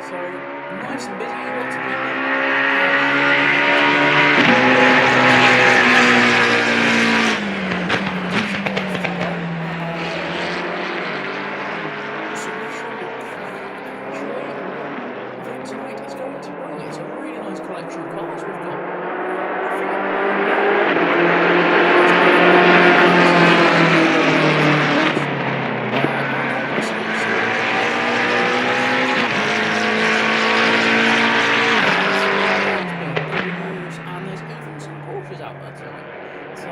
So nice and busy, lots of people. So we shall crack actually that tonight is going to bring. It's a really nice collection of cars we've got. And there's even some Porsches out there tonight. So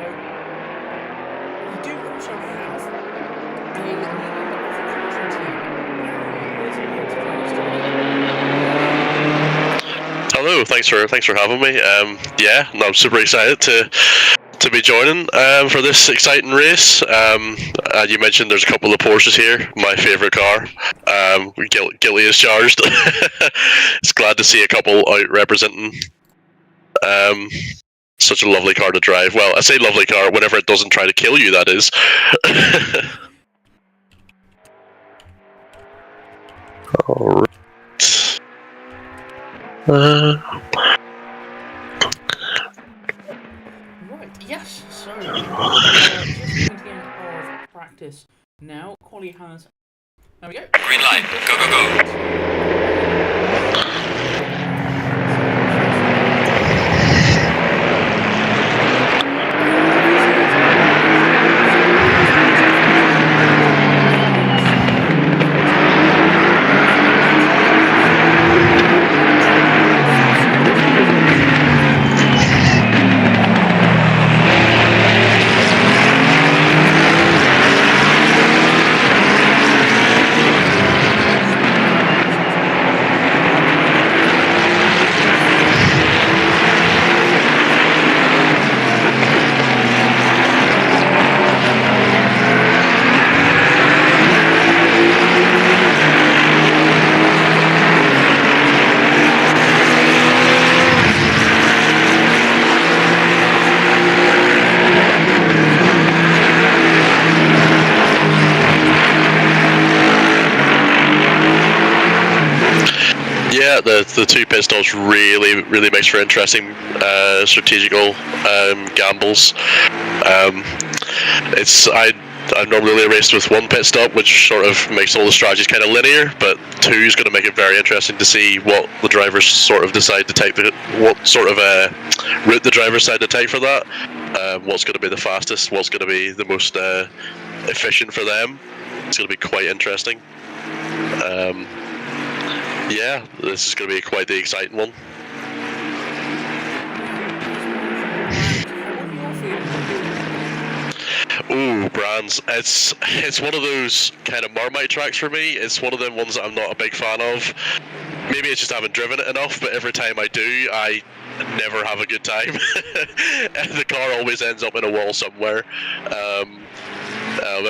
we do also have a new member of the commentary team. Barry is here to join us tonight. Hello, thanks for having me. Yeah, I'm super excited to be joining for this exciting race. You mentioned there's a couple of Porsches here. My favorite car. Guilty as charged. It's glad to see a couple out representing. Such a lovely car to drive. Well, I say lovely car whenever it doesn't try to kill you, that is. Alright. Right, yes, so just coming to the end of practice now. Quali has. There we go. Green light, go, go, go. Yeah, the two pit stops really makes for interesting strategical gambles. I'm normally raced with one pit stop, which sort of makes all the strategies kind of linear, but two is going to make it very interesting to see what the drivers sort of decide to take, what sort of route the drivers decide to take for that. What's going to be the fastest? What's going to be the most efficient for them? It's going to be quite interesting. Yeah, this is going to be quite the exciting one. Ooh, Brands. It's one of those kind of Marmite tracks for me. It's one of them ones that I'm not a big fan of. Maybe it's just I haven't driven it enough, but every time I do, I never have a good time. The car always ends up in a wall somewhere.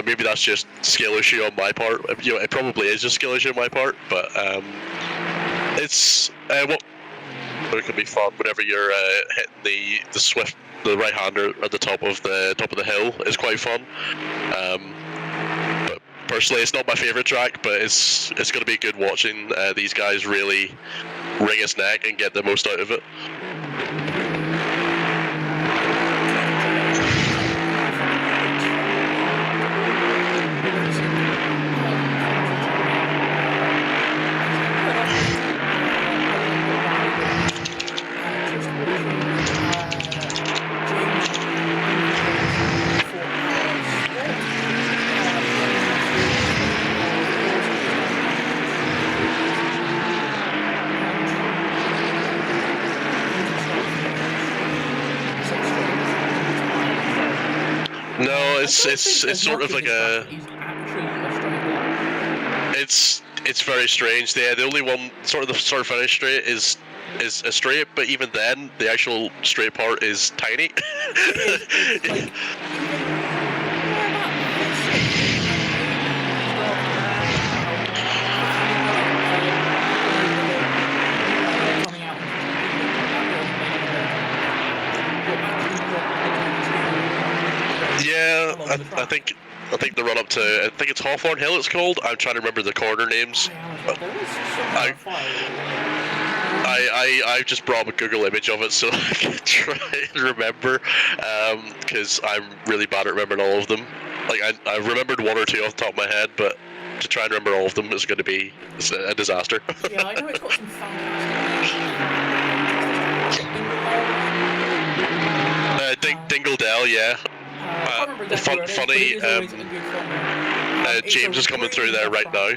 Maybe that's just skill issue on my part. You know, it probably is just skill issue on my part, but it can be fun whenever you're hitting the swift, the right hander at the top of the hill is quite fun. But personally, it's not my favorite track, but it's going to be good watching these guys really wring its neck and get the most out of it. No, it's sort of like a. It's very strange. Yeah, the only one the finish straight is a straight, but even then, the actual straight part is tiny. Yeah, I think I think the run up to, I think it's Hawthorne Hill it's called. I'm trying to remember the corner names. I just brought up a Google image of it so I can try and remember, because I'm really bad at remembering all of them. Like I remembered one or two off the top of my head, but to try and remember all of them is going to be a disaster. Yeah, I know it's got some fantastic. Dingledale, yeah. Funny. James is coming through there right now.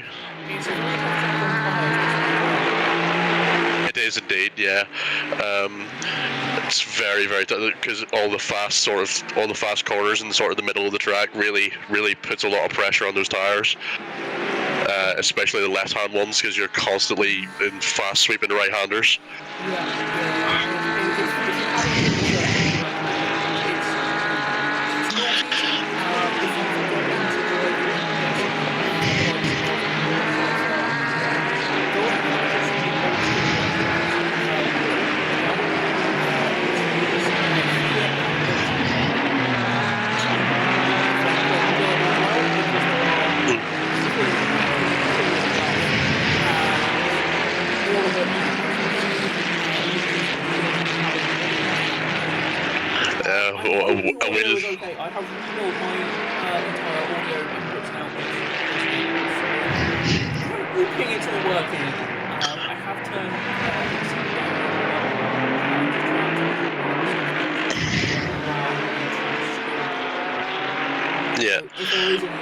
It is indeed, yeah. It's very, very because all the fast corners and sort of the middle of the track really puts a lot of pressure on those tires. Especially the left-hand ones, because you're constantly in fast sweeping right-handers. Okay, I have rebuilt my entire audio inputs now. Hoping it's all working. I have turned yeah. If there is any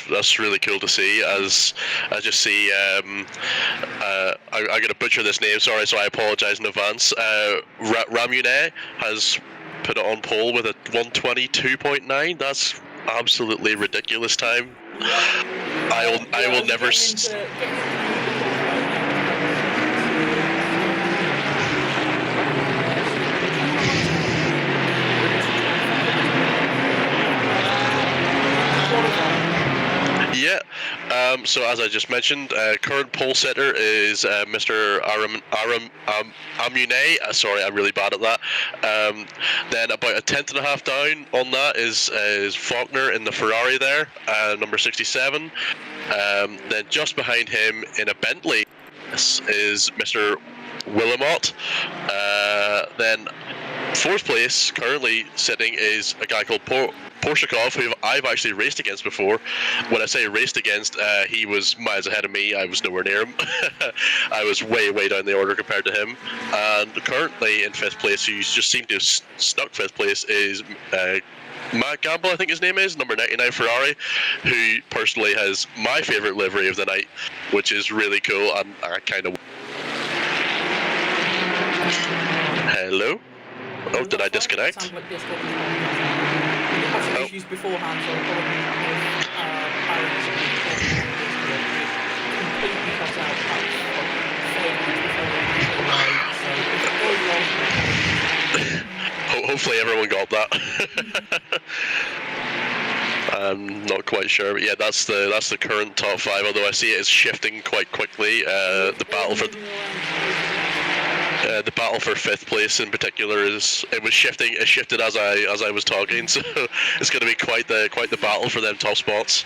That's really cool to see. As I just see, I'm gonna butcher this name. Sorry, so I apologize in advance. Ramune has put it on pole with a 1:22.9. That's absolutely ridiculous time. I will never. Yeah, so as I just mentioned, current pole sitter is Mr. Amune. Sorry, I'm really bad at that. Then about a tenth and a half down on that is Faulkner in the Ferrari there, number 67. Then just behind him in a Bentley is Mr. Willamot. Then fourth place currently sitting is a guy called Porshakov, who I've actually raced against before. When I say raced against, he was miles ahead of me. I was nowhere near him. I was way down the order compared to him. And currently in fifth place, who just seemed to have stuck fifth place, is Matt Gamble, I think his name is, number 99 Ferrari, who personally has my favourite livery of the night, which is really cool. And I kind of... Hello? Oh, did I disconnect? Issues beforehand, so completely cut out hopefully everyone got that. I'm not quite sure, but yeah, that's the current top five. Although I see it is shifting quite quickly. The battle for fifth place in particular it shifted as I was talking, so it's going to be quite the battle for them top spots.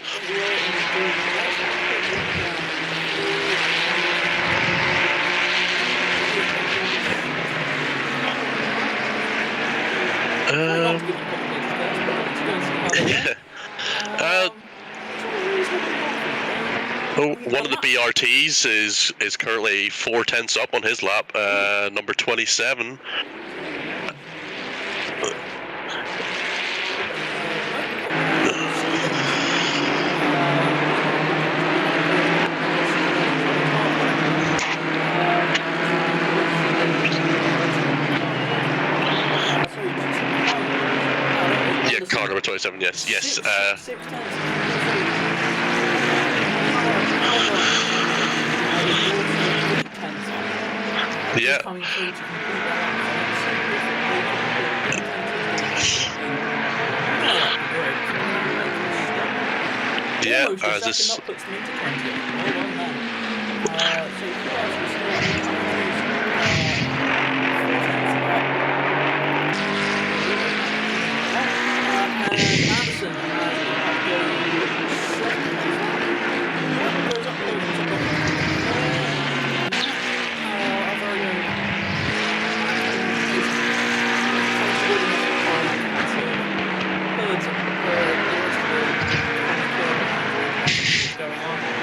One of the BRTs is currently 4/10 up on his lap, number 27. number 27, yes. Yes. Six tenths. Is also 8 tenths on. Yeah. Coming through to complete that lap, so let's see if Yeah, almost a as second this. that puts them into 20th. Well done then. So you guys will still have and Anderson has goes up close to our very own going on. We're just doing to end with that as over a second. Still climbing.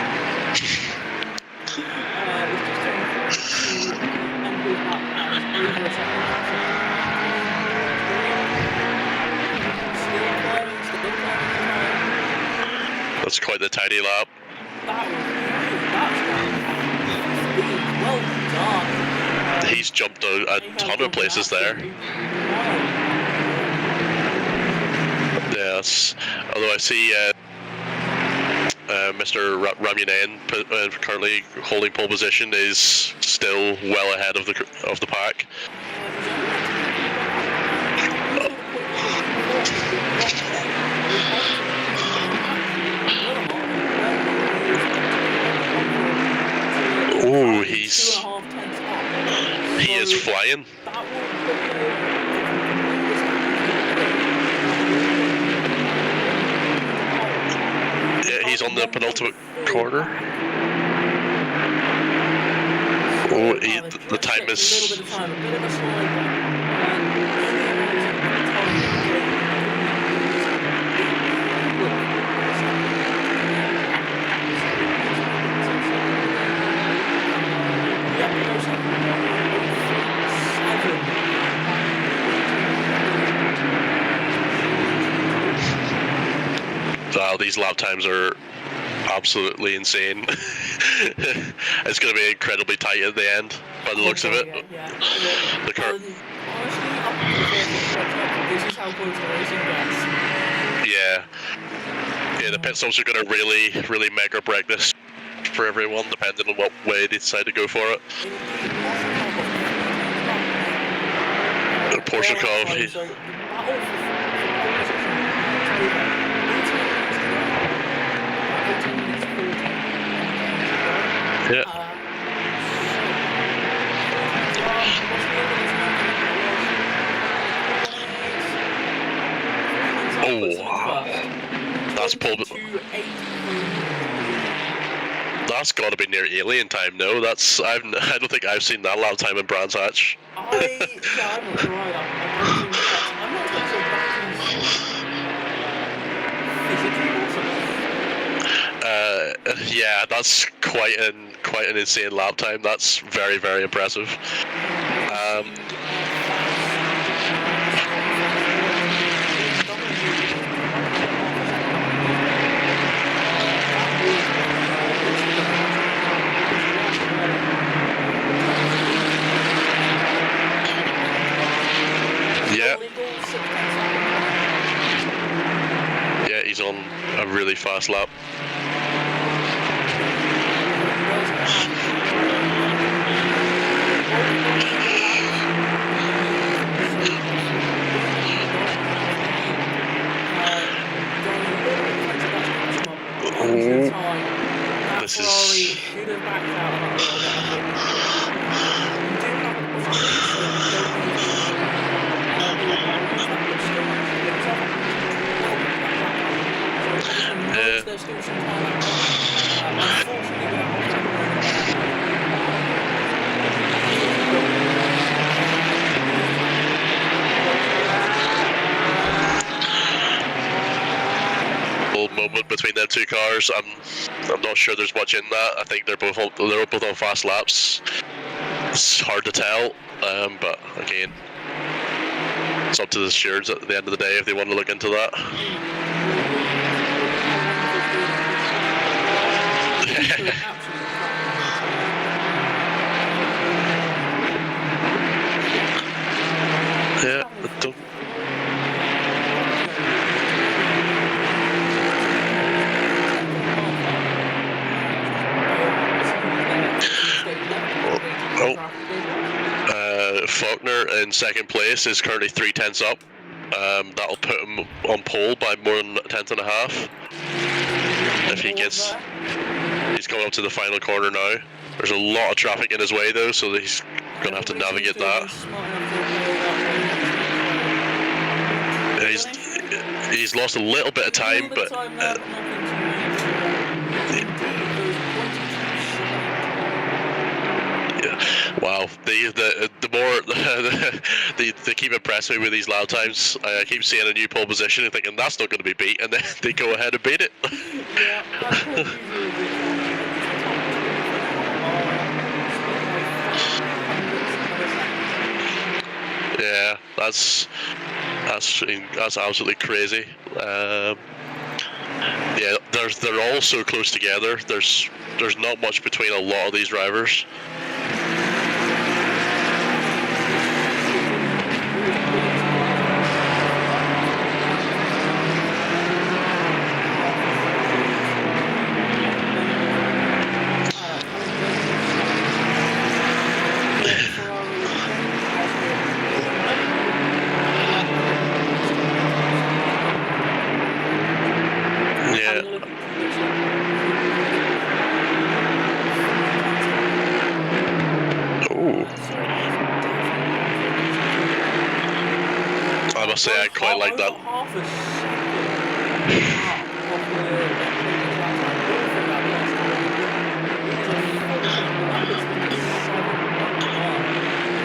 That's quite the tidy lap. That's well done. He's jumped a ton of places there. Yes, although I see Mr. Ramunen currently holding pole position is still well ahead of the pack. Oh, he is flying. Yeah, he's on the penultimate corner. Oh, the time is. Wow, these lap times are absolutely insane. It's going to be incredibly tight at the end, by the looks of it. The car. This is how close the racing gets. Yeah, the pit stops are going to really make or break this for everyone, depending on what way they decide to go for it. Porshakov. Yeah. Oh, that's pulled. That's got to be near alien time. No, I don't think I've seen that lap time in Brands Hatch. I'm not sure yeah, that's quite an insane lap time. That's very impressive. Yeah, he's on a really fast lap. This is. Moment between them two cars. I'm not sure there's much in that. I think they're both on fast laps. It's hard to tell, but again, it's up to the stewards at the end of the day if they want to look into that. Yeah, in second place is currently 3/10 up. That'll put him on pole by more than a tenth and a half. If he gets, he's coming up to the final corner now. There's a lot of traffic in his way though, so he's gonna have to navigate that. He's lost a little bit of time, but wow, the more they keep impressing me with these lap times. I keep seeing a new pole position and thinking that's not going to be beat, and then they go ahead and beat it. Yeah, that's absolutely crazy. Yeah, they're all so close together. There's not much between a lot of these drivers. I must say I quite like that.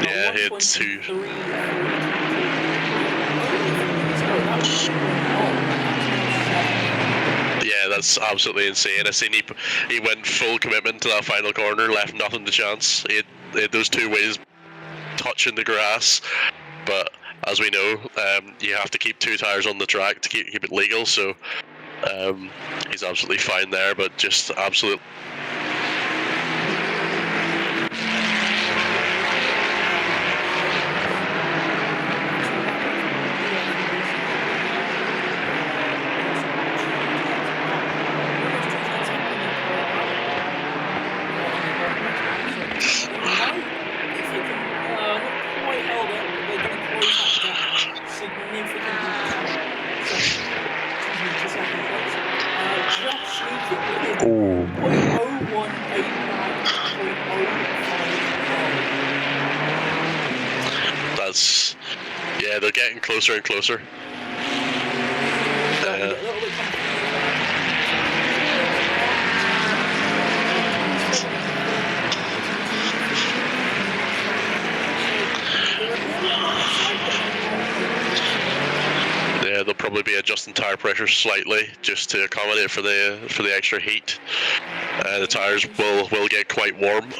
Yeah, he had two. Yeah, that's absolutely insane. I seen he went full commitment to that final corner, left nothing to chance. He had those two ways touching the grass, but as we know, you have to keep two tires on the track to keep it legal. So he's absolutely fine there, but just absolute. That's, yeah, they're getting closer and closer. Yeah, they'll probably be adjusting tire pressure slightly just to accommodate for the extra heat. The tires will get quite warm.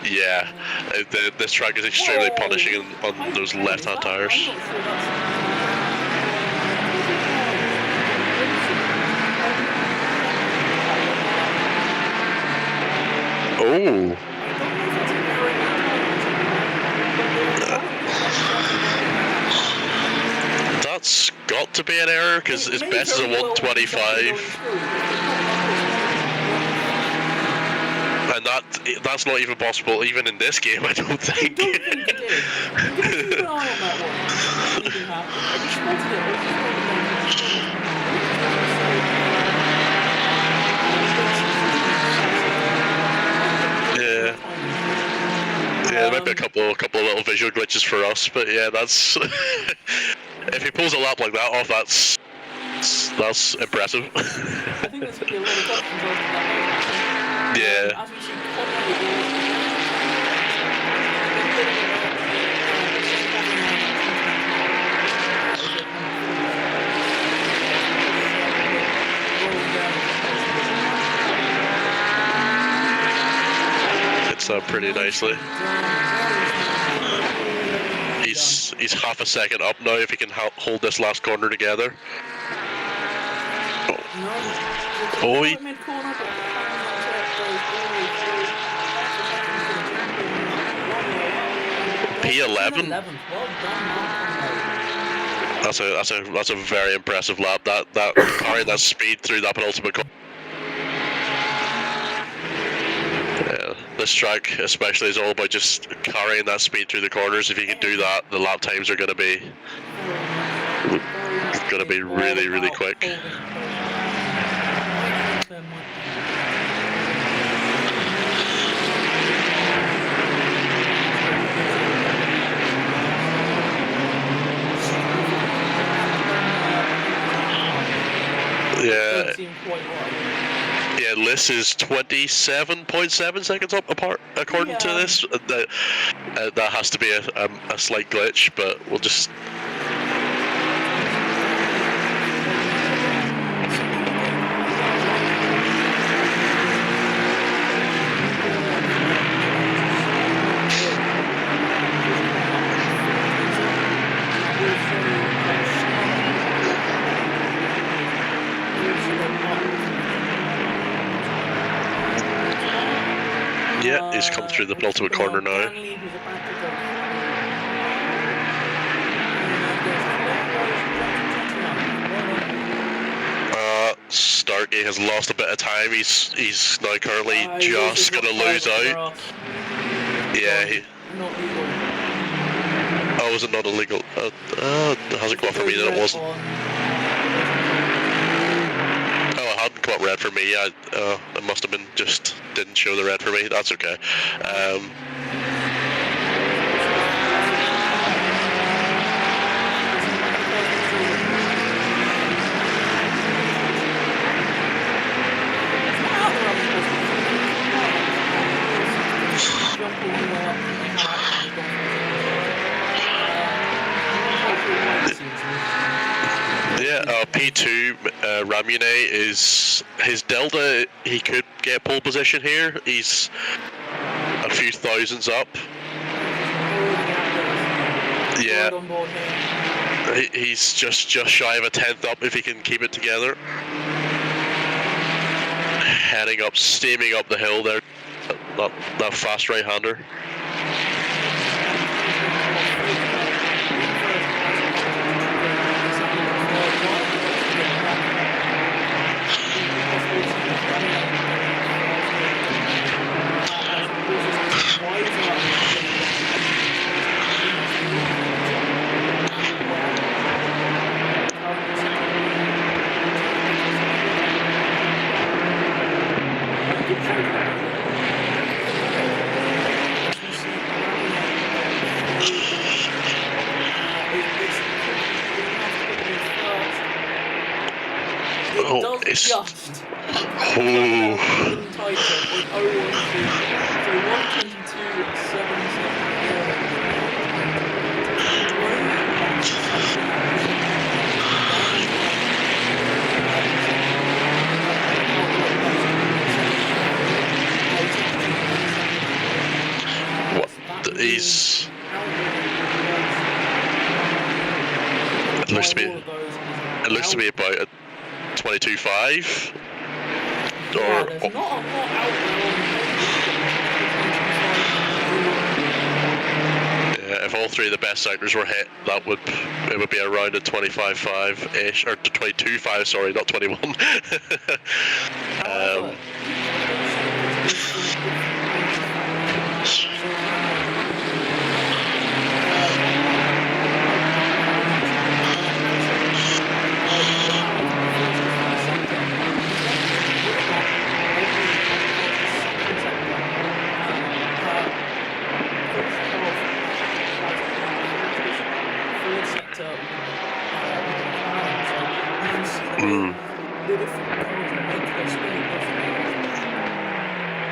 Yeah, this track is extremely punishing on those left-hand tires. Oh. That's got to be an error because his best is a 125. And that's not even possible, even in this game, I don't think. I don't think it is. I'm going to keep an eye on that one. Anything happens. I just spotted it. Yeah, there might be a couple of little visual glitches for us, but yeah, that's if he pulls a lap like that off, that's impressive. I think there's going to be a lot of questions over that. Yeah. As we see, It's up pretty nicely. He's half a second up now if he can hold this last corner together. Oh, P11. 11th. Well done, Mark. That's a very impressive lap. That carrying that speed through that penultimate corner. Yeah, this track especially is all about just carrying that speed through the corners. If you can do that, the lap times are going to be really, really quick. Yeah. Yeah, Liss is 27.7 seconds apart, according to this. That has to be a slight glitch, but we'll just. Yeah, he's come through the penultimate corner now. Starkey has lost a bit of time. He's now currently just going to lose out. Yeah. Oh, was it not illegal? It hasn't come up for me that it wasn't. Oh, it hadn't come up red for me. It must have been just didn't show the red for me. That's okay. Yeah, P2 Ramune is his delta. He could get pole position here. He's a few thousands up. Yeah, he's just shy of a 10th up if he can keep it together. Heading up, steaming up the hill there. That fast right-hander. It looks to be about a 22.5. Yeah, there's not a lot out there. If all three of the best sectors were hit, it would be around a 25.5-ish, or 22.5, sorry, not 21.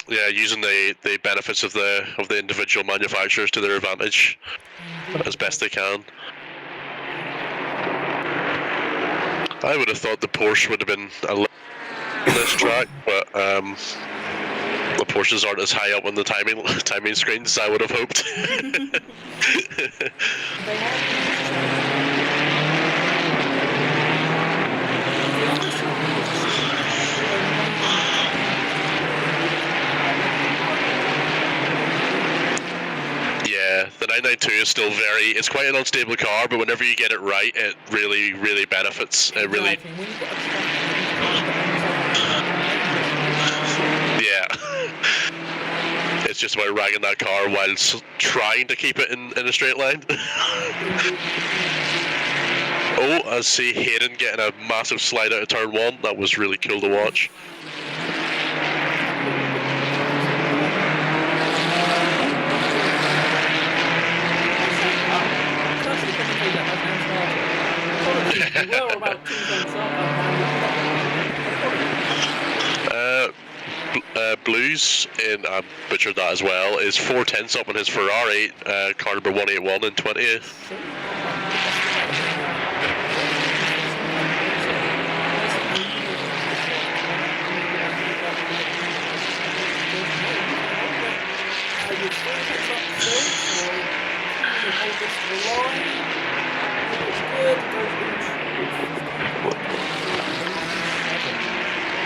Yeah, using the benefits of the individual manufacturers to their advantage as best they can. I would have thought the Porsche would have been a little on this track, but the Porsches aren't as high up on the timing screens as I would have hoped. Yeah, the 992 is still it's quite an unstable car, but whenever you get it right, it really, really benefits. It really, Exactly. When you've got a yeah. It's just about ragging that car while trying to keep it in a straight line. Oh, I see Hayden getting a massive slide out of turn 1. That was really cool to watch. We're about 2 tenths up. Blues, and I butchered that as well, is 4 tenths up on his Ferrari, car number 181 in 20th.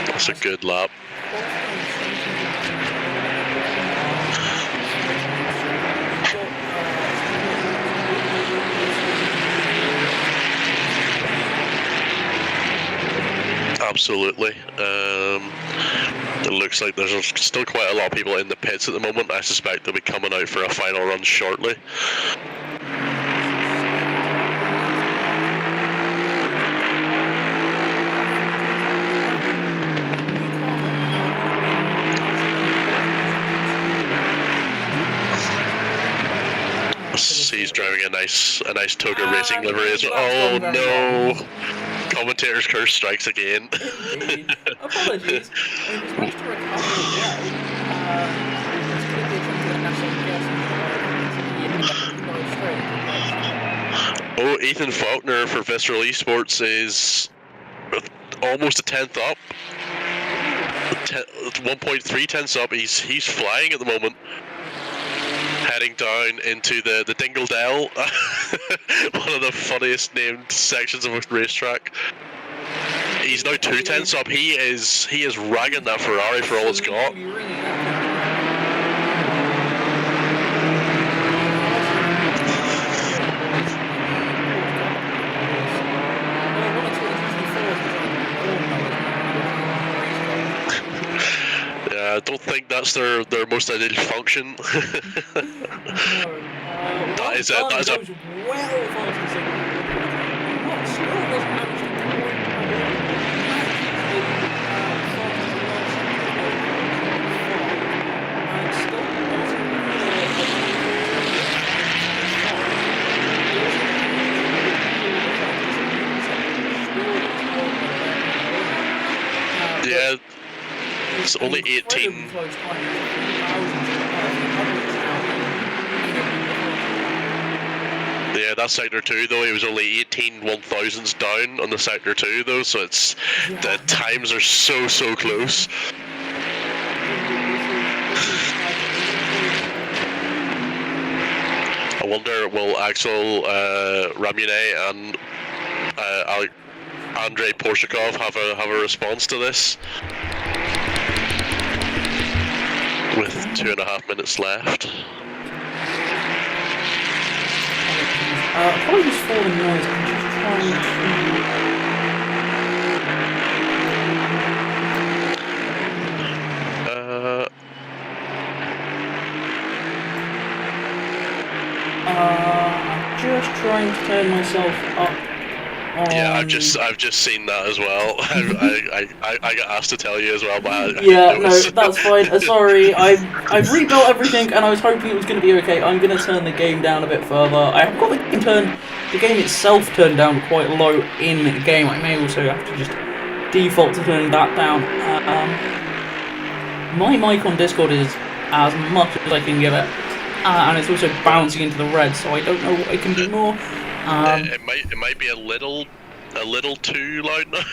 That's a good lap. Absolutely. It looks like there's still quite a lot of people in the pits at the moment. I suspect they'll be coming out for a final run shortly. He's driving a nice Toga racing livery as well. Oh no! Commentator's curse strikes again. Indeed. Apologies. I mean, it's managed to recover Oh, Ethan Faulkner for Visceral Esports is almost a tenth up. 1.3 tenths up. He's flying at the moment. Heading down into the Dingle Dell, one of the funniest named sections of a racetrack. He's now 2 tenths up. He is ragging that Ferrari for all it's got. I don't think that's their most ideal function. That is a yeah. It's only 18. Yeah, that's sector 2 though. He was only 18 1,000ths down on the sector 2 though, so it's the times are so close. I wonder, will Axel Ramune and Andrei Porshakov have a response to this? With 2.5 minutes left. Apologies for the noise. I'm just trying I'm just trying to turn myself up. Yeah, I've just seen that as well. I got asked to tell you as well, but yeah, no, that's fine. Sorry, I've rebuilt everything, and I was hoping it was going to be okay. I'm going to turn the game down a bit further. I have got the game itself turned down quite low in game. I may also have to just default to turning that down. My mic on Discord is as much as I can give it, and it's also bouncing into the red, so I don't know what I can do more. It might be a little too loud now.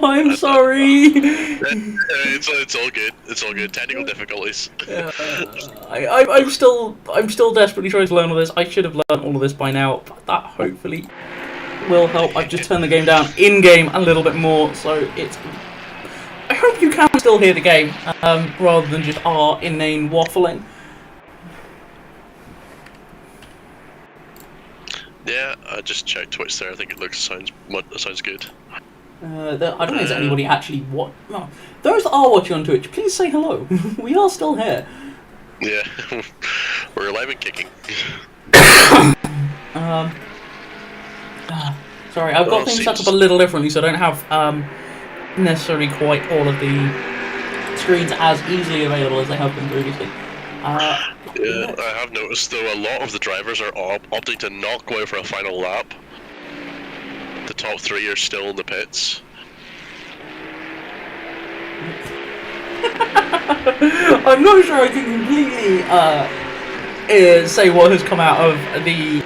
I'm sorry. It's all good. It's all good. Technical difficulties. I'm still desperately trying to learn all this. I should have learned all of this by now, but that hopefully will help. I've just turned the game down in game a little bit more, so it's. I hope you can still hear the game rather than just our inane waffling. Yeah, I just checked Twitch there. I think it sounds good. I don't think there's anybody actually no. Those that are watching on Twitch, please say hello. We are still here. Yeah, we're alive and kicking. Sorry, I've got things set up a little differently, so I don't have necessarily quite all of the screens as easily available as they have been previously. Yeah, I have noticed though a lot of the drivers are opting to not go out for a final lap. The top 3 are still in the pits. I'm not sure I can completely say what has come out of the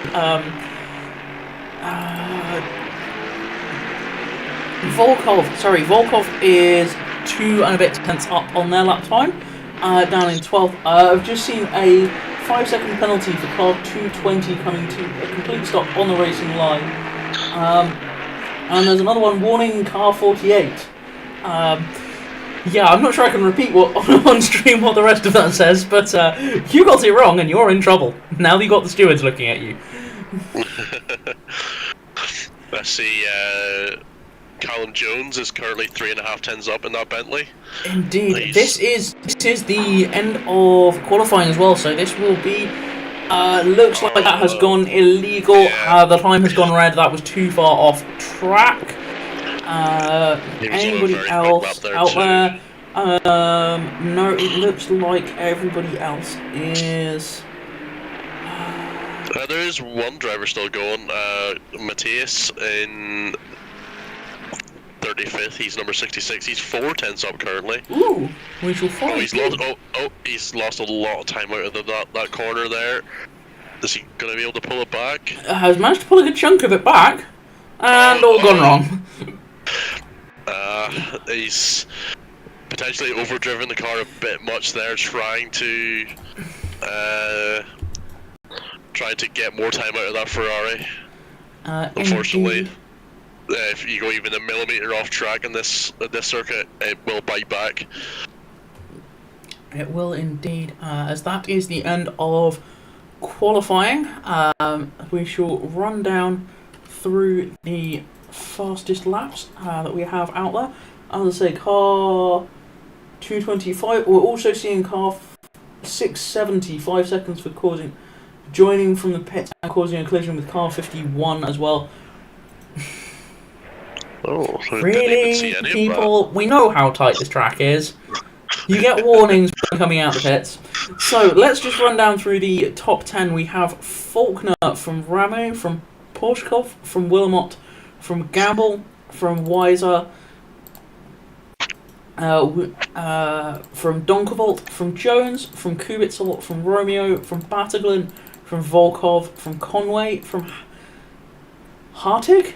Volkov is 2 and a bit tenths up on their lap time, down in 12th. I've just seen a 5-second penalty for car 220 coming to a complete stop on the racing line. And there's another one warning car 48. Yeah, I'm not sure I can repeat what on stream what the rest of that says, but you got it wrong and you're in trouble. Now that you got the stewards looking at you. I see Callum Jones is currently 3.5 tenths up in that Bentley. Indeed, this is the end of qualifying as well, so this will be looks like that has gone illegal. Yeah. The time has gone red. That was too far off track. Anybody else out there? No, it looks like everybody else is. There is one driver still going, Matthias in 35th. He's number 66. He's 4 tenths up currently. Ooh, we shall find. He's lost a lot of time out of that corner there. Is he going to be able to pull it back? Has managed to pull a good chunk of it back, and all gone wrong. He's potentially overdriven the car a bit much there, trying to get more time out of that Ferrari. Unfortunately, if you go even a millimetre off track in this circuit, it will bite back. It will indeed, as that is the end of qualifying. We shall run down through the fastest laps that we have out there. As I say, car 225. We're also seeing car 670, 5 seconds for joining from the pit and causing a collision with car 51 as well. Oh, really, people? We know how tight this track is. You get warnings coming out the pits. So let's just run down through the top 10. We have Faulkner from Rameau, from Porshkov, from Wilmot, from Gamble, from Weiser, from Donkavolt, from Jones, from Kubitzel, from Romeo, from Bataglan, from Volkov, from Conway, from Hartig,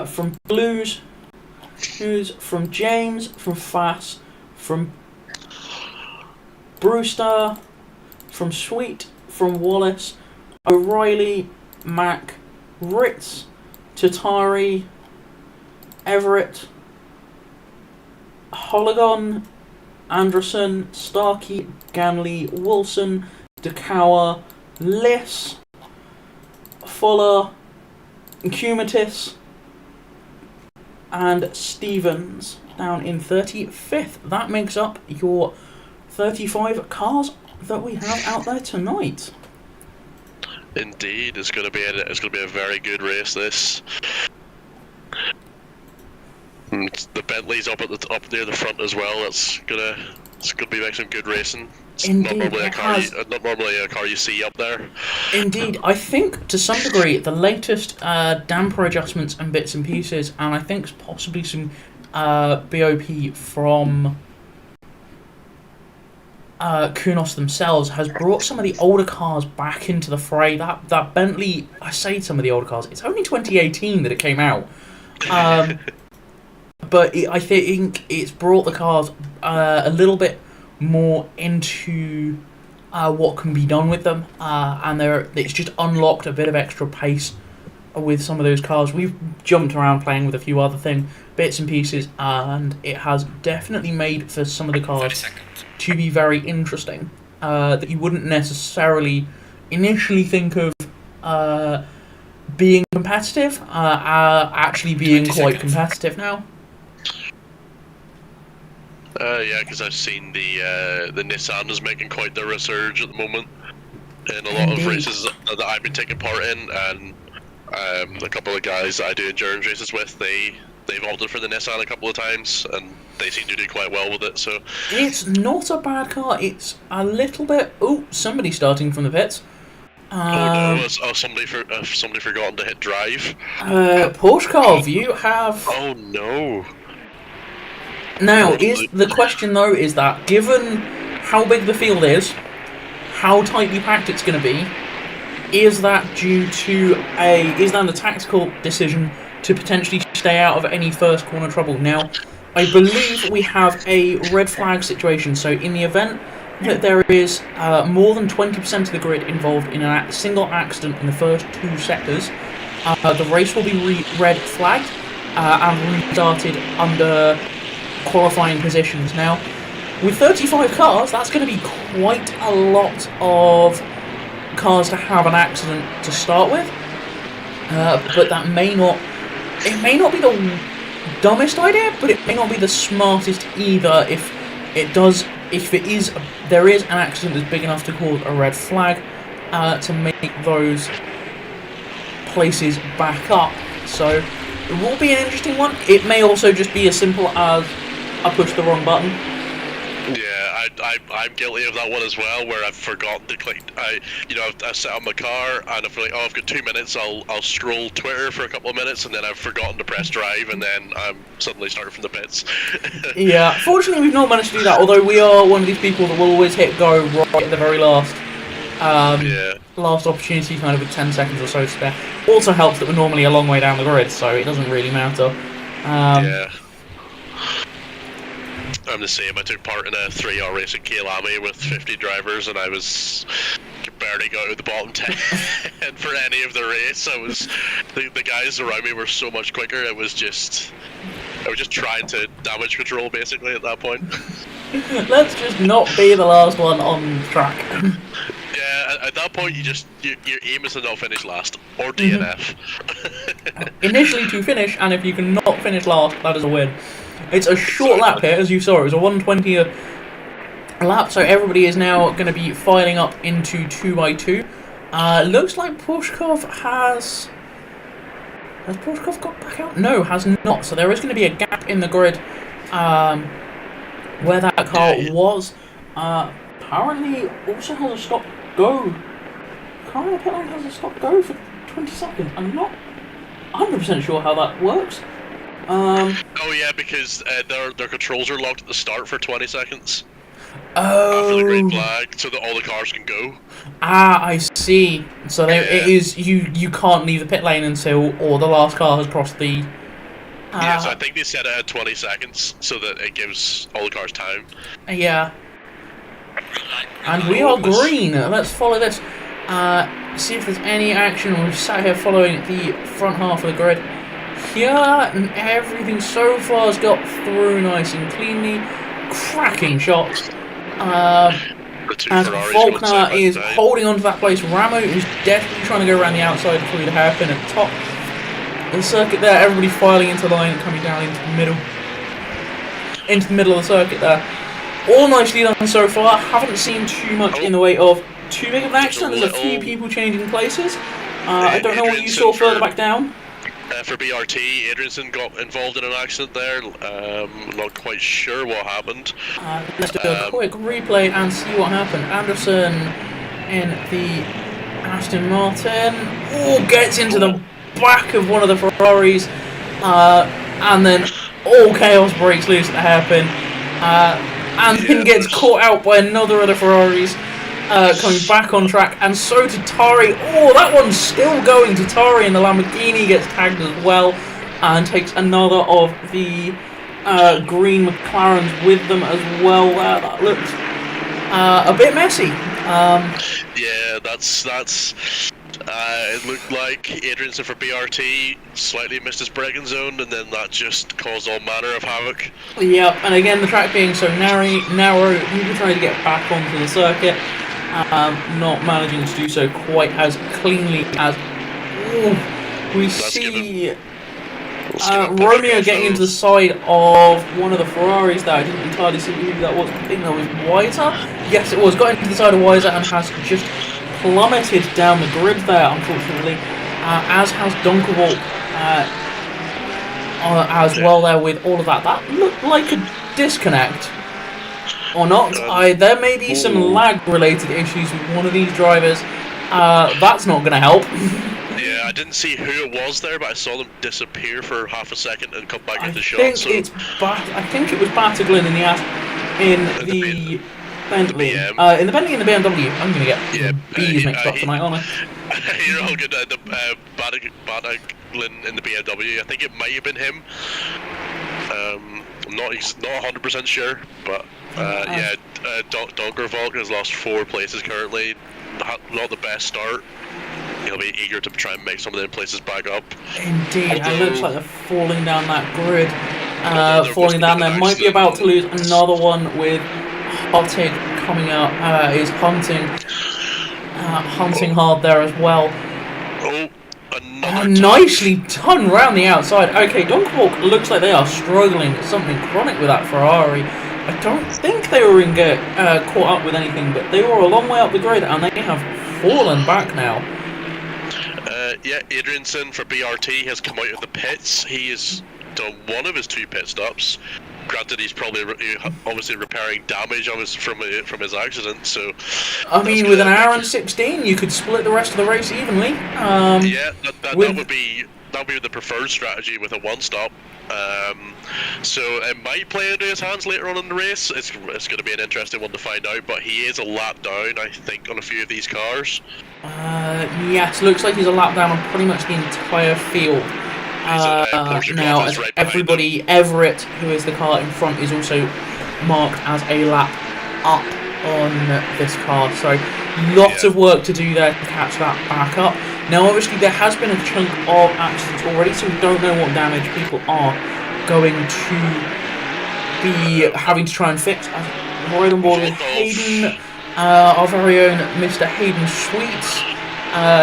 from Blues, from James, from Fass, from Brewster, from Sweet, from Wallace, O'Reilly, Mack, Ritz, Tatari, Everett, Hologon, Anderson, Starkey, Ganley, Wilson, DeCower, Liss, Fuller, Cumitis, and Stevens down in 35th. That makes up your 35 cars that we have out there tonight. Indeed, it's going to be a very good race. This. The Bentley's up near the front as well. It's gonna be like some good racing. It's Indeed, not normally a car you see up there. Indeed, I think to some degree the latest damper adjustments and bits and pieces, and I think possibly some BOP from Kunos themselves has brought some of the older cars back into the fray. That Bentley, I say some of the older cars, it's only 2018 that it came out. But I think it's brought the cars a little bit more into what can be done with them, and it's just unlocked a bit of extra pace with some of those cars. We've jumped around playing with a few other bits and pieces, and it has definitely made for some of the cars to be very interesting, that you wouldn't necessarily initially think of being competitive, are actually being 20 quite seconds. competitive now. Yeah, because I've seen the Nissan is making quite the resurge at the moment in a lot of Indeed. races that I've been taking part in, and a couple of guys that I do endurance races with, they've opted for the Nissan a couple of times, and they seem to do quite well with it. So It's not a bad car. It's a little bit. Oh, somebody starting from the pits. somebody forgotten to hit drive. Porshkov, you have. Oh no! Now, is the question though is that given how big the field is, how tightly packed it's going to be, is that a tactical decision to potentially stay out of any first corner trouble? Now, I believe we have a red flag situation, so in the event that there is more than 20% of the grid involved in a single accident in the first 2 sectors, the race will be red flagged and restarted under qualifying positions. Now, with 35 cars, that's going to be quite a lot of cars to have an accident to start with, but that may not be the dumbest idea, but it may not be the smartest either if there is an accident that's big enough to cause a red flag to make those places back up. So it will be an interesting one. It may also just be as simple as I pushed the wrong button. Yeah, I'm guilty of that one as well, where I've forgotten to click. I set up my car and I feel like, I've got 2 minutes. I'll scroll Twitter for a couple of minutes, and then I've forgotten to press drive, and then I'm suddenly starting from the pits. Yeah, fortunately we've not managed to do that. Although we are one of these people that will always hit go right at the very last. Last opportunity, kind of with 10 seconds or so to spare. Also helps that we're normally a long way down the grid, so it doesn't really matter. Yeah. I'm the same. I took part in a 3-hour race in Kielami with 50 drivers, and I barely got out of the bottom 10 for any of the race. The guys around me were so much quicker. I was just trying to damage control basically at that point. Let's just not be the last one on track. Yeah, at that point your aim is to not finish last or DNF. Initially to finish, and if you can not finish last, that is a win. It's a short lap here, as you saw. It was a 120 lap, so everybody is now going to be filing up into 2x2. Looks like Porshkov has Porshkov got back out? No, has not. So there is going to be a gap in the grid where that car was. Apparently, also has a stop go. Car in the pit lane has a stop go for 20 seconds. I'm not 100% sure how that works. Oh yeah, because their controls are locked at the start for 20 seconds. Oh. After the green flag, so that all the cars can go. Ah, I see. So it is you can't leave the pit lane until the last car has crossed the. Yeah, so I think they set it at 20 seconds so that it gives all the cars time. Yeah. And we are green. Let's follow this. See if there's any action. We're sat here following the front half of the grid. Here, and everything so far has got through nice and cleanly. Cracking shots. As Faulkner is holding on to that place. Ramo is definitely trying to go around the outside through the hairpin at the top of the circuit there. Everybody filing into line and coming down into the middle of the circuit there. All nicely done so far. Haven't seen too much in the way of too big of an accident. There's a few people changing places. I don't know what you saw further back down. For BRT, Adrianson got involved in an accident there. Not quite sure what happened. Let's do a quick replay and see what happened. Anderson in the Aston Martin. Gets into the back of one of the Ferraris. And then all chaos breaks loose at the hairpin. And then gets caught out by another of the Ferraris. Coming back on track, and so to Tari. That one's still going to Tari, and the Lamborghini gets tagged as well, and takes another of the green McLarens with them as well. That looks a bit messy. Yeah, that's. It looked like Adrianson for BRT slightly missed his braking zone, and then that just caused all manner of havoc. Yep, and again the track being so narrow, people trying to get back onto the circuit. Not managing to do so quite as cleanly as We Let's give see let's give him Romeo push getting into the those. side of one of the Ferraris there. I didn't entirely see who that was. I think that was Weiser. Yes, it was. Got into the side of Weiser and has just plummeted down the grid there, unfortunately. As has Donkerwalk as well there with all of that. That looked like a disconnect. Or not. There may be some lag-related issues with one of these drivers. That's not going to help. Yeah, I didn't see who it was there, but I saw them disappear for half a second and come back into shot. I think it was Pateron in the Bentley. In the Bentley and the BMW. I'm going to get the B's mixed up tonight, aren't I? You're all good at the Pateron in the BMW. I think it might have been him. I'm not 100% sure, but Donkervolk has lost 4 places currently. Not the best start. He'll be eager to try and make some of them places back up. Indeed, it looks like they're falling down that grid. Falling down there. Might be about to lose another one with Hottig coming out. Is hunting hard there as well. Nicely done round the outside. Okay, Donkerwalk looks like they are struggling something chronic with that Ferrari. I don't think they were caught up with anything, but they were a long way up the grid and they have fallen back now. Adrianson for BRT has come out of the pits. He has done one of his 2 pit stops. Granted, he's probably obviously repairing damage from his accident. So, I mean, with an hour and 16, you could split the rest of the race evenly. That would be the preferred strategy with a 1-stop. So it might play into his hands later on in the race. It's going to be an interesting one to find out. But he is a lap down, I think, on a few of these cars. Yes, looks like he's a lap down on pretty much the entire field. Now, as everybody, Everett, who is the car in front, is also marked as a lap up on this car. So, lots of work to do there to catch that back up. Now, obviously, there has been a chunk of accidents already, so we don't know what damage people are going to be having to try and fix. Right on board with Hayden, our very own Mr. Hayden Sweets.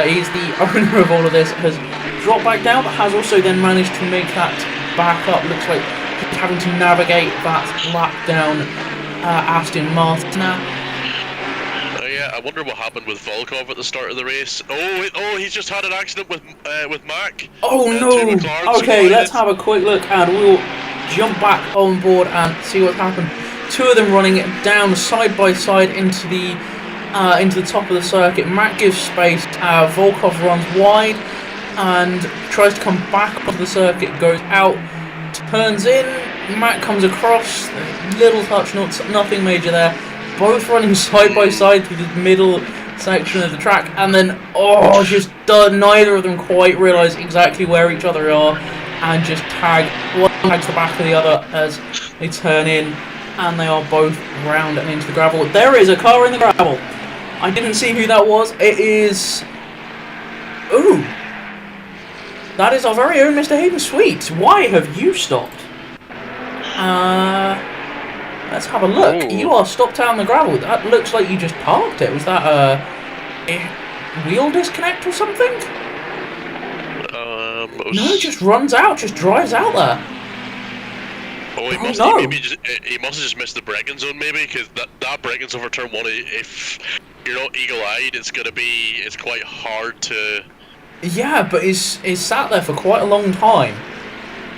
He's the owner of all of this, has dropped back down, but has also then managed to make that back up. Looks like he's having to navigate that lap down Aston Martin now. I wonder what happened with Volkov at the start of the race. Oh, he's just had an accident with Mac. Oh no! Okay, let's have a quick look and we'll jump back on board and see what's happened. 2 of them running down side by side into the top of the circuit. Mac gives space. Volkov runs wide and tries to come back onto the circuit. Goes out, turns in. Mac comes across. Little touch, nothing major there. Both running side by side through the middle section of the track, and then just neither of them quite realise exactly where each other are, and just one tags the back of the other as they turn in, and they are both round and into the gravel. There is a car in the gravel. I didn't see who that was. It is. Ooh, that is our very own Mr. Hayden Sweets. Why have you stopped? Let's have a look. You are stopped out on the gravel. That looks like you just parked it. Was that a wheel disconnect or something? No, just runs out, just drives out there. He must have just missed the braking zone, maybe, because that braking zone for turn 1, if you're not eagle-eyed, it's quite hard to. Yeah, but is sat there for quite a long time.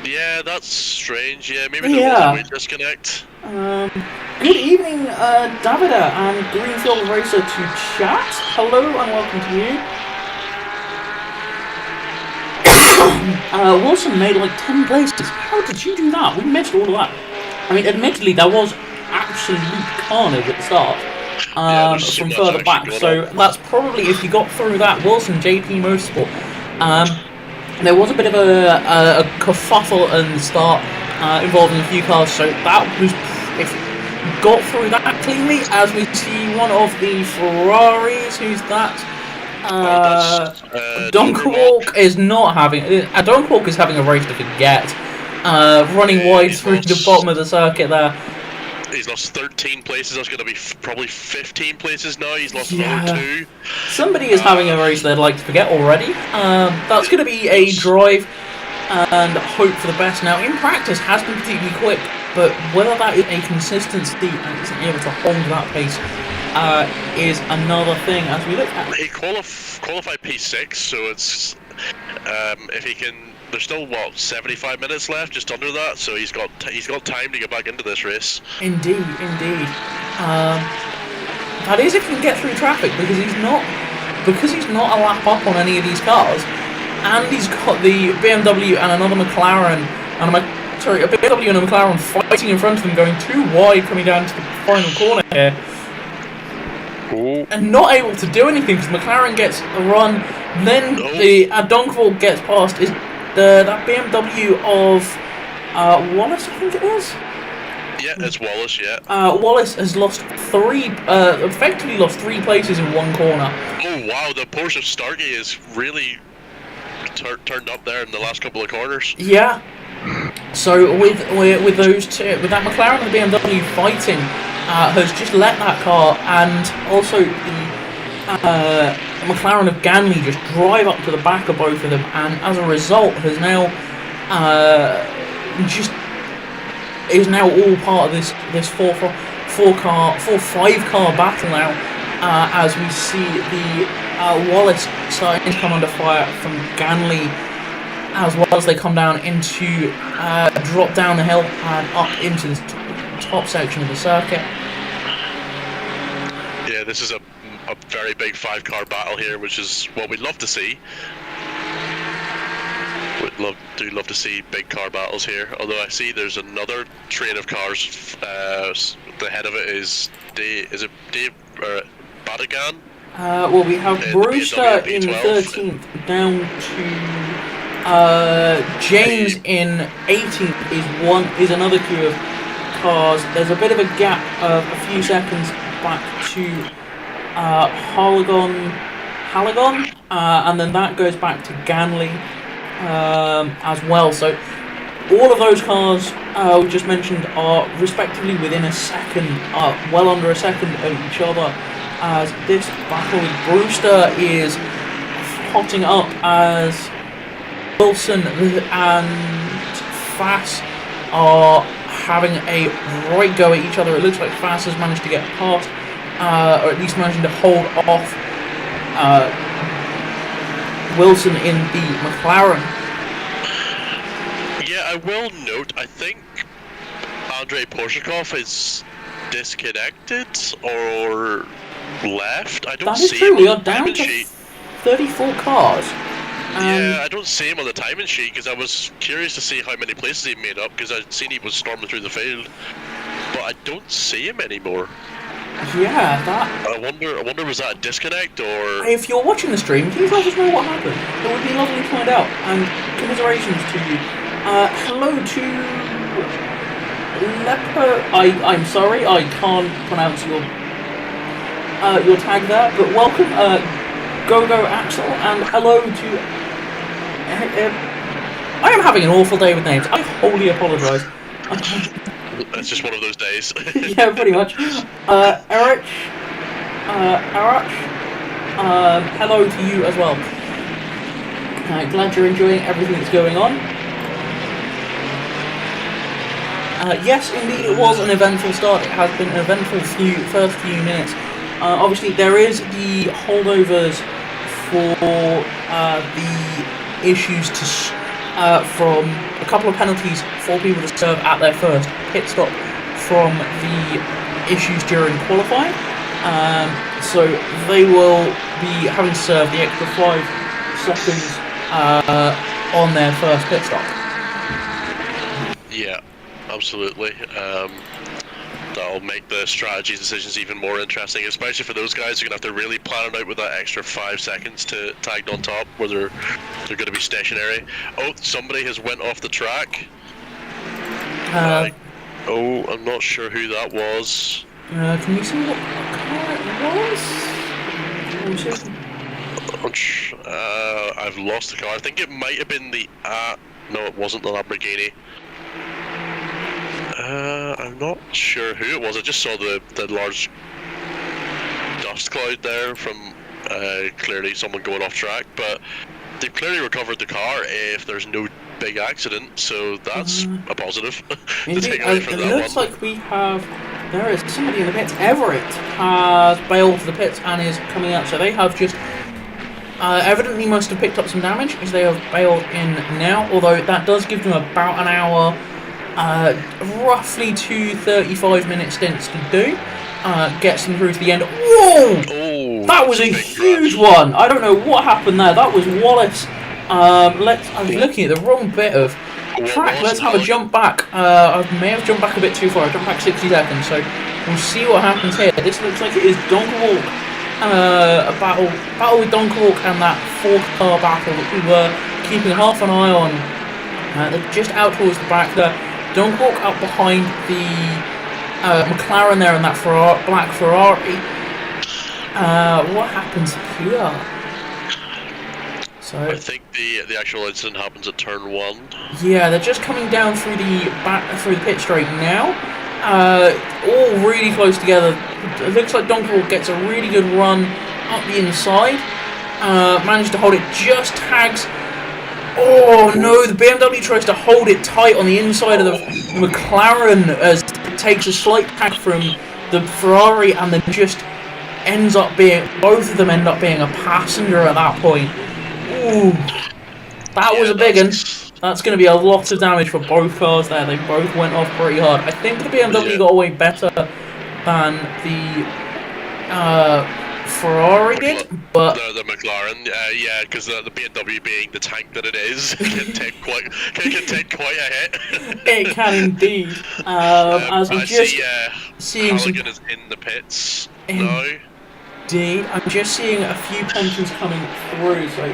Yeah, that's strange. Yeah, maybe there was a wheel disconnect. Good evening, Davida and Greenfield Racer to chat. Hello and welcome to you. Wilson made like 10 places. How did you do that? We missed all of that. I mean, admittedly, there was absolute carnage at the start from further back. So that's probably, if you got through that, Wilson, JP Motorsport. There was a bit of a kerfuffle at the start involving a few cars, so that was, if you got through that cleanly, as we see one of the Ferraris, who's that? Donkerwalk is not having, Donkerwalk is having a race to forget, running wide through the bottom of the circuit there. He's lost 13 places. That's going to be probably 15 places now. He's lost Yeah. another 2. Somebody is having a race they'd like to forget already. That's going to be a drive and hope for the best. Now, in practice, has been particularly quick, but whether that is a consistency and isn't able to hold that pace is another thing. As we look at, He qualified P6, so it's if he can. There's still what 75 minutes left, just under that. So he's got time to get back into this race. indeed. That is if he can get through traffic, because he's not a lap up on any of these cars, and he's got the BMW and another McLaren and a BMW and a McLaren fighting in front of him, going too wide coming down to the final corner here. Oh. And not able to do anything because McLaren gets a run, then the Donkvold gets past. Is that BMW of Wallace, I think it is? Yeah, it's Wallace, yeah. Wallace has effectively lost 3 places in one corner. Oh wow, the Porsche Starkey is really turned up there in the last couple of corners. Yeah. So with those two, with that McLaren and the BMW fighting, has just let that car and also the McLaren of Ganley just drive up to the back of both of them, and as a result has now is now all part of this 4-5 car battle now, as we see the Wallace starting to come under fire from Ganley, as well as they come down into drop down the hill and up into the top section of the circuit. Yeah, this is a very big 5-car battle here, which is what we'd love to see. Do love to see big car battles here. Although I see there's another train of cars. The head of it is Pateron? Well, we have Brewster in 13th, down to James in 18th is another queue of cars. There's a bit of a gap of a few seconds back to Halagon, and then that goes back to Ganley as well. So all of those cars we just mentioned are respectively within a second, well under a second of each other, as this battle with Brewster is hotting up as Wilson and Fass are having a right go at each other. It looks like Fass has managed to get past, or at least managing to hold off Wilson in the McLaren. Yeah, I will note, I think Andrei Porshakov is disconnected or left. I don't That is see true, him we on are the down timing to sheet. 34 cars. Yeah, I don't see him on the timing sheet because I was curious to see how many places he made up, because I'd seen he was storming through the field, but I don't see him anymore. Yeah, that... I wonder was that a disconnect or... If you're watching the stream, please let us know what happened. It would be lovely to find out. And commiserations to you. Hello to... I'm sorry, I can't pronounce your tag there, but welcome, Go Axel, and hello to... I am having an awful day with names. I wholly apologise. It's just one of those days. Yeah, pretty much. Eric, hello to you as well. Glad you're enjoying everything that's going on. Yes, indeed, it was an eventful start. It has been an eventful first few minutes. Obviously, there is the holdovers for the issues from a couple of penalties for people to serve at their first pit stop from the issues during qualifying. So they will be having to serve the extra 5 seconds on their first pit stop. Yeah, absolutely. That'll make the strategy decisions even more interesting, especially for those guys who are going to have to really plan it out with that extra 5 seconds to tagged on top, where they're going to be stationary. Oh, somebody has went off the track. I'm not sure who that was. Can you see what car it was? I've lost the car. I think it might have been the... no, it wasn't the Lamborghini. I'm I'm not sure who it was. I just saw the large dust cloud there from clearly someone going off track, but they've clearly recovered the car if there's no big accident, so that's a positive to take away from it that looks one. like there is somebody in the pits. Everett has bailed for the pits and is coming out, so they have just evidently must have picked up some damage as they have bailed in now, although that does give them about an hour, roughly 2 35-minute stints to do. Gets them through to the end. Whoa! Oh, That was a huge one! I don't know what happened there. That was Wallace. I was looking at the wrong bit of track. Let's have a jump back. I may have jumped back a bit too far. I jumped back 60 seconds, so we'll see what happens here. This looks like it is Donkerwalk. A battle with Donkerwalk and that 4-car battle that we were keeping half an eye on. They're just out towards the back there. Donkerwalk up behind the McLaren there and that black Ferrari. What happens here? So I think the actual incident happens at turn 1. yeah, they're just coming down through the pit straight now. All really close together. It looks like Donkerwalk gets a really good run up the inside. Managed to hold it, just tags. Oh no, the BMW tries to hold it tight on the inside of the McLaren as it takes a slight tag from the Ferrari and then just both of them end up being a passenger at that point. Ooh, that was a big one. That's going to be a lot of damage for both cars there. They both went off pretty hard. I think the BMW got away better than the Ferrari did, but the McLaren, yeah, because the BMW being the tank that it is, can take quite a hit. it can indeed. As we I just see, seeing some. Halligan is in the pits now. Indeed, I'm just seeing a few pensions coming through. So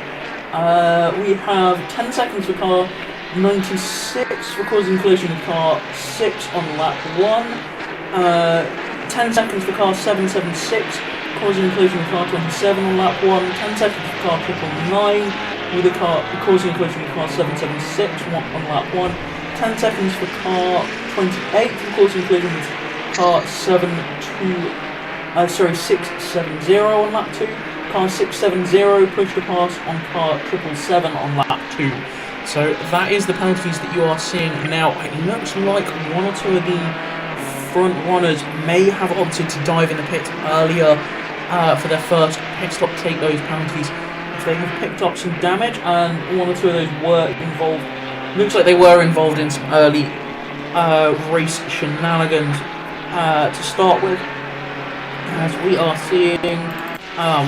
we have 10 seconds for car 96 for causing collision with car 6 on lap 1. 10 seconds for car 776. Causing collision with car 27 on lap 1, 10 seconds for car 999 with a car causing collision with car 776 on lap 1, 10 seconds for car 28 for causing collision with car 670 on lap 2, car 670 pushed a pass on car 777 on lap 2. So that is the penalties that you are seeing now. It looks like one or two of the front runners may have opted to dive in the pit earlier for their first pit stop, take those penalties if they have picked up some damage, and one or two of those were involved. Looks like they were involved in some early race shenanigans to start with. As we are seeing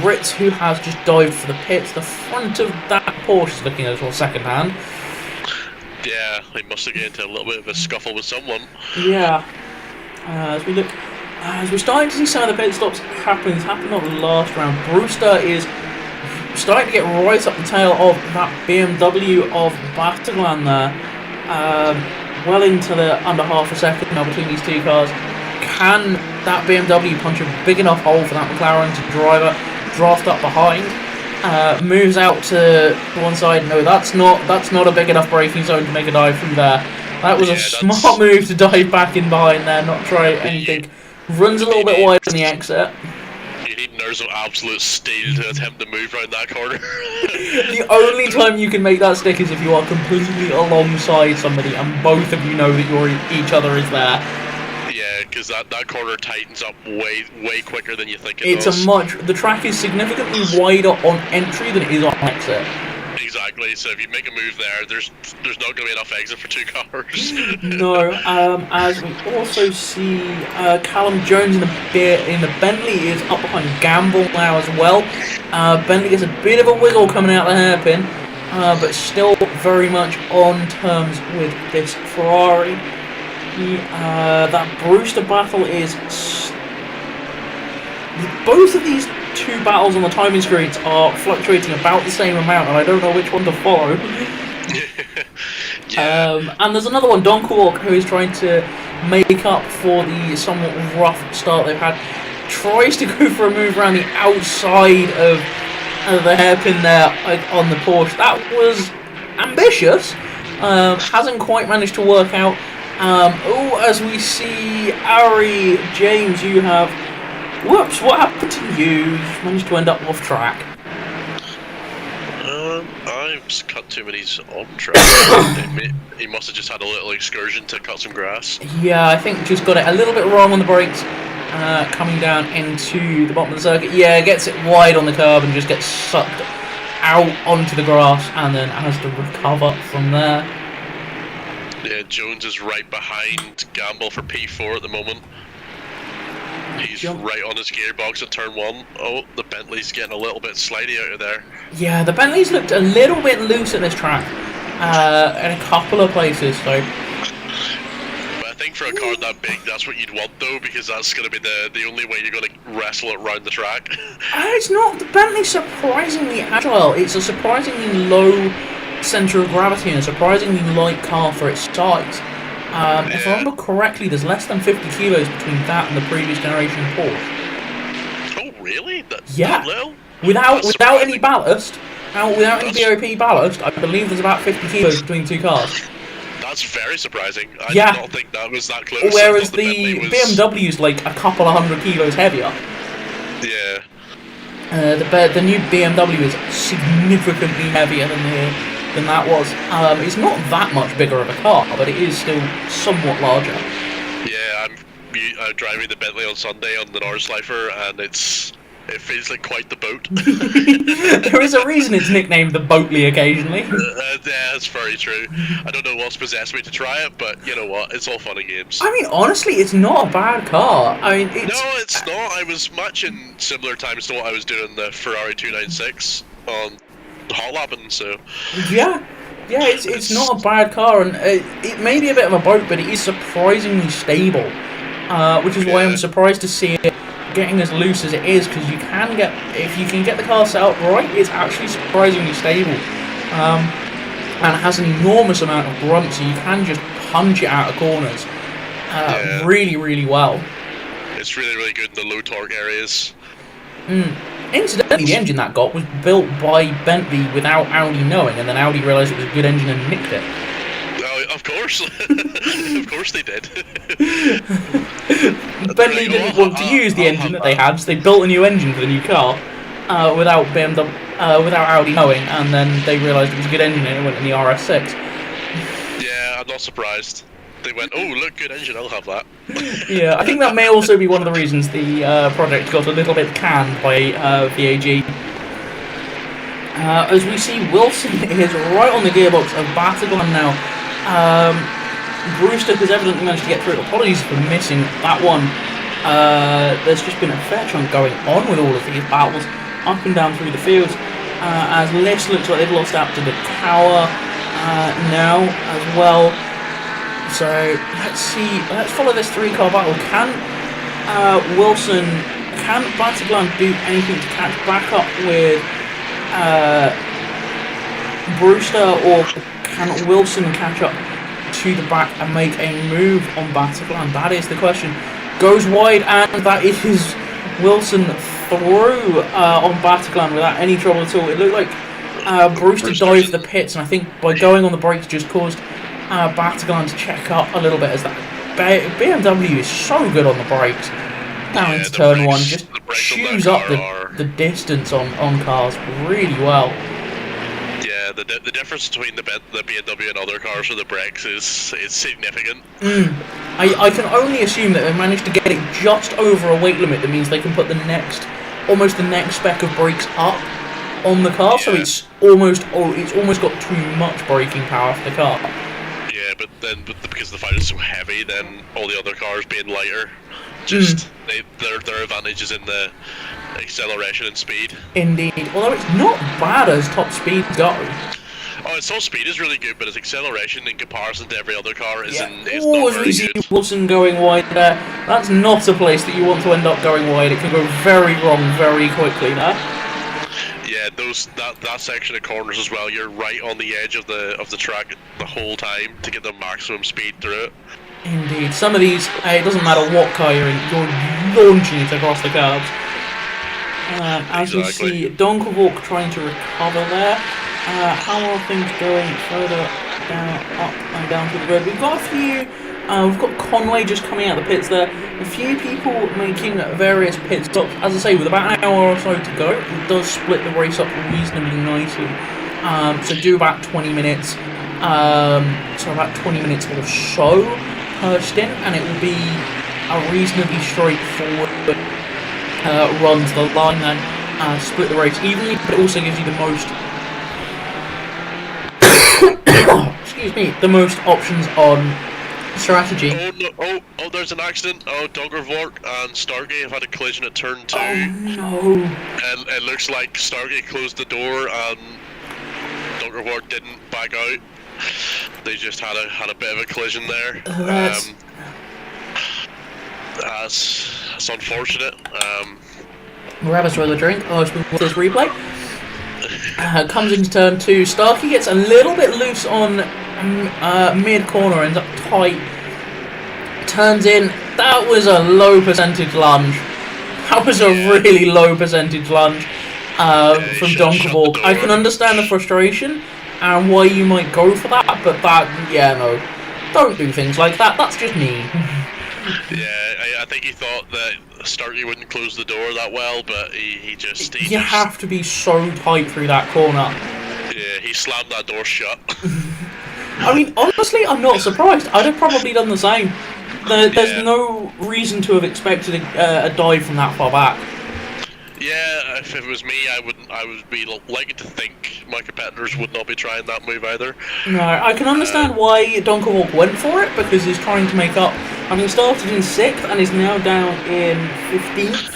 Ritz, who has just dived for the pits. The front of that Porsche is looking a little second hand. Yeah, he must have get into a little bit of a scuffle with someone. Yeah. As we're starting to see some of the pit stops happen, it's happened on the last round. Brewster is starting to get right up the tail of that BMW of Pateron there. Well into the under half a second now between these two cars. Can that BMW punch a big enough hole for that McLaren to draft up behind? Moves out to one side. No, that's not a big enough braking zone to make a dive through there. That was a smart move to dive back in behind there, not try anything. Runs a little bit wide on the exit. You need nerves of absolute steel to attempt to move around that corner. The only time you can make that stick is if you are completely alongside somebody and both of you know that each other is there. Yeah, because that corner tightens up way quicker than you think it does. The track is significantly wider on entry than it is on exit. Exactly, so if you make a move there, there's not going to be enough exit for two cars. No, as we also see Callum Jones in the Bentley is up behind Gamble now as well. Bentley gets a bit of a wiggle coming out the hairpin, but still very much on terms with this Ferrari. That Brewster battle is... Both of these two battles on the timing screens are fluctuating about the same amount, and I don't know which one to follow. And there's another one, Donkerwalk, who is trying to make up for the somewhat rough start they've had. Tries to go for a move around the outside of the hairpin there on the Porsche. That was ambitious. Hasn't quite managed to work out. As we see, Ari, James, you have... Whoops, what happened to you? You managed to end up off track. I've cut too many on track. He must have just had a little excursion to cut some grass. Yeah, I think just got it a little bit wrong on the brakes, coming down into the bottom of the circuit. Yeah, gets it wide on the curb and just gets sucked out onto the grass and then has to recover from there. Yeah, Jones is right behind Gamble for P4 at the moment. He's right on his gearbox at turn 1. Oh, the Bentley's getting a little bit slidey out of there. Yeah, the Bentley's looked a little bit loose at this track, in a couple of places, so... But I think for a car that big, that's what you'd want though, because that's going to be the only way you're going to wrestle it around the track. It's not. The Bentley's surprisingly agile. It's a surprisingly low centre of gravity and a surprisingly light car for its size. If I remember correctly, there's less than 50 kilos between that and the previous generation Porsche. Oh, really? That's Yeah. that little? Without any ballast, without any BOP ballast, I believe there's about 50 kilos between the two cars. That's very surprising. I Yeah. did not think that was that close. Whereas I thought the Bentley was... BMW's like a couple of 100 kilos heavier. Yeah. The new BMW is significantly heavier than that was. It's not that much bigger of a car, but it is still somewhat larger. Yeah, I'm driving the Bentley on Sunday on the Nordschleifer, and it feels like quite the boat. There is a reason it's nicknamed the Boatly occasionally. Yeah, that's very true. I don't know what's possessed me to try it, but you know what? It's all fun and games. I mean, honestly, it's not a bad car. I mean, it's... No, it's not. I was matching similar times to what I was doing the Ferrari 296 on hot lapping, so... Yeah, it's not a bad car, and it may be a bit of a boat, but it is surprisingly stable, which is why I'm surprised to see it getting as loose as it is, because if you can get the car set up right, it's actually surprisingly stable, and it has an enormous amount of grunt, so you can just punch it out of corners really, really well. It's really, really good in the low torque areas. Incidentally, the engine that got was built by Bentley without Audi knowing, and then Audi realised it was a good engine and nicked it. Oh, of course. Of course they did. Bentley didn't want to use the engine that they had, so they built a new engine for the new car without Audi knowing, and then they realised it was a good engine and it went in the RS6. Yeah, I'm not surprised. They went, oh, look, good engine, I'll have that. Yeah, I think that may also be one of the reasons the project got a little bit canned by VAG. As we see, Wilson is right on the gearbox of Pateron now. Brewster has evidently managed to get through. Apologies for missing that one. There's just been a fair chunk going on with all of these battles, up and down through the fields, as Liss looks like they've lost out to the tower now as well. So let's follow this 3-car battle. Can Pateron do anything to catch back up with Brewster, or can Wilson catch up to the back and make a move on Pateron? That is the question. Goes wide, and that is Wilson through on Pateron without any trouble at all. It looked like Brewster dived the pits, and I think by going on the brakes just caused Pateron to check up a little bit, as that BMW is so good on the brakes. Down into turn 1, just chews up the distance on cars really well. Yeah, the difference between the BMW and other cars with the brakes is significant. I can only assume that they managed to get it just over a weight limit. That means they can put almost the next spec of brakes up on the car, so it's almost got too much braking power for the car. Yeah, but because the fight is so heavy, then all the other cars being lighter, their advantage is in the acceleration and speed. Indeed, although it's not bad as top speed go. Oh, its top speed is really good, but its acceleration in comparison to every other car is not as very we see good. Wilson going wide there. That's not a place that you want to end up going wide. It can go very wrong very quickly there. Yeah, that section of corners as well. You're right on the edge of the track the whole time to get the maximum speed through it. Indeed, some of these, it doesn't matter what car you're in, you're launching it across the curbs. As we see Donkovalk trying to recover there. How are things going further down, up and down through the grid. We've got a few. We've got Conway just coming out of the pits there. A few people making various pit stops. As I say, with about an hour or so to go, it does split the race up reasonably nicely. So do about 20 minutes. So about 20 minutes or so per stint, and it will be a reasonably straightforward run to the line then. Split the race evenly, but it also gives you the most excuse me, the most options on strategy. Oh, no, oh, there's an accident. Oh, Doggervork and Stargate have had a collision at turn 2. Oh no. And it looks like Stargate closed the door and Doggervork didn't back out. They just had a bit of a collision there. That's unfortunate. Grab us with a drink. Oh, it's with this replay. Comes into turn 2. Starkey gets a little bit loose on mid corner, ends up tight. Turns in. That was a low percentage lunge. That was a really low percentage lunge from Donkerborg. I can understand the frustration and why you might go for that, but no. Don't do things like that. That's just me. Yeah, I think he thought that Starkey wouldn't close the door that well, but he You have to be so tight through that corner. Yeah, he slammed that door shut. I mean, honestly, I'm not surprised. I'd have probably done the same. There's no reason to have expected a dive from that far back. Yeah, if it was me, I would be likely to think my competitors would not be trying that move either. No, I can understand why Donkerwalk went for it, because he's trying to make up, having started in 6th and is now down in 15th,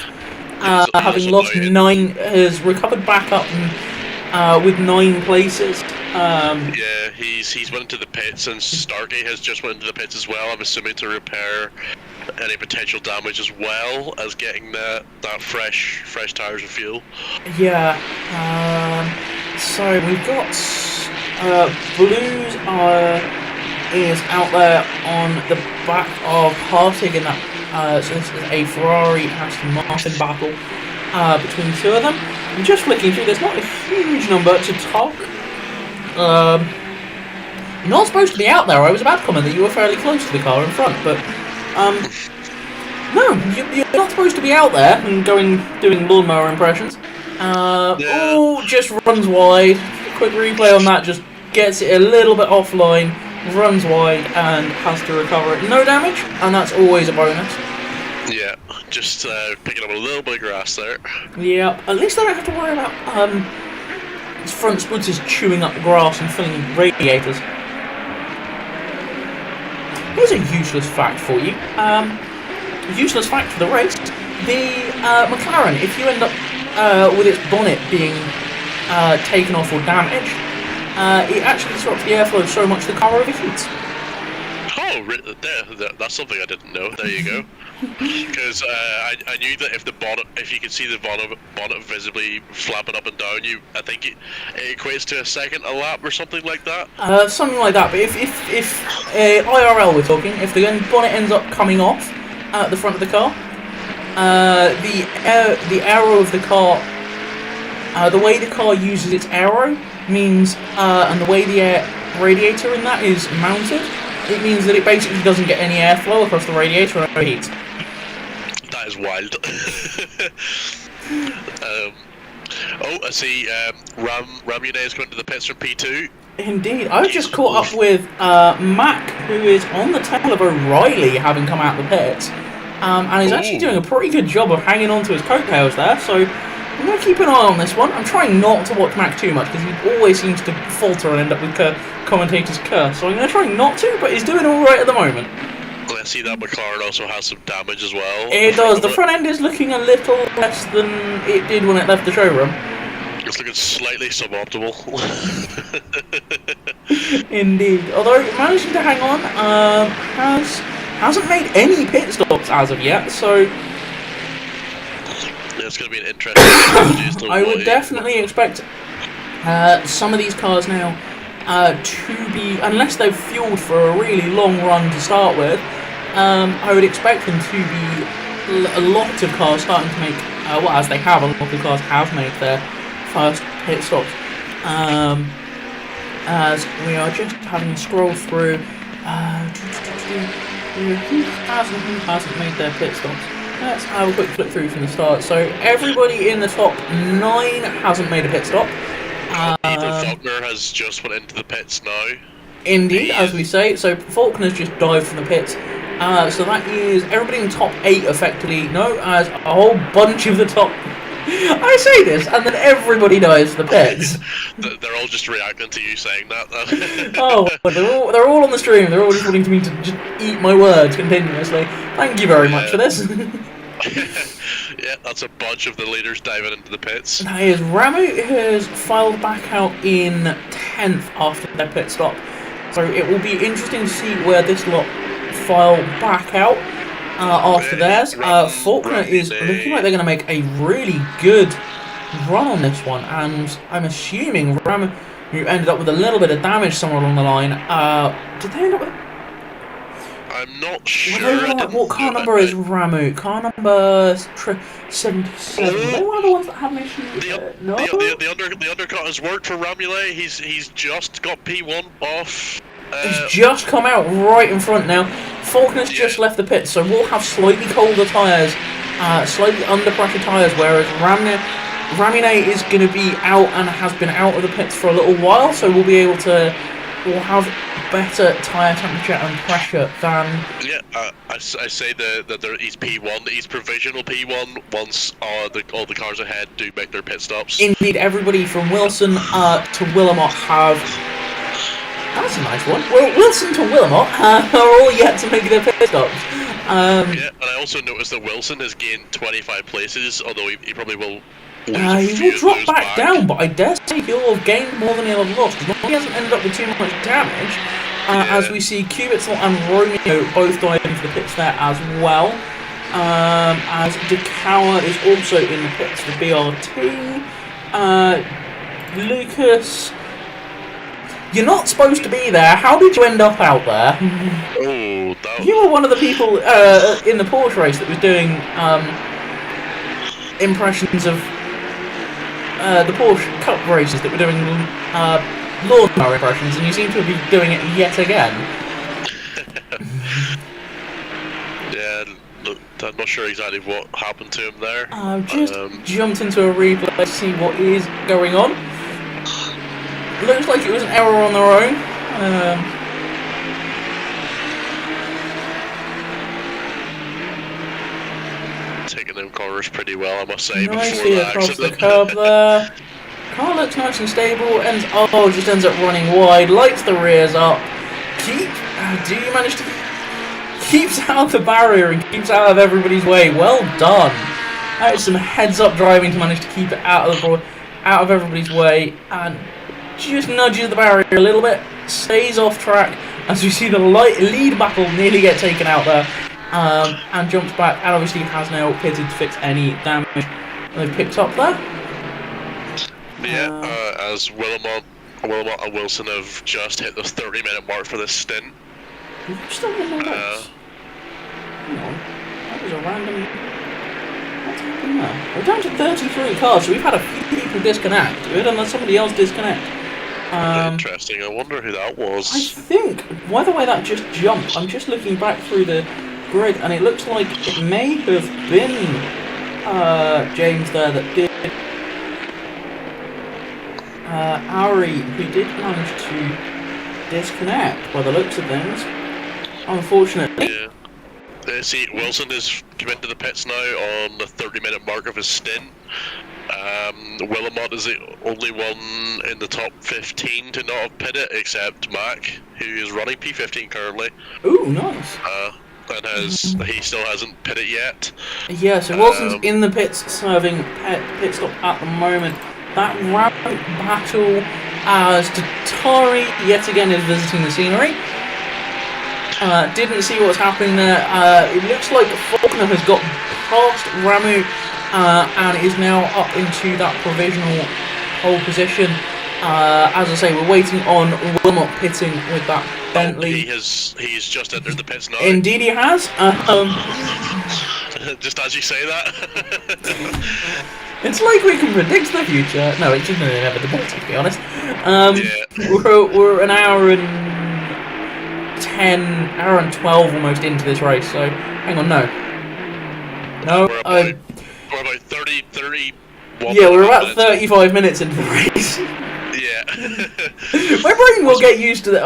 having lost 9, has recovered back up with 9 places. Yeah, he's went into the pits, and Stargate has just went into the pits as well, I'm assuming to repair any potential damage as well as getting that fresh tires and fuel. Yeah, so we've got Blues is out there on the back of Hartig in that, so this is a Ferrari Aston Martin battle between the two of them. I'm just flicking through, there's not a huge number to talk. You're not supposed to be out there. I was about to comment that you were fairly close to the car in front, but no, you're not supposed to be out there and doing lawnmower impressions. Oh, just runs wide. Quick replay on that, just gets it a little bit offline, runs wide, and has to recover it. No damage, and that's always a bonus. Yeah, just picking up a little bit of grass there. Yeah, at least I don't have to worry about his front splitters chewing up the grass and filling radiators. Here's a useless fact for you. Useless fact for the race. The McLaren, if you end up with its bonnet being taken off or damaged, it actually disrupts the airflow so much the car overheats. Oh, that's something I didn't know. There you go. Because I knew that if you could see the bonnet visibly flapping up and down, I think it equates to a second a lap or something like that. Something like that. But if IRL we're talking, if the bonnet ends up coming off at the front of the car, the aero of the car, the way the car uses its aero means, and the way the radiator in that is mounted, it means that it basically doesn't get any airflow across the radiator and overheats. That is wild. I see Ramune is going to the pits from P2. Indeed. I've just caught up with Mac, who is on the tail of O'Reilly having come out of the pits, and is actually doing a pretty good job of hanging on to his coattails there, so I'm going to keep an eye on this one. I'm trying not to watch Mac too much, because he always seems to falter and end up with commentator's curse, so I'm going to try not to, but he's doing alright at the moment. I see that McLaren also has some damage as well. It does. The front end is looking a little less than it did when it left the showroom. It's looking slightly suboptimal. Indeed. Although managing to hang on, hasn't made any pit stops as of yet, so it's going to be an interesting strategy. I would definitely expect some of these cars now to be, unless they've fueled for a really long run to start with, I would expect them to be a lot of cars starting to make, as they have, a lot of cars have made their first pit stops. as we are just having a scroll through who hasn't made their pit stops. Let's have a quick flip through from the start. So everybody in the top 9 hasn't made a pit stop. Ethan Faulkner has just went into the pits now. Indeed, as we say. So Faulkner's just dived from the pits. So that is everybody in the top 8 effectively. No, as a whole bunch of the top. I say this, and then everybody dives for the pits. They're all just reacting to you saying that. Oh, but they're all on the stream. They're all just wanting me to just eat my words continuously. Thank you very much for this. Yeah, that's a bunch of the leaders diving into the pits. That is Ramu has filed back out in 10th after their pit stop. So it will be interesting to see where this lot file back out after theirs. Faulkner is looking like they're going to make a really good run on this one, and I'm assuming Ramu, who ended up with a little bit of damage somewhere along the line, did they end up with... I'm not sure. What car number is Ramu? Car number 77. Are they one of the ones that have issues? No? The undercut has worked for Ramule. He's just got P1 off. It's just come out right in front now. Faulkner's just left the pit, so we'll have slightly colder tyres, slightly under pressure tyres, whereas Ramune is going to be out and has been out of the pits for a little while, so we'll have better tyre temperature and pressure than... Yeah, I say that he's P1, he's provisional P1 once all the cars ahead do make their pit stops. Indeed, everybody from Wilson to Willamette have... That's a nice one. Well, Wilson to Willamette are all yet to make their pit stops. Yeah, and I also noticed that Wilson has gained 25 places, although he probably will lose he will drop back down, but I dare say he'll have gained more than he'll have lost. He hasn't ended up with too much damage, as we see Cubitzel and Romeo both diving into the pits there as well. As DeCower is also in the pits for BRT. Lucas... You're not supposed to be there. How did you end up out there? Oh, you were one of the people in the Porsche race that was doing impressions of the Porsche Cup races that were doing lawnmower impressions, and you seem to be doing it yet again. Yeah, I'm not sure exactly what happened to him there. Just jumped into a replay to see what is going on. Looks like it was an error on their own. Taking them corners pretty well, I must say. Nicely before across accident. the curb there. Car looks nice and stable. Just ends up running wide. Lights the rears up. Keeps out the barrier and keeps out of everybody's way. Well done. That is some heads-up driving to manage to keep it out of everybody's way, and just nudges the barrier a little bit, stays off track as we see the lead battle nearly get taken out there, and jumps back, and obviously has now pitted to fix any damage they've picked up there. Yeah, as Willamette and Wilson have just hit the 30-minute mark for this stint. Still in the race. Hang on, that was a random... What's happened there? We're down to 33 cars, so we've had a few people disconnect. We've had somebody else disconnect. Interesting, I wonder who that was. I think, by the way that just jumped, I'm just looking back through the grid, and it looks like it may have been James there that did... Ari, who did manage to disconnect, by the looks of things. Unfortunately. Yeah. See, Wilson has come into the pits now on the 30-minute mark of his stint. Willamette is the only one in the top 15 to not have pitted, except Mac, who is running P15 currently. Ooh, nice. And he still hasn't pitted yet. Yeah, so Wilson's in the pits serving pit stop at the moment. That rampant battle as Tatari yet again is visiting the scenery. Didn't see what's happening there. It looks like Faulkner has got past Ramu and is now up into that provisional pole position. As I say, we're waiting on Wilmot pitting with that Bentley. He's just entered the pits now. Indeed he has. Just as you say that. It's like we can predict the future. No, it's just an inevitability, to be honest. Yeah. We're an hour and 10, hour and 12 almost into this race, so hang on, no. No, We're about 31 yeah, we're about minutes. 35 minutes into the race. Yeah. My brain will get used to that.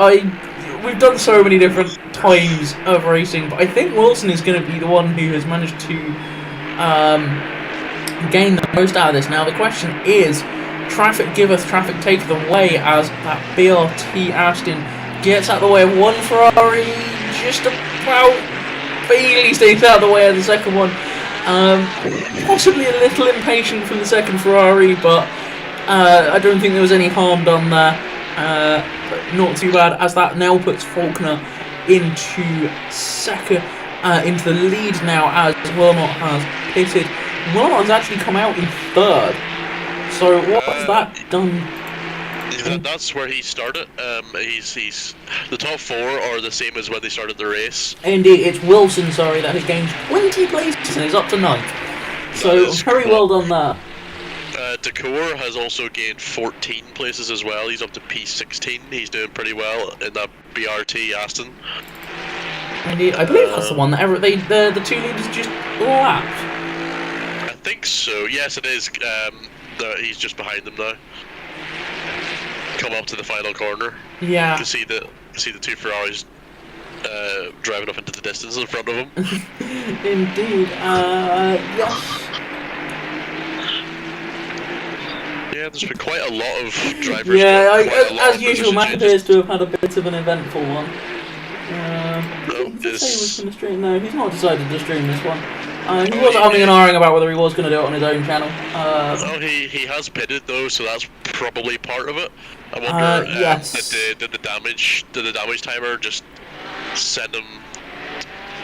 We've done so many different times of racing, but I think Wilson is going to be the one who has managed to gain the most out of this. Now the question is, traffic giveth, traffic taketh away, as that BRT Aston gets out of the way of one Ferrari, just about barely stays out of the way of the second one. Possibly a little impatient from the second Ferrari, but I don't think there was any harm done there. But not too bad, as that now puts Faulkner into second, into the lead now, as Wilmot has pitted. Wilmot has actually come out in third. So what has that done? That's where he started. He's the top 4 are the same as when they started the race. Indeed, it's Wilson, sorry, that has gained 20 places and is up to 9th. So very well done there. Decor has also gained 14 places as well. He's up to P16. He's doing pretty well in that BRT Aston. Indeed, I believe that's the one that the two leaders just lapped. I think so. Yes, it is. He's just behind them now. Come up to the final corner. Yeah. To see the two Ferraris driving off into the distance in front of him. Indeed. Yes. Yeah, there's been quite a lot of drivers. Yeah, as usual, Matt appears to have had a bit of an eventful one. Did he say he was going to stream? No, he's not decided to stream this one. He was umming and ahhing about whether he was going to do it on his own channel. He has pitted though, so that's probably part of it. I wonder, yes. did the damage timer just send him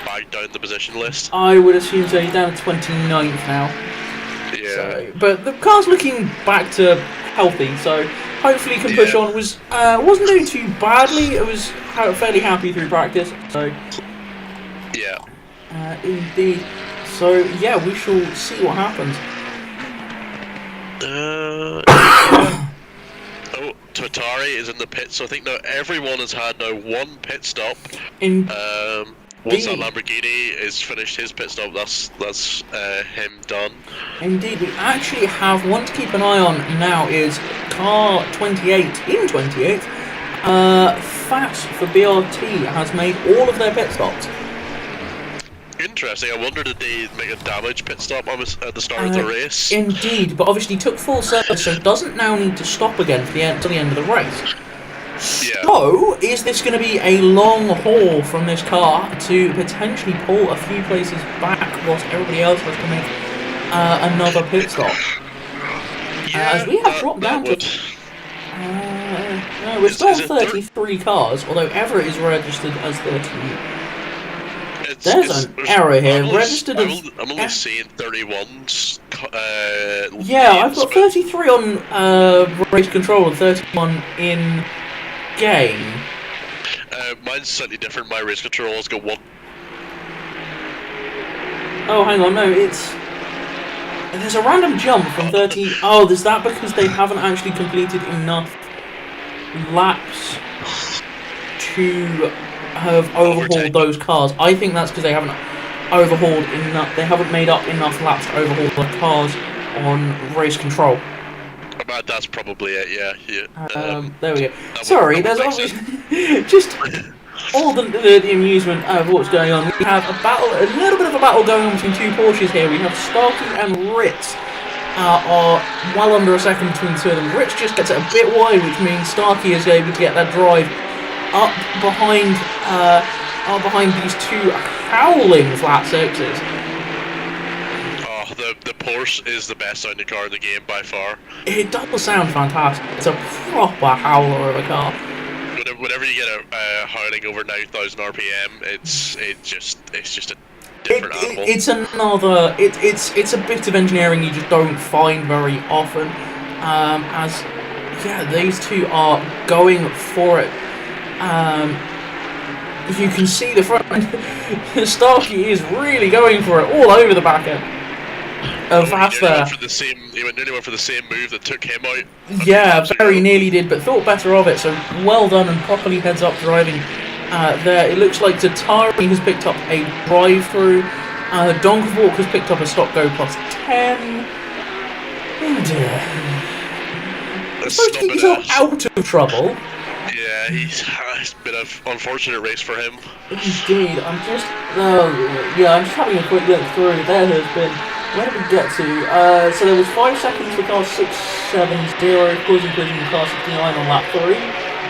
back down the position list? I would assume so. He's down to 29th now. Yeah. So, but the car's looking back to healthy, so hopefully he can push on. Wasn't doing too badly. It was fairly happy through practice. So yeah. Indeed. So yeah, we shall see what happens. Tatari is in the pit, so I think now everyone has had one pit stop. Once that Lamborghini is finished his pit stop, that's him done. Indeed, we actually have one to keep an eye on now is car 28 in 28th. Fats for BRT has made all of their pit stops. Interesting. I wonder did they make a damage pit stop at the start of the race? Indeed, but obviously took full service, so doesn't now need to stop again to the end of the race. Yeah. So, is this going to be a long haul from this car to potentially pull a few places back whilst everybody else has to make another pit stop? As we have dropped down to... no, we're still 33 cars, although Everett is registered as 30. There's an error here. Registered as... I'm only seeing 31s. Yeah, I've got 33 on race control and 31 in game. Mine's slightly different. My race control has got 1. Oh, hang on, no, there's a random jump from 30. Oh, is that because they haven't actually completed enough laps to have overhauled those cars? I think that's because they haven't overhauled enough. They haven't made up enough laps to overhaul the cars on race control. That's probably it. Yeah. There we go. Sorry, there's obviously just all the amusement of what's going on. We have a little bit of a battle going on between two Porsches here. We have Starkey and Ritz are well under a second between the two of them. Ritz just gets it a bit wide, which means Starkey is able to get that drive up behind these two howling flat sixes. The Porsche is the best sounding car in the game by far. It does sound fantastic. It's a proper howler of a car. Whenever you get a howling over 9,000 RPM, it's just a different animal. It's a bit of engineering you just don't find very often. These two are going for it. You can see the front. Starkey is really going for it all over the back end. Avast there. He nearly went for the same move that took him out. Yeah, very nearly did, but thought better of it, so well done and properly heads up driving there. It looks like Tatari has picked up a drive-through. Donkerwalk has picked up a stop-go plus 10. Oh dear. You're supposed to keep yourself out of trouble. Yeah, it's been an unfortunate race for him. Indeed, I'm just having a quick look through. There has been, where did we get to? So there was 5 seconds for car 670, of course including car 69 on lap 3.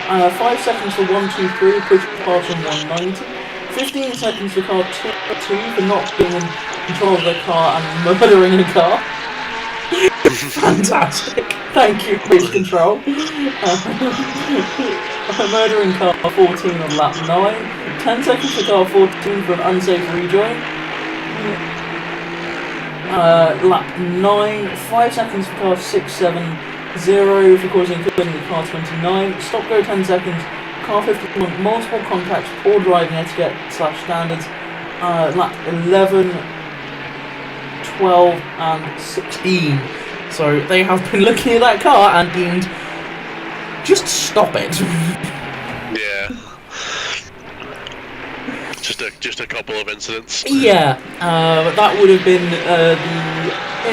5 seconds for 123, push past on 190. 15 seconds for car 2 for not being in control of their car and murdering a car. Fantastic. Thank you, cruise control. Murdering car 14 on lap 9. 10 seconds for car 14 for an unsafe rejoin. Lap 9. 5 seconds for car 670 for causing collision with car 29. Stop go 10 seconds. Car 51, multiple contacts, poor driving etiquette / standards. Lap 11, 12 and 16. So they have been looking at that car and deemed, just stop it. Yeah. Just a couple of incidents. Yeah, but that would have been the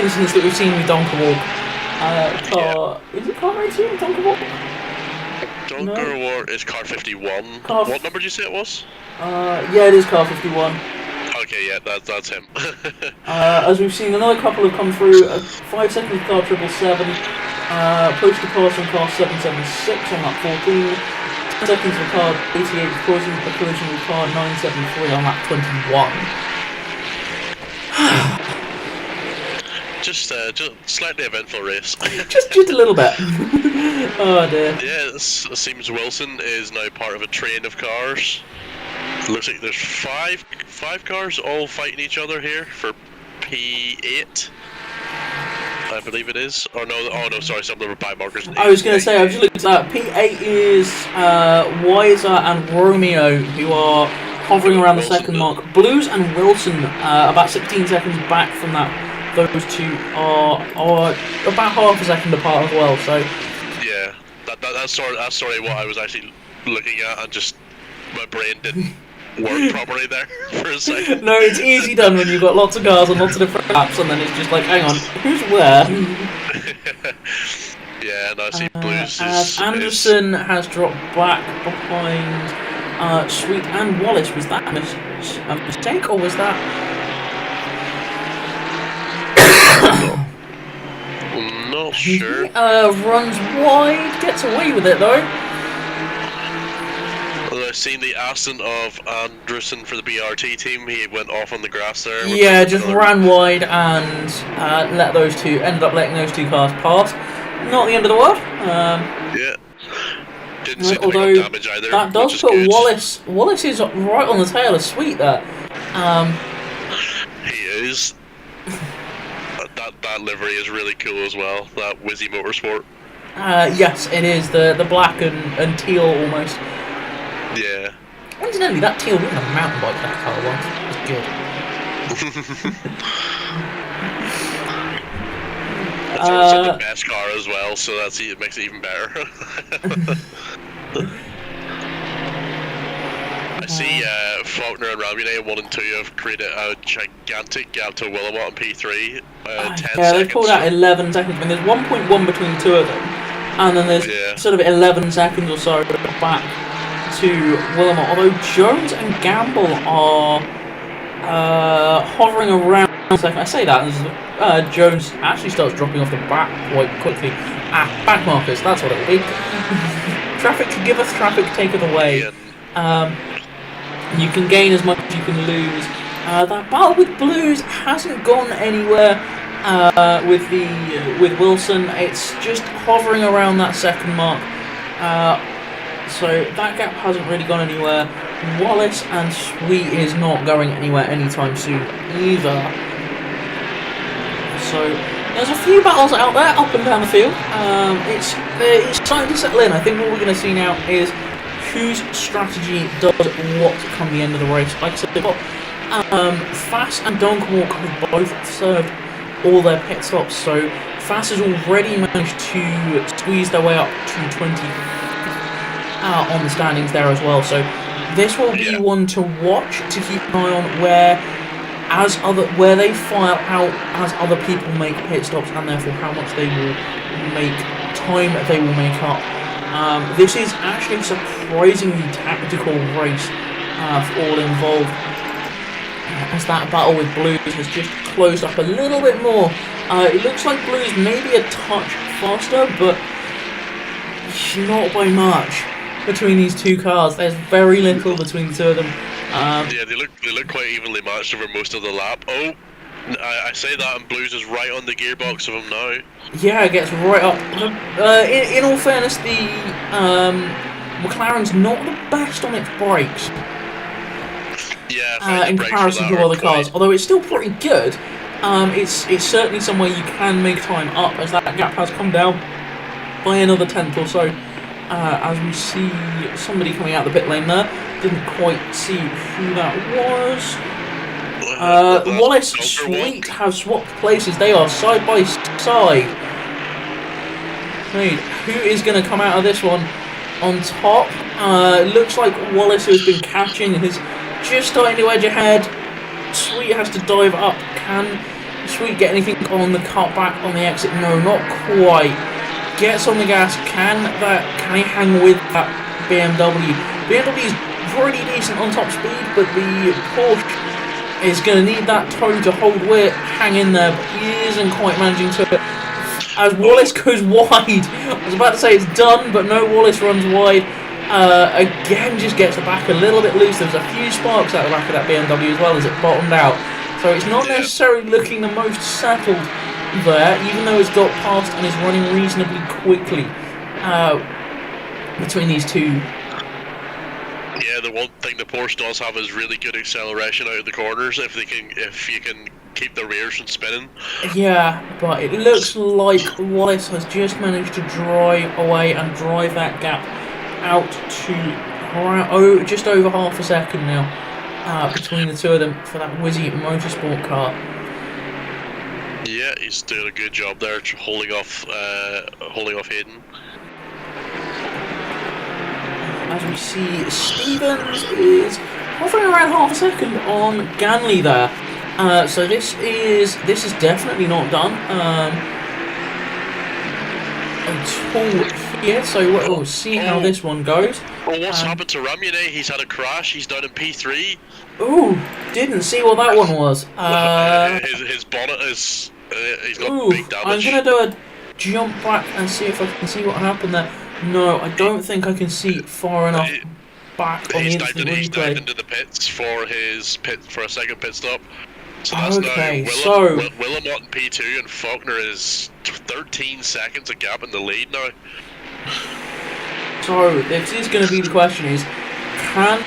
incidents that we've seen with Donkerwalk. Is it car 18, Donkerwalk? Donkerwalk is car 51. What number did you say it was? Yeah, it is car 51. Okay, yeah, that's him. As we've seen, another couple have come through. 5 seconds car 777, push to pass on car 776 on lap 14. 10 seconds for car 88, causing a collision with car 973 on lap 21. just slightly eventful race. just a little bit. Oh dear. Yeah, it seems Wilson is now part of a train of cars. Looks like there's five cars all fighting each other here for P8. I believe it is. Or no, sorry, some of them are by markers. I was going to say, I've just looked at that. P8 is Weiser and Romeo, who are hovering around the second mark. Blues and Wilson, about 16 seconds back from that. Those two are about half a second apart as well. So yeah, that's sort of what I was actually looking at, and just my brain didn't work properly there for a second. No, it's easy done when you've got lots of cars on lots of different laps, and then it's just like, hang on, who's where? Yeah, and I see Blues as Anderson has dropped back behind Sweet and Wallace. Was that a mistake, or was that? Not sure. Runs wide, gets away with it though. I've seen the Aston of Anderson for the BRT team. He went off on the grass there. Yeah, just ran wide and ended up letting those two cars pass. Not the end of the world. Yeah. Didn't seem to pick up damage either. That does put good. Wallace is right on the tail of Sweet there. He is. That livery is really cool as well. That Wizzy Motorsport. Yes, it is. The black and teal almost. Yeah. Incidentally, that teal was a mountain bike that car once. It was good. That's also the best car as well, so it makes it even better. I see Faulkner and Ramune 1 and 2 have created a gigantic gap to Willamette and P3. 10 yeah, they've pulled out 11 seconds. I mean, there's 1.1 between the two of them, and then there's sort of 11 seconds or so back to Willamette. Although Jones and Gamble are hovering around. I say that as Jones actually starts dropping off the back quite quickly. Back markers, that's what it will be. Traffic giveth, traffic taketh away. You can gain as much as you can lose. That battle with Blues hasn't gone anywhere with Wilson. It's just hovering around that second mark. So that gap hasn't really gone anywhere. Wallace and Sweet is not going anywhere anytime soon either. So there's a few battles out there up and down the field. It's starting to settle in. I think what we're going to see now is whose strategy does what come the end of the race. Like I said, Fass and Donkerwalk have both served all their pit stops. So Fast has already managed to squeeze their way up to 20 on the standings there as well. So this will be one to watch, to keep an eye on where they file out as other people make pit stops, and therefore how much they will make time they will make up. This is actually a surprisingly tactical race for all involved, as that battle with Blues has just closed up a little bit more. It looks like Blues may be a touch faster, but not by much between these two cars. There's very little between the two of them. Yeah, they look quite evenly matched over most of the lap. Oh, I say that, and Blues is right on the gearbox of him now. Yeah, it gets right up. In all fairness, the McLaren's not the best on its brakes. Yeah, in comparison to other cars, although it's still pretty good. It's certainly somewhere you can make time up, as that gap has come down by another tenth or so. As we see somebody coming out the pit lane there. Didn't quite see who that was. Wallace Sweet have swapped places. They are side by side. Wait, who is going to come out of this one on top? Looks like Wallace, who has been catching and is just starting to edge ahead. Sweet has to dive up. Can Sweet get anything on the cutback on the exit? No, not quite. Gets on the gas. Can he hang with that BMW? BMW is pretty decent on top speed, but the Porsche is going to need that toe to hang in there, but he isn't quite managing to. As Wallace goes wide, I was about to say it's done, but no, Wallace runs wide. Again, just gets the back a little bit loose. There's a few sparks out the back of that BMW as well as it bottomed out. So it's not necessarily looking the most settled there, even though it's got past and is running reasonably quickly between these two. Yeah, the one thing the Porsche does have is really good acceleration out of the corners if you can keep the rears from spinning. Yeah, but it looks like Wallace has just managed to drive away and drive that gap out to just over half a second now between the two of them for that Wizzy Motorsport car. Yeah, he's doing a good job there, holding off Hayden. As we see, Stevens is hovering around half a second on Ganley there. So this is definitely not done at all here. So we'll see how this one goes. Well, what's happened to Ramune? He's had a crash. He's down in P3. Ooh, didn't see what that one was. His bonnet is. He's got big damage. I'm gonna do a jump back and see if I can see what happened there. No, I don't think I can see far enough back on the instant replay. He's dived into the pits for a second pit stop. So that's okay, now Willamot in P2 and Faulkner is 13 seconds a gap in the lead now. So this is going to be the question: is can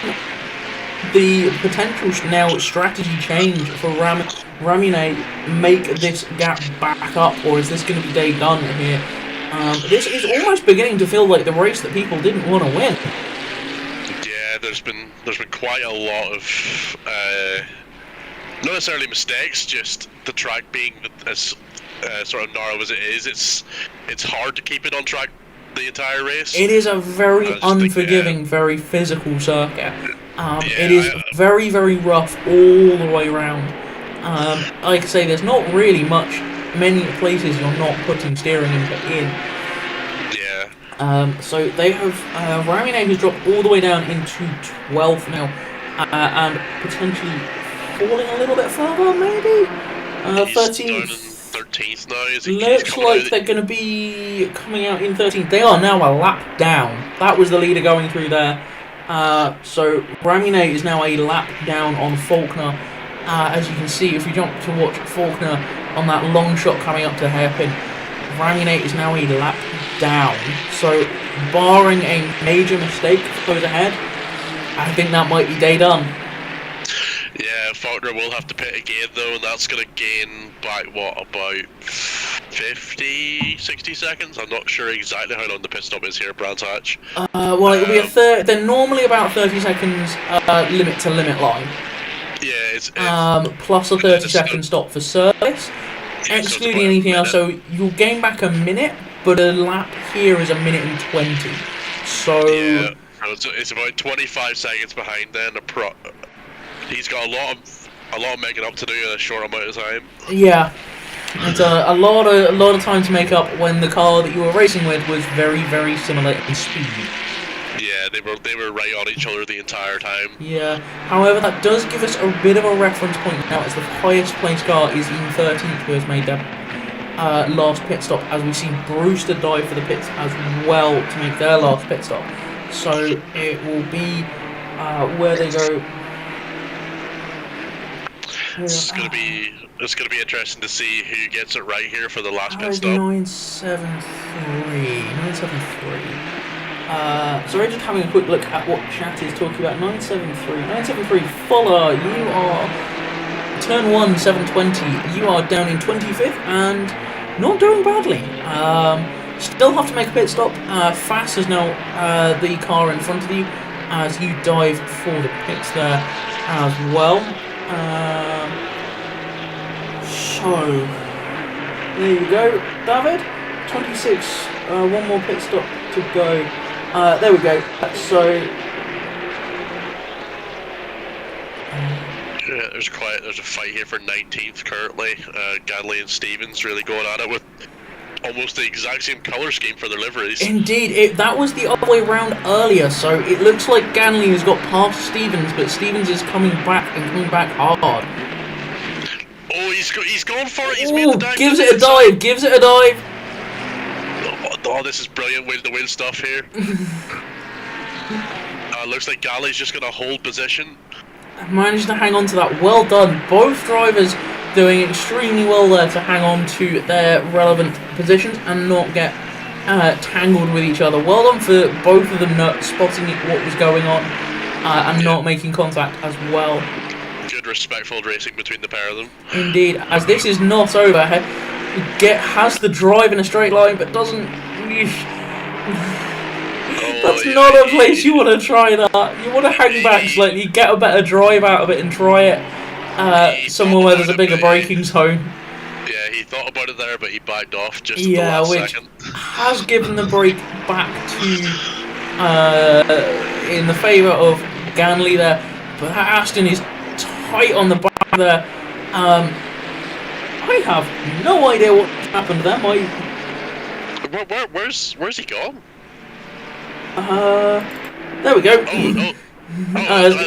the potential now strategy change for Ramune make this gap back up, or is this going to be day done here? This is almost beginning to feel like the race that people didn't want to win. Yeah, there's been quite a lot of not necessarily mistakes, just the track being as sort of narrow as it is. It's hard to keep it on track the entire race. It is a very unforgiving, very physical circuit. It is very, very rough all the way around. Like I say, there's not really many places you're not putting steering in. Yeah. So they have Ramune has dropped all the way down into 12th now, and potentially falling a little bit further, maybe. 13th. 13th now. Looks like they're going to be coming out in 13th. They are now a lap down. That was the leader going through there. So Ramune is now a lap down on Faulkner. As you can see, if you jump to watch Faulkner on that long shot coming up to hairpin, Ramune is now a lap down. So, barring a major mistake that goes ahead, I think that might be day done. Yeah, Faulkner will have to pit again though, and that's going to gain back, about 50, 60 seconds? I'm not sure exactly how long the pit stop is here at Brands Hatch. Well, it'll be they're normally about 30 seconds limit to limit line. Yeah, it's plus a 30-second stop for service. Okay, so it's excluding about a anything else. minute. So you'll gain back a minute, but a lap here is a minute and 20. So Yeah, so it's about 25 seconds behind then. He's got a lot of making up to do in a short amount of time. yeah, it's a lot of time to make up when the car that you were racing with was very, very similar in speed. Yeah, they were right on each other the entire time. Yeah. However, that does give us a bit of a reference point now, as the highest placed car is in 13th, who has made their last pit stop, as we've seen Brewster die for the pits as well to make their last pit stop. So it will be where they go. It's gonna be interesting to see who gets it right here for the last pit stop. 973. So we're just having a quick look at what chat is talking about. 973, Fuller, you are turn 1, 720. You are down in 25th and not doing badly. Still have to make a pit stop. Fast is now the car in front of you as you dive for the pits there as well. So there you go, David. 26. One more pit stop to go. There we go. So yeah, there's a fight here for 19th currently. Gadley and Stevens really going at it with almost the exact same colour scheme for their liveries. indeed, that was the other way around earlier. So it looks like Ganley has got past Stevens, but Stevens is coming back hard. Oh, he's gone for it. He's made the dive. Gives it a dive. Gives it a dive. Oh, this is brilliant wheel-to-wheel stuff here. Looks like Galley's just going to hold position. Managed to hang on to that. Well done. Both drivers doing extremely well there to hang on to their relevant positions and not get tangled with each other. Well done for both of them spotting what was going on and not making contact as well. Good respectful racing between the pair of them. Indeed, as this is not over. Has the drive in a straight line, but doesn't. That's not a place you want to try that. You want to hang back slightly, get a better drive out of it, and try it somewhere where there's a bigger braking zone. Yeah, he thought about it there, but he backed off just at the last which second. has given the brake back to in the favour of Ganley there. But that Aston is tight on the back there. I have no idea what happened there. Where's he gone? There we go. Oh,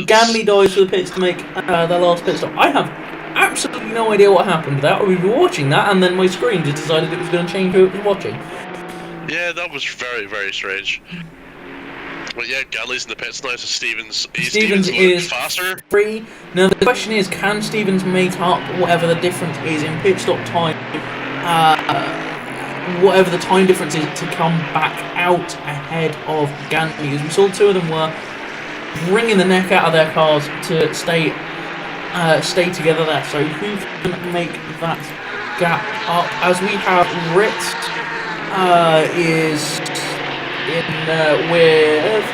Ganley dies for the pits to make their last pit stop. I have absolutely no idea what happened to that. We were watching that, and then my screen just decided it was going to change who it was watching. Yeah, that was very, very strange. But yeah, Ganley's in the pits now, so Stevens is faster. Free. Now the question is, can Stevens make up whatever the difference is in pit stop time? Whatever the time difference is to come back out ahead of Ganley. As we saw, two of them were wringing the neck out of their cars to stay together there. So who can make that gap up? As we have Ritz is in with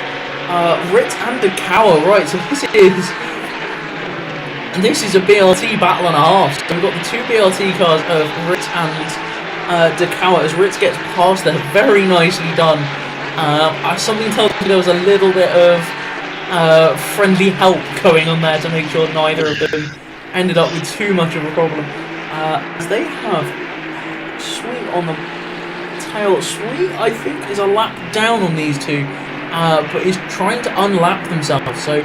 Ritz and DeCower, right? So this is a BLT battle and a half. So we've got the two BLT cars of Ritz and DeCower as Ritz gets past there. Very nicely done. Something tells me there was a little bit of friendly help going on there to make sure neither of them ended up with too much of a problem. As they have Sweet on the tail. Sweet, I think, is a lap down on these two, but is trying to unlap themselves, so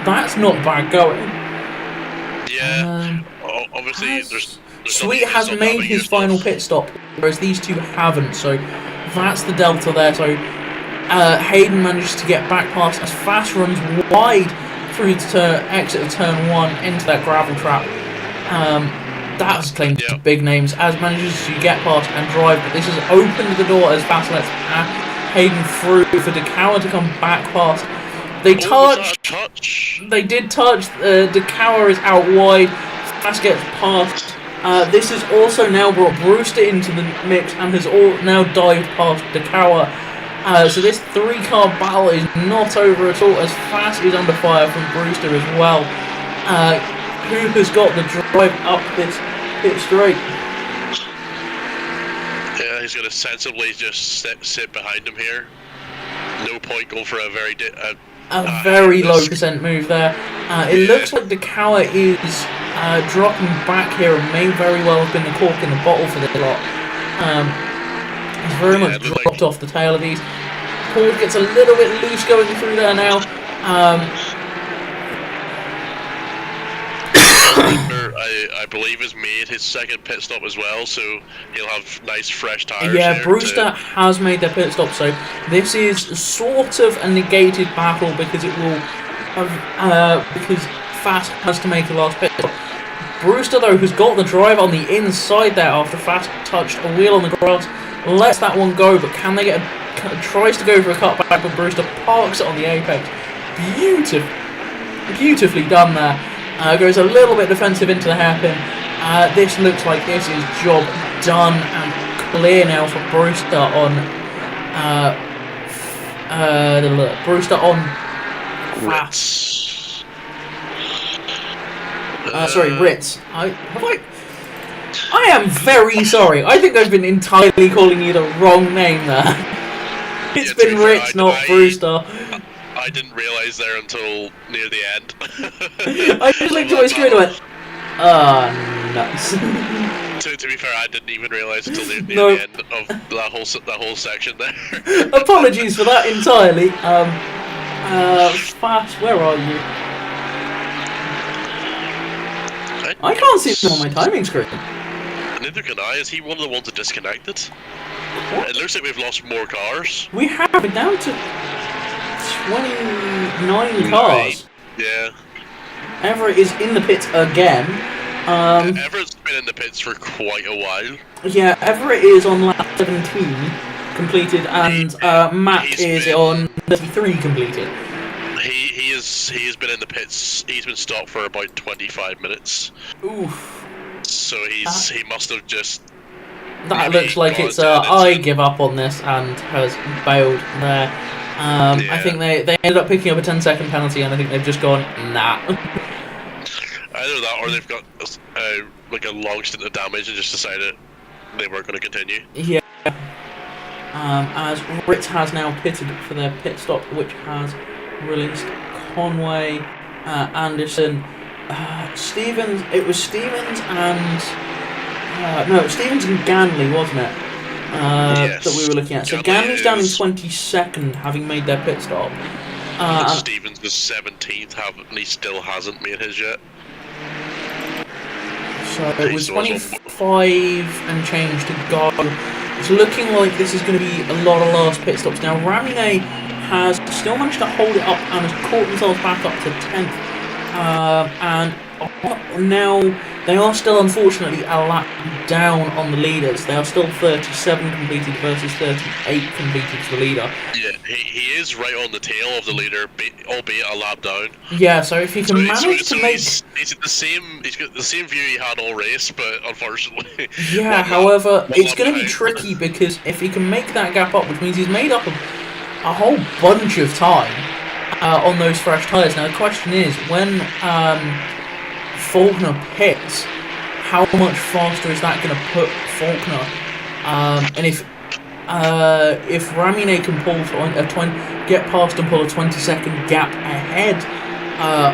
that's not bad going. Yeah, obviously there's Sweet has made his final pit stop, whereas these two haven't, so that's the delta there. So Hayden manages to get back past as Fast runs wide through the exit of turn 1 into that gravel trap. That has claimed to big names, as manages to get past and drive, but this has opened the door as Fast lets Hayden through for DeCower to come back past. They did touch. DeCower is out wide. Fast gets past. This has also now brought Brewster into the mix and has now dived past DeCower. So this three-car battle is not over at all, as Fast is under fire from Brewster as well. Who has got the drive up this pit straight? he's going to sensibly just sit behind him here. No point going for a very very low percent move there. It looks like the Kawa is dropping back here and may very well have been the cork in the bottle for this lot. He's very much dropped off the tail of these. Paul gets a little bit loose going through there now. I believe has made his second pit stop as well, so he'll have nice fresh tyres. Yeah, Brewster has made their pit stop, so this is sort of a negated battle because it will have, because Fast has to make the last pit stop. Brewster though, who's got the drive on the inside there after Fast touched a wheel on the grass, lets that one go, but can they get tries to go for a cutback, but Brewster parks it on the apex. Beautifully done there. Goes a little bit defensive into the hairpin. This looks like this is job done and clear now for Brewster on Fast. Sorry, Ritz. I am very sorry. I think I've been entirely calling you the wrong name there. It's been Ritz, not Brewster. I didn't realise there until near the end. I just looked at my screen and went, nuts. To be fair, I didn't even realise until near the end of that whole section there. Apologies for that entirely. Fast, where are you? I can't see him on my timing screen. Neither can I. Is he one of the ones that disconnected? What? It looks like we've lost more cars. We have it down to 29 cars. Yeah. Everett is in the pits again. Everett's been in the pits for quite a while. Yeah, Everett is on lap 17 completed, and Matt is on 33 completed. He has been in the pits. He's been stopped for about 25 minutes. Oof. So he must have just. That looks like it's I give up on this and has bailed there. Yeah. I think they ended up picking up a 10-second penalty, and I think they've just gone nah. Either that, or they've got like a long stint of damage and just decided they weren't going to continue. Yeah. As Ritz has now pitted for their pit stop, which has released Conway, Anderson, Stevens. It was Stevens and Stevens and Ganley, wasn't it? Yes. That we were looking at. So Ganley's down in 22nd, having made their pit stop. Stevens was 17th, and he still hasn't made his yet. So it was 25 and change to go. It's looking like this is going to be a lot of last pit stops. Now Ramine has still managed to hold it up and has caught themselves back up to 10th. And now they are still unfortunately a lap down on the leaders. They are still 37 completed versus 38 completed for the leader. Yeah, he is right on the tail of the leader, albeit a lap down. Yeah, so if he can manage to make... He's got the same view he had all race, but unfortunately... Yeah, however, it's going to be tricky because if he can make that gap up, which means he's made up a whole bunch of time on those fresh tyres. Now the question is, when Faulkner pits, how much faster is that going to put Faulkner? And if Ramine can pull get past and pull a 20-second gap ahead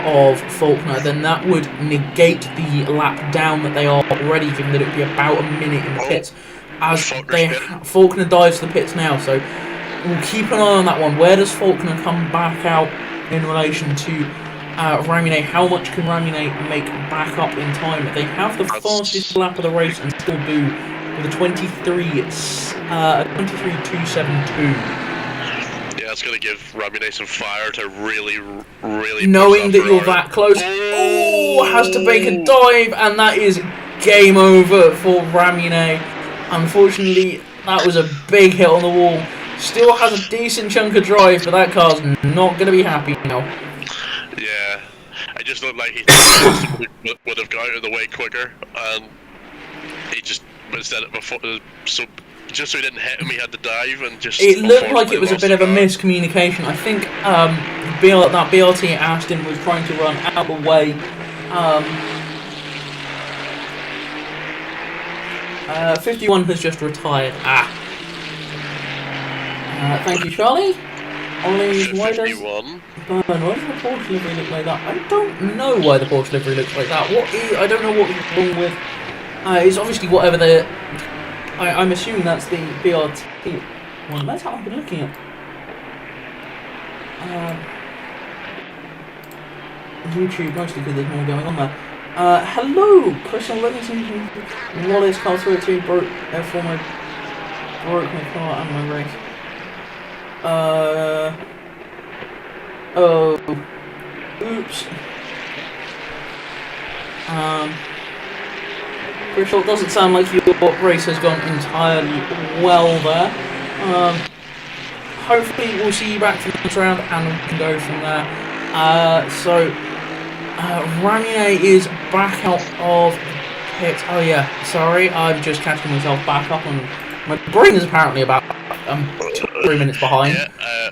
of Faulkner, then that would negate the lap down that they are already, given that it would be about a minute in the pits. As Faulkner dives to the pits now, so we'll keep an eye on that one. Where does Faulkner come back out in relation to Ramine? How much can Ramine make back up in time? They have the fastest lap of the race and still do with a 23.272. Yeah, it's going to give Ramine some fire to really knowing that you're that close. Oh, has to make a dive, and that is game over for Ramine. Unfortunately, that was a big hit on the wall. Still has a decent chunk of drive, but that car's not going to be happy now. Yeah, I just looked like he would have got out of the way quicker, and he just instead of before, so just so he didn't hit him, he had to dive and just. It looked like it was a bit of a miscommunication. I think that BRT Aston was trying to run out of the way. 51 has just retired. Thank you, Charlie. Ollie, why does 51. Why does the Porsche livery look like that? I don't know why the Porsche livery looks like that. I don't know what is wrong with. It's obviously whatever the. I'm assuming that's the BRT one. That's how I've been looking at. YouTube, mostly because there's more going on there. Hello, Christian Livingston, Wallace, Carl 32, broke my car and my race. Oh, oops. Christian, it doesn't sound like your race has gone entirely well there. Hopefully we'll see you back for the next round and we can go from there. Ramune is back out of pit. Oh yeah, sorry, I'm just catching myself back up, and my brain is apparently about 3 minutes behind. Yeah,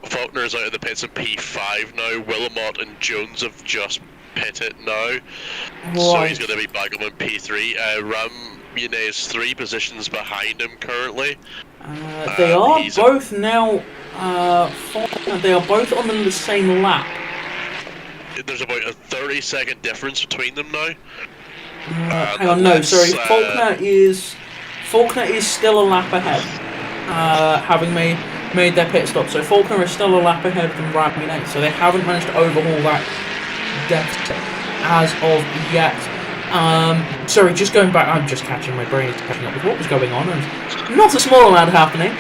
Faulkner's out of the pits in P5 now. Willamot and Jones have just pitted now, so he's going to be back up in P3. Ramune is 3 positions behind him currently. They are both now. They are both on the same lap. There's about a 30-second difference between them now. Hang on, no, sorry. Faulkner is still a lap ahead, having made their pit stop. So Faulkner is still a lap ahead from Ramune. So they haven't managed to overhaul that deficit as of yet. Sorry, just going back. I'm just catching my brain is catching up with what was going on, and not a small amount happening.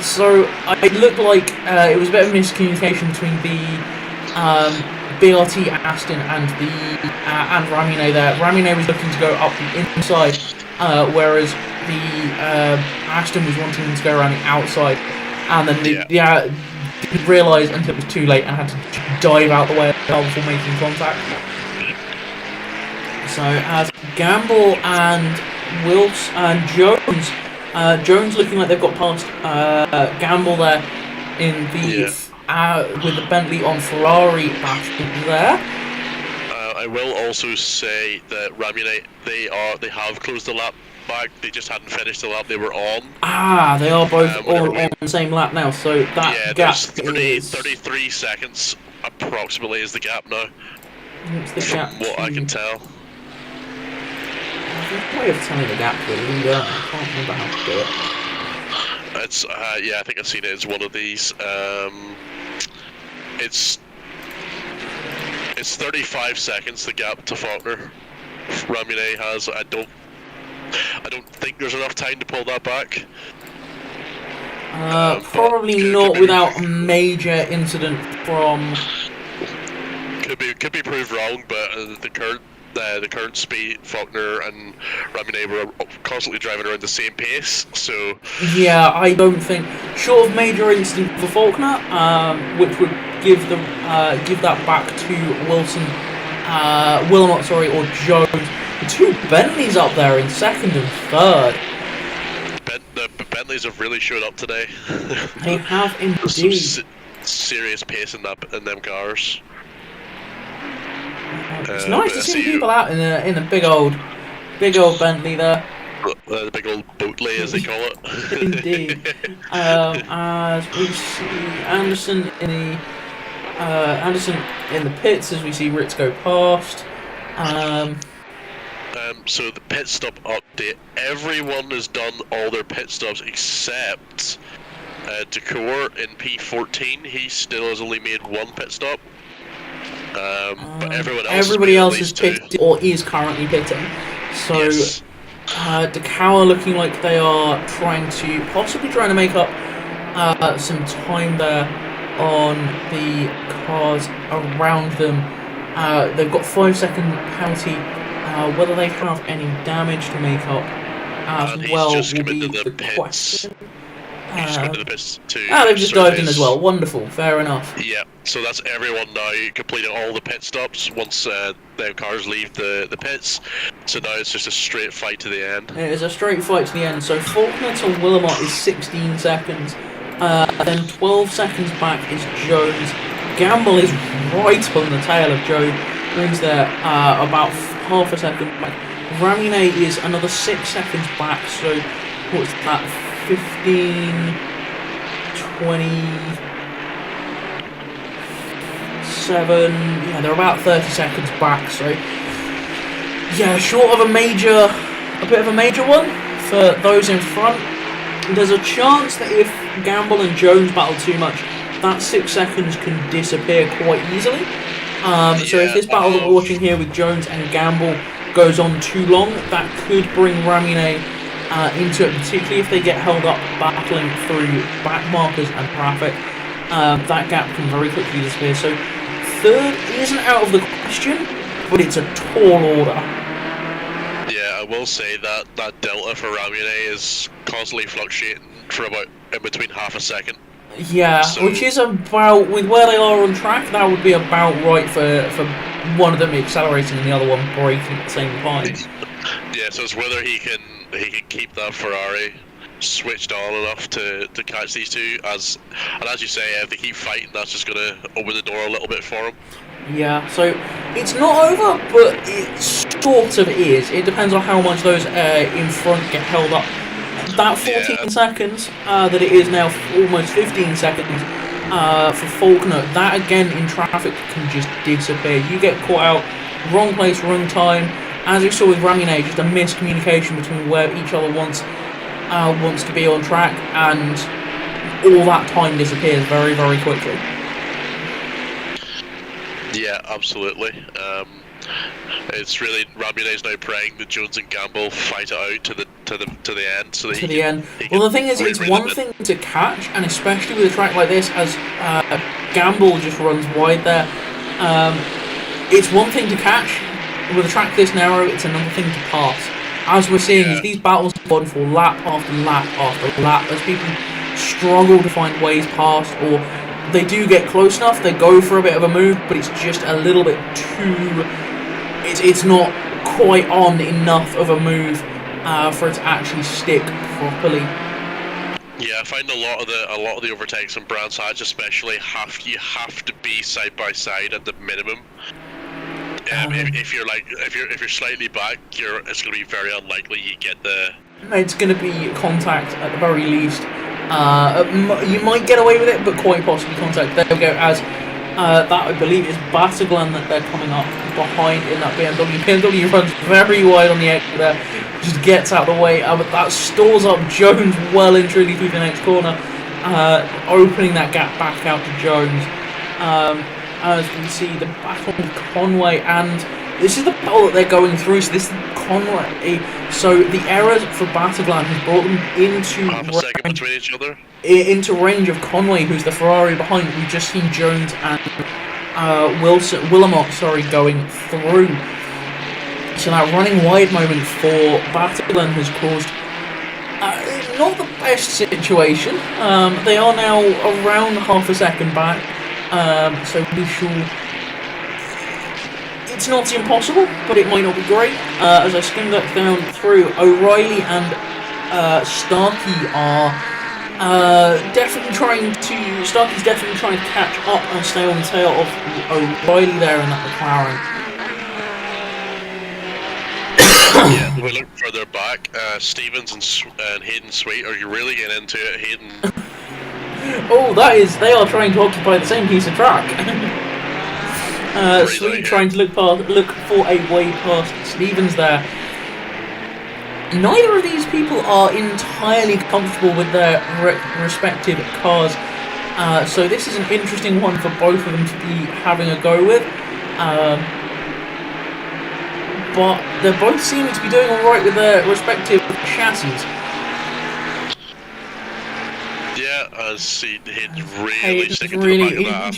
So it looked like it was a bit of miscommunication between the BRT Aston and Ramune there. Ramune was looking to go up the inside, whereas the Aston was wanting to go around the outside, and then didn't realise until it was too late and had to dive out the way before making contact. So as Gamble and Wills and Jones. Jones looking like they've got past Gamble there in the with the Bentley on Ferrari battle there. I will also say that Ramune they have closed the lap back. They just hadn't finished the lap they were on. They are both all on the same lap now. So that gap is 33 seconds approximately is the gap now. What's the gap? From what I can tell. There's a way of telling the gap to a leader. I can't remember how to do it. It's I think I've seen it as one of these. It's 35 seconds the gap to Faulkner. Ramune has. I don't think there's enough time to pull that back. Probably not without a major incident from. Could be proved wrong, but the current speed, Faulkner and Ramune were constantly driving around the same pace, so... Yeah, I don't think... Short of major incident for Faulkner, which would give that back to Willamot, or Jones. The 2 Bentleys up there in second and third. The Bentleys have really showed up today. They have indeed. Some serious pace in them cars. It's nice to see people out in a big old Bentley there. The big old boatley, as they call it. Indeed. As we see Anderson in the pits, as we see Ritz go past. So the pit stop update. Everyone has done all their pit stops except Decor in P14. He still has only made 1 pit stop. But everybody else is pitted or is currently pitting. So yes. Decour looking like they are possibly trying to make up some time there on the cars around them. They've got 5-second penalty. Whether they have any damage to make up as well will be the question. They've just dived in as well. Wonderful, fair enough. Yeah, so that's everyone now completing all the pit stops once their cars leave the pits. So now it's just a straight fight to the end. It is a straight fight to the end. So Faulkner to Willamot is 16 seconds. Then 12 seconds back is Jones. Gamble is right on the tail of Joe. Brings there about half a second back. Ramune is another 6 seconds back. So what's that? 15, 27, yeah, they're about 30 seconds back, so yeah, short of a bit of a major one for those in front. There's a chance that if Gamble and Jones battle too much, that 6 seconds can disappear quite easily. So if this battle that we're watching here with Jones and Gamble goes on too long, that could bring Ramune into it, particularly if they get held up battling through back markers and traffic. That gap can very quickly disappear. So third isn't out of the question, but it's a tall order. Yeah, I will say that that delta for Ramune is constantly fluctuating for about in between half a second. Yeah, So, which is about, with where they are on track, that would be about right for one of them accelerating and the other one braking at the same time. Yeah, so it's whether he can keep that Ferrari switched on enough to catch these two, and as you say, if they keep fighting, that's just gonna open the door a little bit for him. Yeah, so it's not over, but it sort of is. It depends on how much those in front get held up. That 14 seconds that it is now, almost 15 seconds for Faulkner, that again in traffic can just disappear. You get caught out, wrong place, wrong time. As we saw with Ramune, just a miscommunication between where each other wants to be on track, and all that time disappears very, very quickly. Yeah, absolutely. It's really Ramune's now praying that Jones and Gamble fight it out to the end. So that to the end. Well, the thing is, it's one thing to catch, and especially with a track like this, as Gamble just runs wide there. It's one thing to catch. With a track this narrow, it's another thing to pass. As we're seeing, as these battles go on for lap after lap after lap, as people struggle to find ways past, or they do get close enough, they go for a bit of a move, but it's just a little bit too... It's not quite on enough of a move for it to actually stick properly. Yeah, I find a lot of the overtakes on Brands Hatch especially you have to be side by side at the minimum. If you're slightly back, it's going to be very unlikely you get the... It's going to be contact at the very least. You might get away with it, but quite possibly contact. There we go, as that I believe is Pateron that they're coming up behind in that BMW. BMW runs very wide on the exit there, just gets out of the way, but that stores up Jones well and truly through the next corner, opening that gap back out to Jones. As you can see, the battle with Conway, and this is the battle that they're going through. So this is Conway. So the errors for Pateron has brought them into half a second between each other. Into range of Conway, who's the Ferrari behind. We've just seen Jones and Willamot, going through. So that running wide moment for Pateron has caused not the best situation. They are now around half a second back. So we shall... It's not impossible, but it might not be great. As I skim that down through, O'Reilly and Starkey are definitely trying to... Starkey's definitely trying to catch up and stay on the tail of O'Reilly there in that McLaren. Yeah, if we look further back, Stevens and Hayden Sweet are really getting into it. Hayden... Oh, they are trying to occupy the same piece of track. Sweet trying to look for a way past Stevens there. Neither of these people are entirely comfortable with their respective cars, so this is an interesting one for both of them to be having a go with. But they're both seeming to be doing alright with their respective chassis. Yeah, as Hayden's really sticking to the back of that.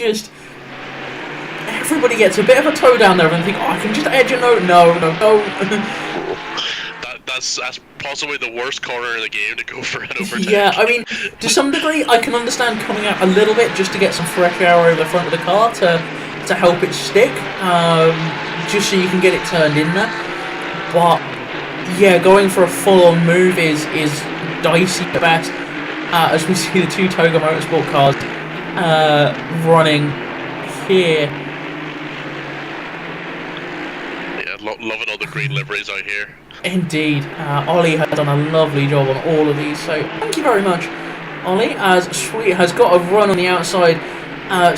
Everybody gets a bit of a toe down there and think, oh, I can just edge a note. No. That's possibly the worst corner in the game to go for an overtake. Yeah, I mean, to some degree, I can understand coming out a little bit just to get some fresh air over the front of the car to help it stick, just so you can get it turned in there. But yeah, going for a full-on move is dicey at best. As we see the two Toga Motorsport cars running here. Yeah, loving all the green liveries out here. Indeed, Ollie has done a lovely job on all of these, so thank you very much, Ollie. As Sweet has got a run on the outside,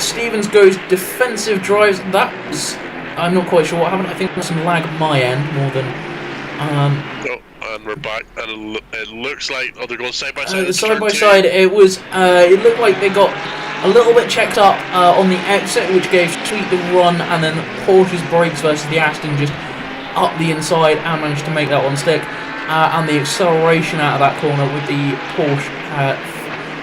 Stevens goes defensive drives. That was, I'm not quite sure what happened. I think there's some lag on my end more than. And we're back, and it looks like they're going side by side. Side by side, it was. It looked like they got a little bit checked up on the exit, which gave Sweet the run, and then Porsche's brakes versus the Aston just up the inside and managed to make that one stick. And the acceleration out of that corner with the Porsche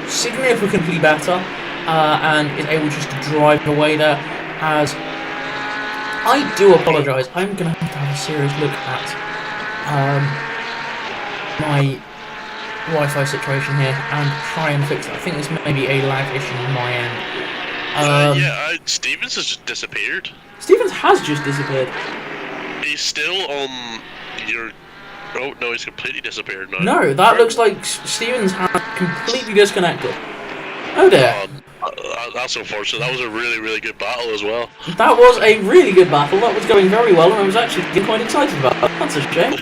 significantly better, and is able just to drive away there. As I do apologise, I'm going to have a serious look at my Wi-Fi situation here and try and fix it. I think this may be a lag issue on my end. Stevens has just disappeared. Stevens has just disappeared. He's still on your... Oh, no, he's completely disappeared now. No, that looks like Stevens has completely disconnected. Oh dear. That's unfortunate. That was a really, really good battle as well. That was a really good battle. That was going very well, and I was actually getting quite excited about it. That's a shame.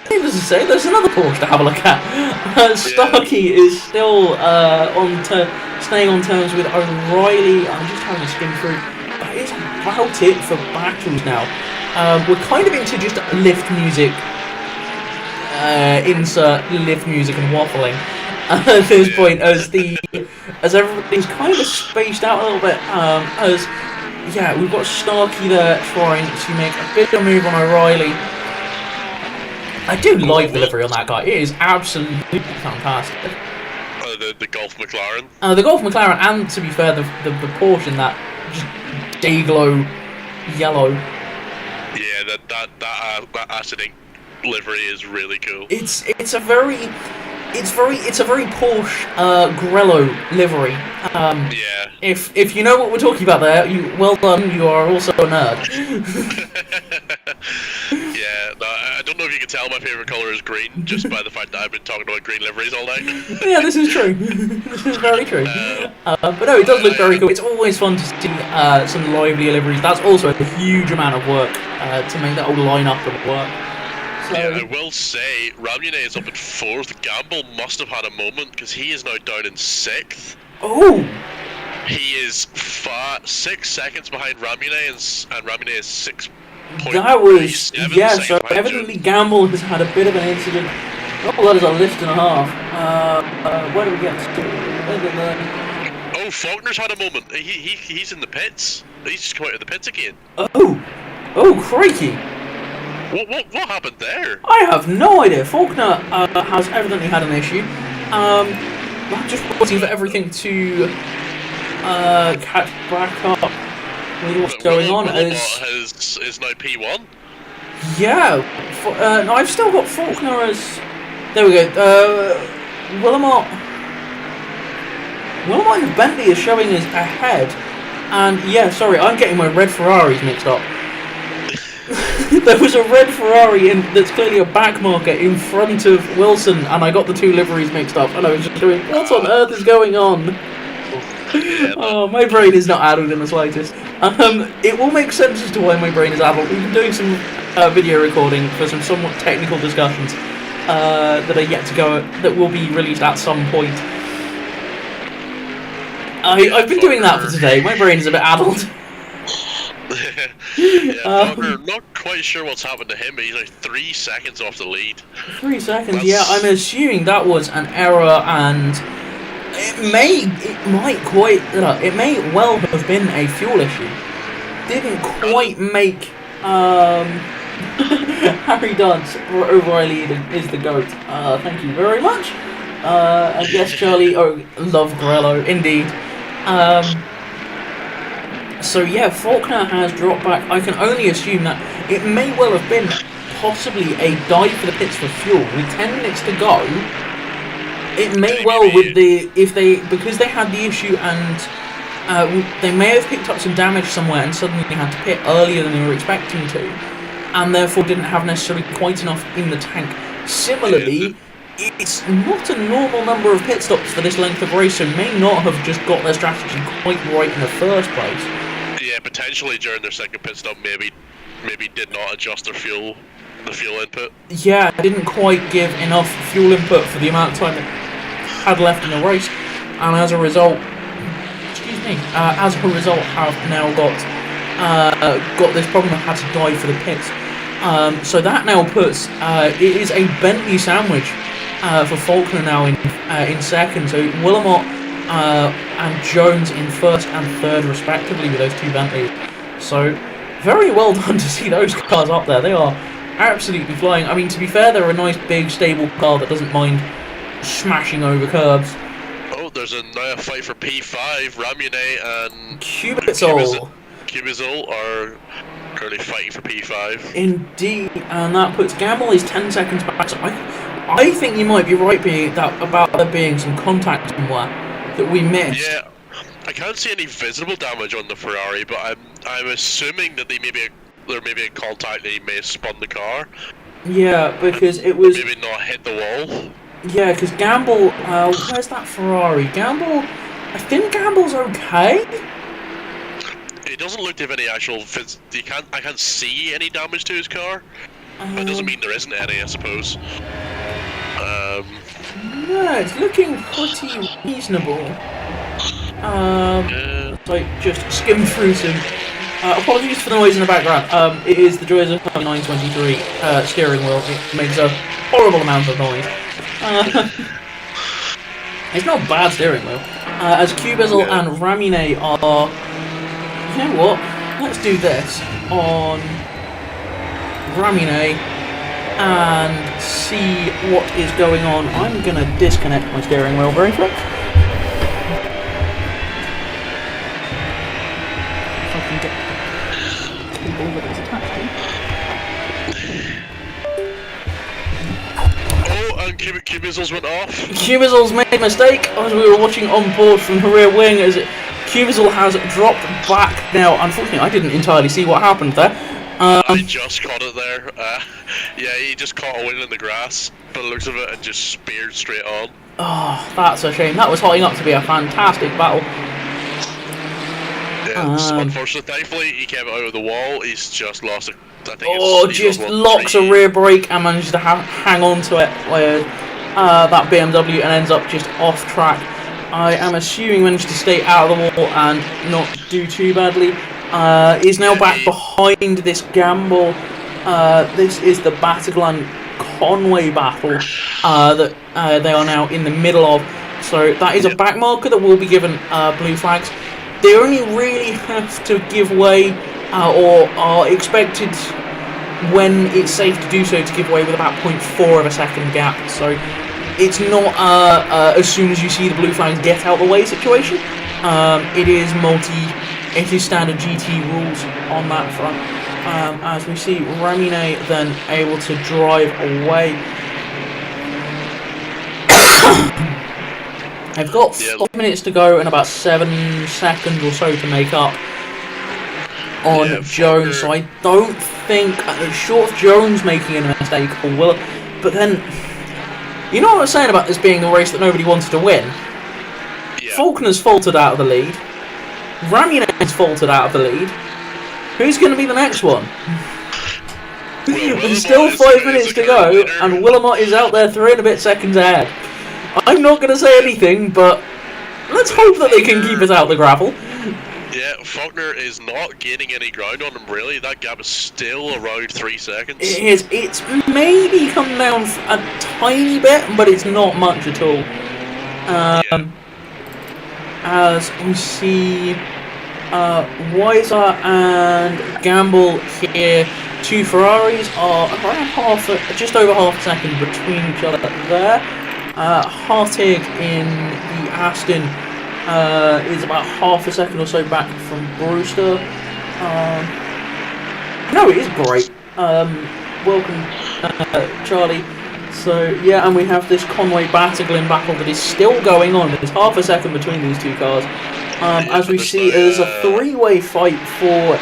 Needless to say, there's another Porsche to have a look at. Starkey is still staying on terms with O'Reilly. I'm just having a skim through. That is about it for battles now. We're kind of into just lift music. Insert lift music and waffling. At this point, as everybody's kind of spaced out a little bit, we've got Starkey there trying to make a bit of a move on O'Reilly. I do like the livery on that guy. It is absolutely fantastic. The Golf McLaren. The Golf McLaren, and to be fair, the Porsche in that just day-glow yellow. Yeah, that acid ink livery is really cool. It's a very Porsche Grello livery. Yeah. If you know what we're talking about there, well done. You are also a nerd. Yeah, no, I don't know if you can tell my favourite colour is green, just by the fact that I've been talking about green liveries all night. Yeah, this is true. This is very true. But no, it does look very cool. It's always fun to see some lively liveries. That's also a huge amount of work to make that all line up and work. So, yeah, I will say, Ramune is up in 4th. Gamble must have had a moment, because he is now down in 6th. Oh! He is 6 seconds behind Ramune, and Ramune is 6 That was, yeah, so evidently Gamble has had a bit of an incident. Oh, that is a lift and a half. Where do we get to? Oh, Faulkner's had a moment. He's in the pits. He's just come out of the pits again. Oh, crikey. What happened there? I have no idea. Faulkner has evidently had an issue. I'm just waiting for everything to catch back up with what's going on. Is now P1? Yeah. No, I've still got Faulkner as... There we go. Willamot and Bentley is showing us ahead. And yeah, sorry, I'm getting my red Ferraris mixed up. There was a red Ferrari that's clearly a back marker in front of Wilson, and I got the two liveries mixed up, and I was just doing, what on earth is going on? Oh, my brain is not addled in the slightest. It will make sense as to why my brain is addled. We've been doing some video recording for some somewhat technical discussions that are yet to go, that will be released at some point. I've been doing that for today. My brain is a bit addled. Yeah, not quite sure what's happened to him, but he's like 3 seconds off the lead. 3 seconds, yeah, I'm assuming that was an error, and it may well have been a fuel issue. Didn't quite make Harry Duds O'Reilly is the GOAT. Thank you very much. And yes, Charlie, love Grello, indeed. So yeah, Faulkner has dropped back. I can only assume that it may well have been possibly a dive for the pits for fuel. With 10 minutes to go, it may well because they had the issue and they may have picked up some damage somewhere and suddenly had to pit earlier than they were expecting to, and therefore didn't have necessarily quite enough in the tank. Similarly, it's not a normal number of pit stops for this length of race, so may not have just got their strategy quite right in the first place. Yeah, potentially during their second pit stop, maybe maybe did not adjust the fuel input. Yeah, didn't quite give enough fuel input for the amount of time that had left in the race, and as a result, have now got this problem and had to dive for the pits. So that now puts it is a Bentley sandwich for Faulkner now in second. So Willamette and Jones in first and third respectively with those two Bentleys. So very well done to see those cars up there. They are absolutely flying. I mean, to be fair, they're a nice big stable car that doesn't mind smashing over curbs. Oh, there's now a fight for P5. Ramune and Cubizol are currently fighting for P5. Indeed, and that puts Gamble is 10 seconds back. So I think you might be right about there being some contact somewhere that we missed. Yeah, I can't see any visible damage on the Ferrari, but I'm assuming that there may be a contact that he may have spun the car. Yeah, because it was maybe not hit the wall. Yeah, because Gamble, where's that Ferrari? Gamble, I think Gamble's okay. It doesn't look to have any actual. I can't see any damage to his car. That doesn't mean there isn't any, I suppose. No, it's looking pretty reasonable. So just skim through some. Apologies for the noise in the background. It is the joys of 923 steering wheel. It makes a horrible amount of noise. It's not bad steering wheel. As Cubizol and Ramune are. You know what? Let's do this on Ramune and see what is going on. I'm gonna disconnect my steering wheel briefly. If I can get the cable that it's attached to. Oh, and Cubizol's went off. Cubizol's made a mistake as we were watching on board from the rear wing as Cubizol has dropped back now. Unfortunately, I didn't entirely see what happened there. I just caught it there. Yeah, he just caught a win in the grass, by the looks of it, and just speared straight on. Oh, that's a shame. That was hotting up to be a fantastic battle. Yeah, unfortunately, thankfully, he came out of the wall. He's just lost it. Just locks a rear brake and manages to hang on to it with that BMW and ends up just off track. I am assuming managed to stay out of the wall and not do too badly. Is now back behind this Gamble. This is the Pateron-Conway battle that they are now in the middle of. So that is a back marker that will be given blue flags. They only really have to give way or are expected when it's safe to do so to give way with about 0.4 of a second gap. So it's not as soon as you see the blue flags get out the way situation. It is standard GT rules on that front. As we see Ramune then able to drive away. I've got 5 minutes to go and about 7 seconds or so to make up on Jones, so I don't think, short of Jones making a mistake, or will, but then, you know what I was saying about this being a race that nobody wanted to win? Yeah. Faulkner's faltered out of the lead, Ramune's faltered out of the lead, who's going to be the next one? There's still 5 minutes to go, and Willamette is out there 3 and a bit seconds ahead. I'm not going to say anything, but let's hope that they can keep us out the gravel. Yeah, Faulkner is not gaining any ground on him, really. That gap is still around 3 seconds. It is. It's maybe come down a tiny bit, but it's not much at all. As we see Weiser and Gamble here, 2 Ferraris are around just over half a second between each other there. Hartig in the Aston is about half a second or so back from Brewster. No, it is great. Welcome, Charlie. So, yeah, and we have this Conway-Battiglin battle that is still going on. There's half a second between these two cars. As we see, there's a 3-way fight for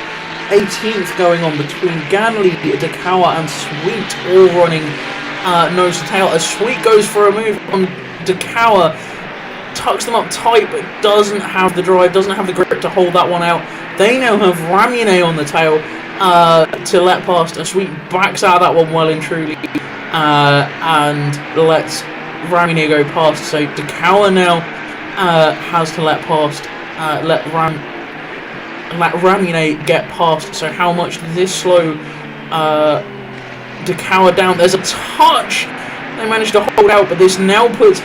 18th going on between Ganley, Dakawa, and Sweet, all running nose to tail. As Sweet goes for a move on Dakawa, tucks them up tight, but doesn't have the drive, doesn't have the grip to hold that one out. They now have Ramune on the tail. to let past. A Sweet backs out of that one well and truly, and lets Ramine go past. So Dekawa now has to let past, let Ramine get past. So how much does this slow Dekawa down? There's a touch. They managed to hold out, but this now puts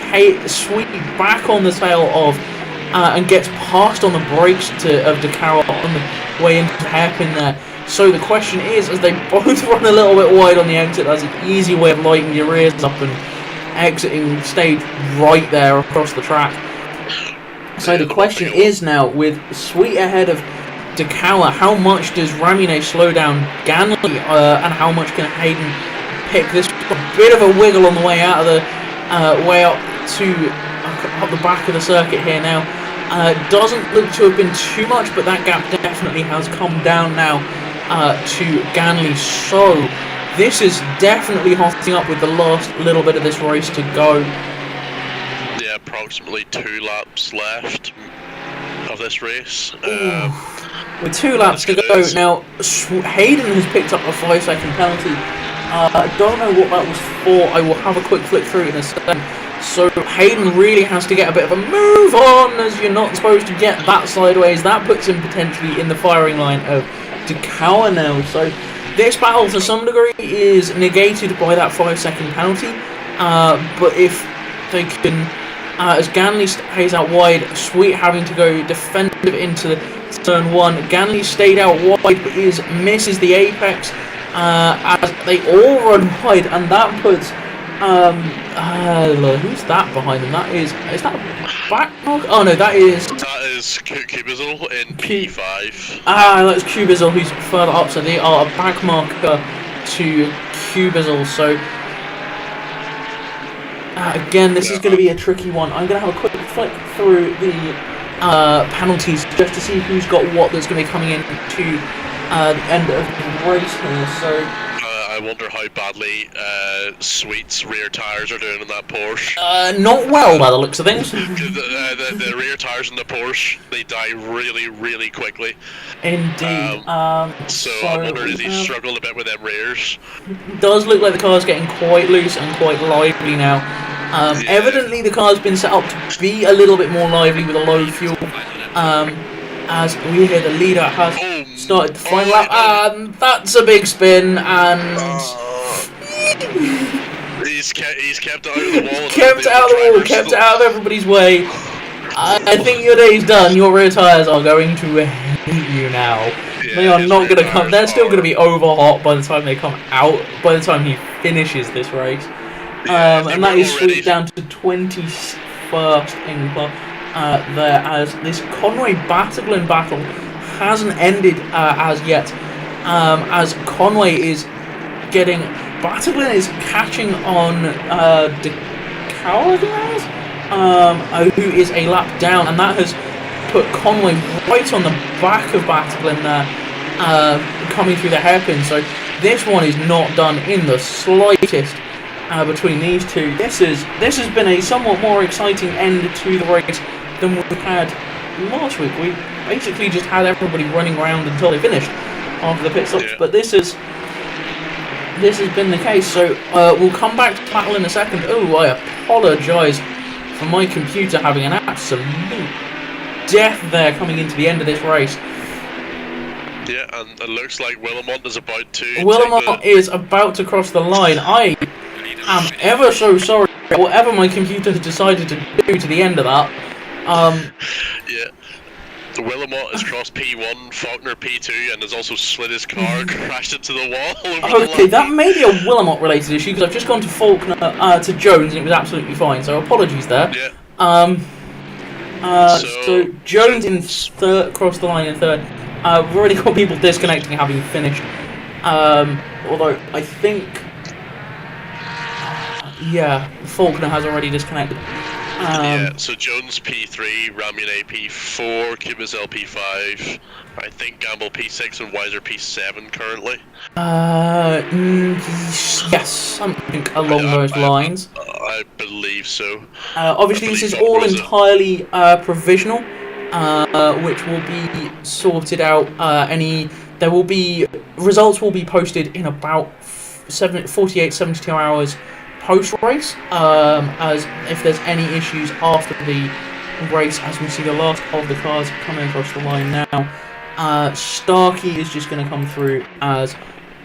Sweet back on the tail of, and gets past on the brakes of Dekawa on the way into the hairpin there. So the question is, as they both run a little bit wide on the exit, that's an easy way of lighting your rears up and exiting stage right there across the track. So the question is now, with Sweet ahead of Dekawa, how much does Ramine slow down Ganley, and how much can Hayden pick this? A bit of a wiggle on the way out of the way up to up the back of the circuit here now. Doesn't look to have been too much, but that gap definitely has come down now to Ganley. So this is definitely hotting up with the last little bit of this race to go. Yeah, approximately 2 laps left of this race. With 2 laps to go now, Hayden has picked up a 5-second penalty. I don't know what that was for. I will have a quick flick through it in a second. So Hayden really has to get a bit of a move on, as you're not supposed to get that sideways. That puts him potentially in the firing line of Dekawa now. So this battle to some degree is negated by that 5-second penalty. But if they can, as Ganley stays out wide, Sweet having to go defensive into turn 1. Ganley stayed out wide but misses the apex. As they all run wide, and that puts who's that behind them? Is that back mark? Oh no, that is Cubizel in P5. That's Cubizel who's further up, so they are a back marker to Cubizel. So again, this is going to be a tricky one. I'm going to have a quick flick through the penalties just to see who's got what that's going to be coming in to the end of the race here. So I wonder how badly Sweet's rear tyres are doing in that Porsche. Not well by the looks of things. The rear tyres in the Porsche, they die really, really quickly. Indeed. So I wonder if he's struggled a bit with them rears. Does look like the car's getting quite loose and quite lively now. Yeah. Evidently the car's been set up to be a little bit more lively with a low fuel. As we hear the leader has started the final lap, and that's a big spin, and he's kept it out of the wall. Kept it out of the wall, kept it out of everybody's way. I think your day's done. Your rear tyres are going to hate you now. Yeah, they are not going to come. They're still going to be over hot by the time they come out. By the time he finishes this race, and that is Sweet down to 21st in club. There, as this Conway Battleglin battle hasn't ended as yet, as Conway is getting, Battleglin is catching on Dekawa, who is a lap down, and that has put Conway right on the back of Battleglin there, coming through the hairpin. So this one is not done in the slightest between these two. This has been a somewhat more exciting end to the race than we had last week. We basically just had everybody running around until they finished after the pit stops, but this has been the case. So we'll come back to battle in a second. Oh, I apologise for my computer having an absolute death there coming into the end of this race. Yeah, and it looks like Willamont is about to. Willamont is about to cross the line. I am ever so sorry for whatever my computer has decided to do to the end of that. Yeah. Willamont has crossed P1, Faulkner P2, and has also slid his car, crashed into the wall. Okay, that may be a Willamont related issue, because I've just gone to Faulkner to Jones and it was absolutely fine, so apologies there. Yeah. So Jones in third, crossed the line in third. We've already got people disconnecting having finished. Although I think, Faulkner has already disconnected. Yeah, so Jones P3, Ramune P4, Cubizel P5, I think Gamble P6 and Weiser P7 currently. Yes, something along those lines. I believe so. Obviously this is all entirely provisional, which will be sorted out any there will be results will be posted in about 48, 72 hours post race. As if there's any issues after the race, as we see the last of the cars coming across the line now. Starkey is just going to come through as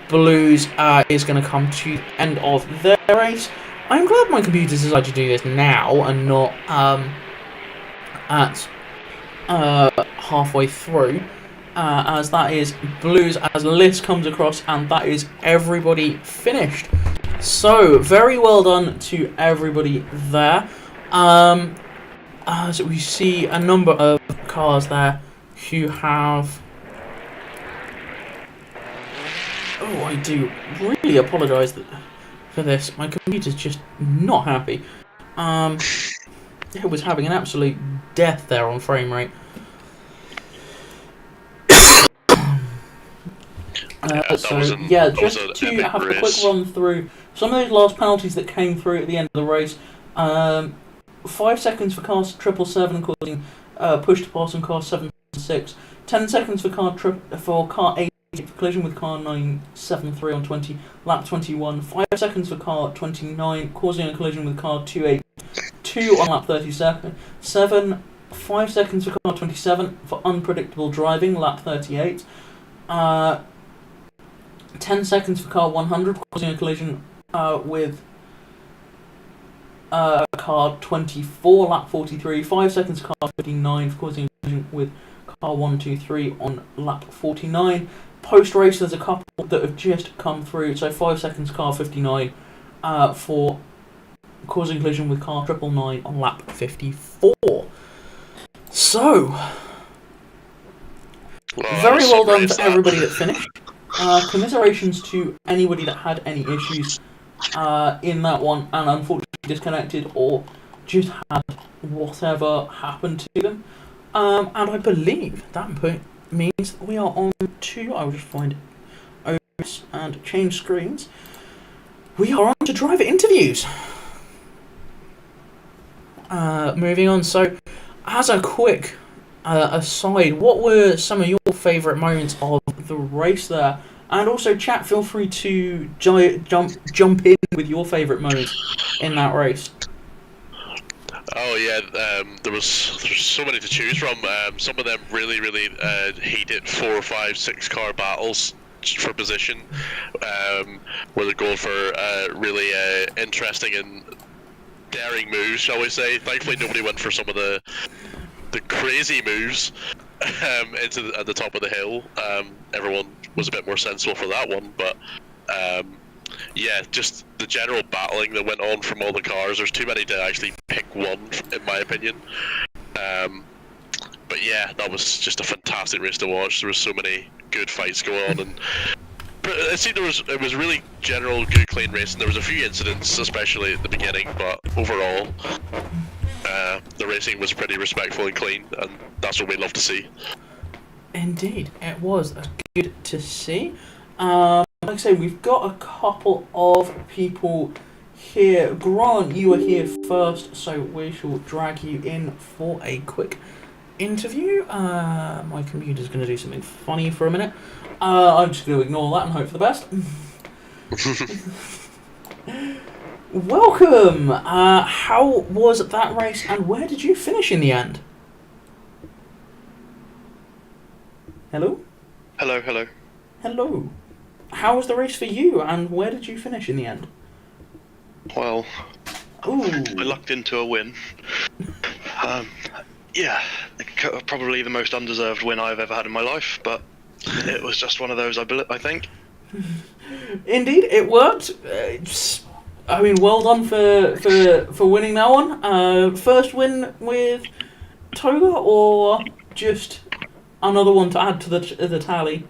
Blues is going to come to the end of their race. I'm glad my computer decided to do this now and not at halfway through, as that is Blues as Liz comes across, and that is everybody finished. So very well done to everybody there. As we see a number of cars there who have. Oh, I do really apologise for this. My computer's just not happy. It was having an absolute death there on frame rate. Just to have a quick run through some of those last penalties that came through at the end of the race. 5 seconds for car 777 causing push to pass on car 776. 10 seconds for car 8 for collision with car 973 on lap 21. 5 seconds for car 29 causing a collision with car 282 on lap 37. 5 seconds for car 27 for unpredictable driving, lap 38. 10 seconds for car 100 causing a collision with car 24, lap 43. 5 seconds for car 59 for causing a collision with car 123 on lap 49. Post race, there's a couple that have just come through. So 5 seconds car 59 for causing collision with car 999 on lap 54. So very well done to everybody that finished. Commiserations to anybody that had any issues in that one and unfortunately disconnected or just had whatever happened to them. And I believe that means that we are on to, I will just find OS and change screens. We are on to driver interviews. Moving on, so as a quick aside, what were some of your favourite moments of the race there? And also, chat, feel free to jump in with your favourite moments in that race. Oh yeah, there's so many to choose from. Some of them really heated 4, 5, 6 car battles for position, where they're going for really interesting and daring moves, shall we say. Thankfully, nobody went for some of the crazy moves at the top of the hill. Everyone was a bit more sensible for that one, but yeah, just the general battling that went on from all the cars. There's too many to actually pick one, in my opinion. But yeah, that was just a fantastic race to watch. There was so many good fights going on, and I see it was really general good clean racing. There was a few incidents, especially at the beginning, but overall, the racing was pretty respectful and clean, and that's what we love to see. Indeed, it was good to see. Like I say, we've got a couple of people here. Grant, you are here first, so we shall drag you in for a quick interview. My computer's going to do something funny for a minute. I'm just going to ignore that and hope for the best. Welcome! How was that race and where did you finish in the end? Hello? Hello. Hello. How was the race for you and where did you finish in the end? Well, Ooh. I lucked into a win. Yeah, probably the most undeserved win I've ever had in my life, but it was just one of those, I think. Indeed, it worked. I mean, well done for winning that one. First win with Toga, or just another one to add to the tally?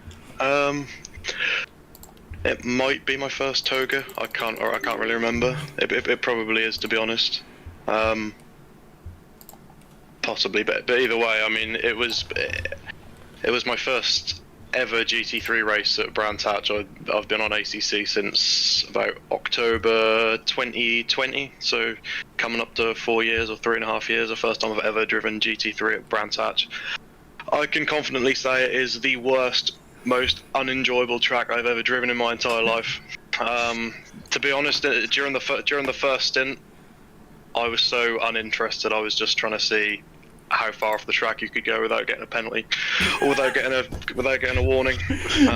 It might be my first Toga. I can't really remember. It probably is, to be honest. Possibly, but either way, I mean, it was my first ever GT3 race at Brands Hatch. I've been on ACC since about October 2020, so coming up to 4 years or 3.5 years. The first time I've ever driven GT3 at Brands Hatch. I can confidently say it is the worst most unenjoyable track I've ever driven in my entire life. To be honest, during the first stint, I was so uninterested. I was just trying to see how far off the track you could go without getting a penalty, or without getting a warning. And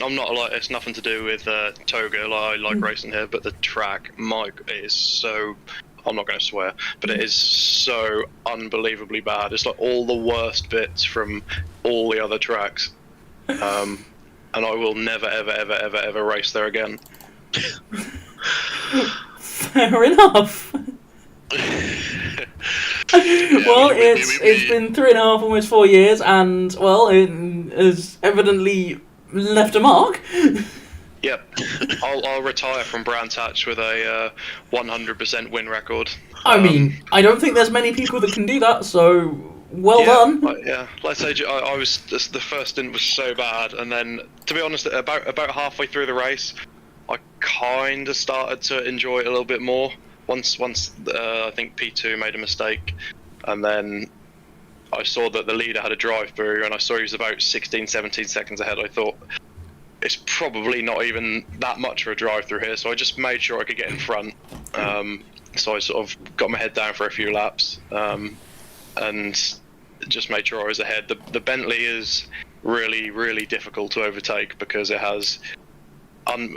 I'm not like, it's nothing to do with Toga. Like, I like racing here, but the track, it is so. I'm not going to swear, but it is so unbelievably bad. It's like all the worst bits from all the other tracks. And I will never, ever, ever, ever, ever race there again. Fair enough. Well, it's been 3.5, almost 4 years, and well, it has evidently left a mark. Yep, I'll retire from Brands Hatch with a 100% win record. I mean, I don't think there's many people that can do that, so well done. Yeah, let's say I was the first stint was so bad, and then to be honest, about halfway through the race, I kind of started to enjoy it a little bit more. Once I think P2 made a mistake, and then I saw that the leader had a drive-through, and I saw he was about 16, 17 seconds ahead. I thought, it's probably not even that much of a drive-through here, so I just made sure I could get in front. So I sort of got my head down for a few laps, and just made sure I was ahead. The Bentley is really, really difficult to overtake because it has, on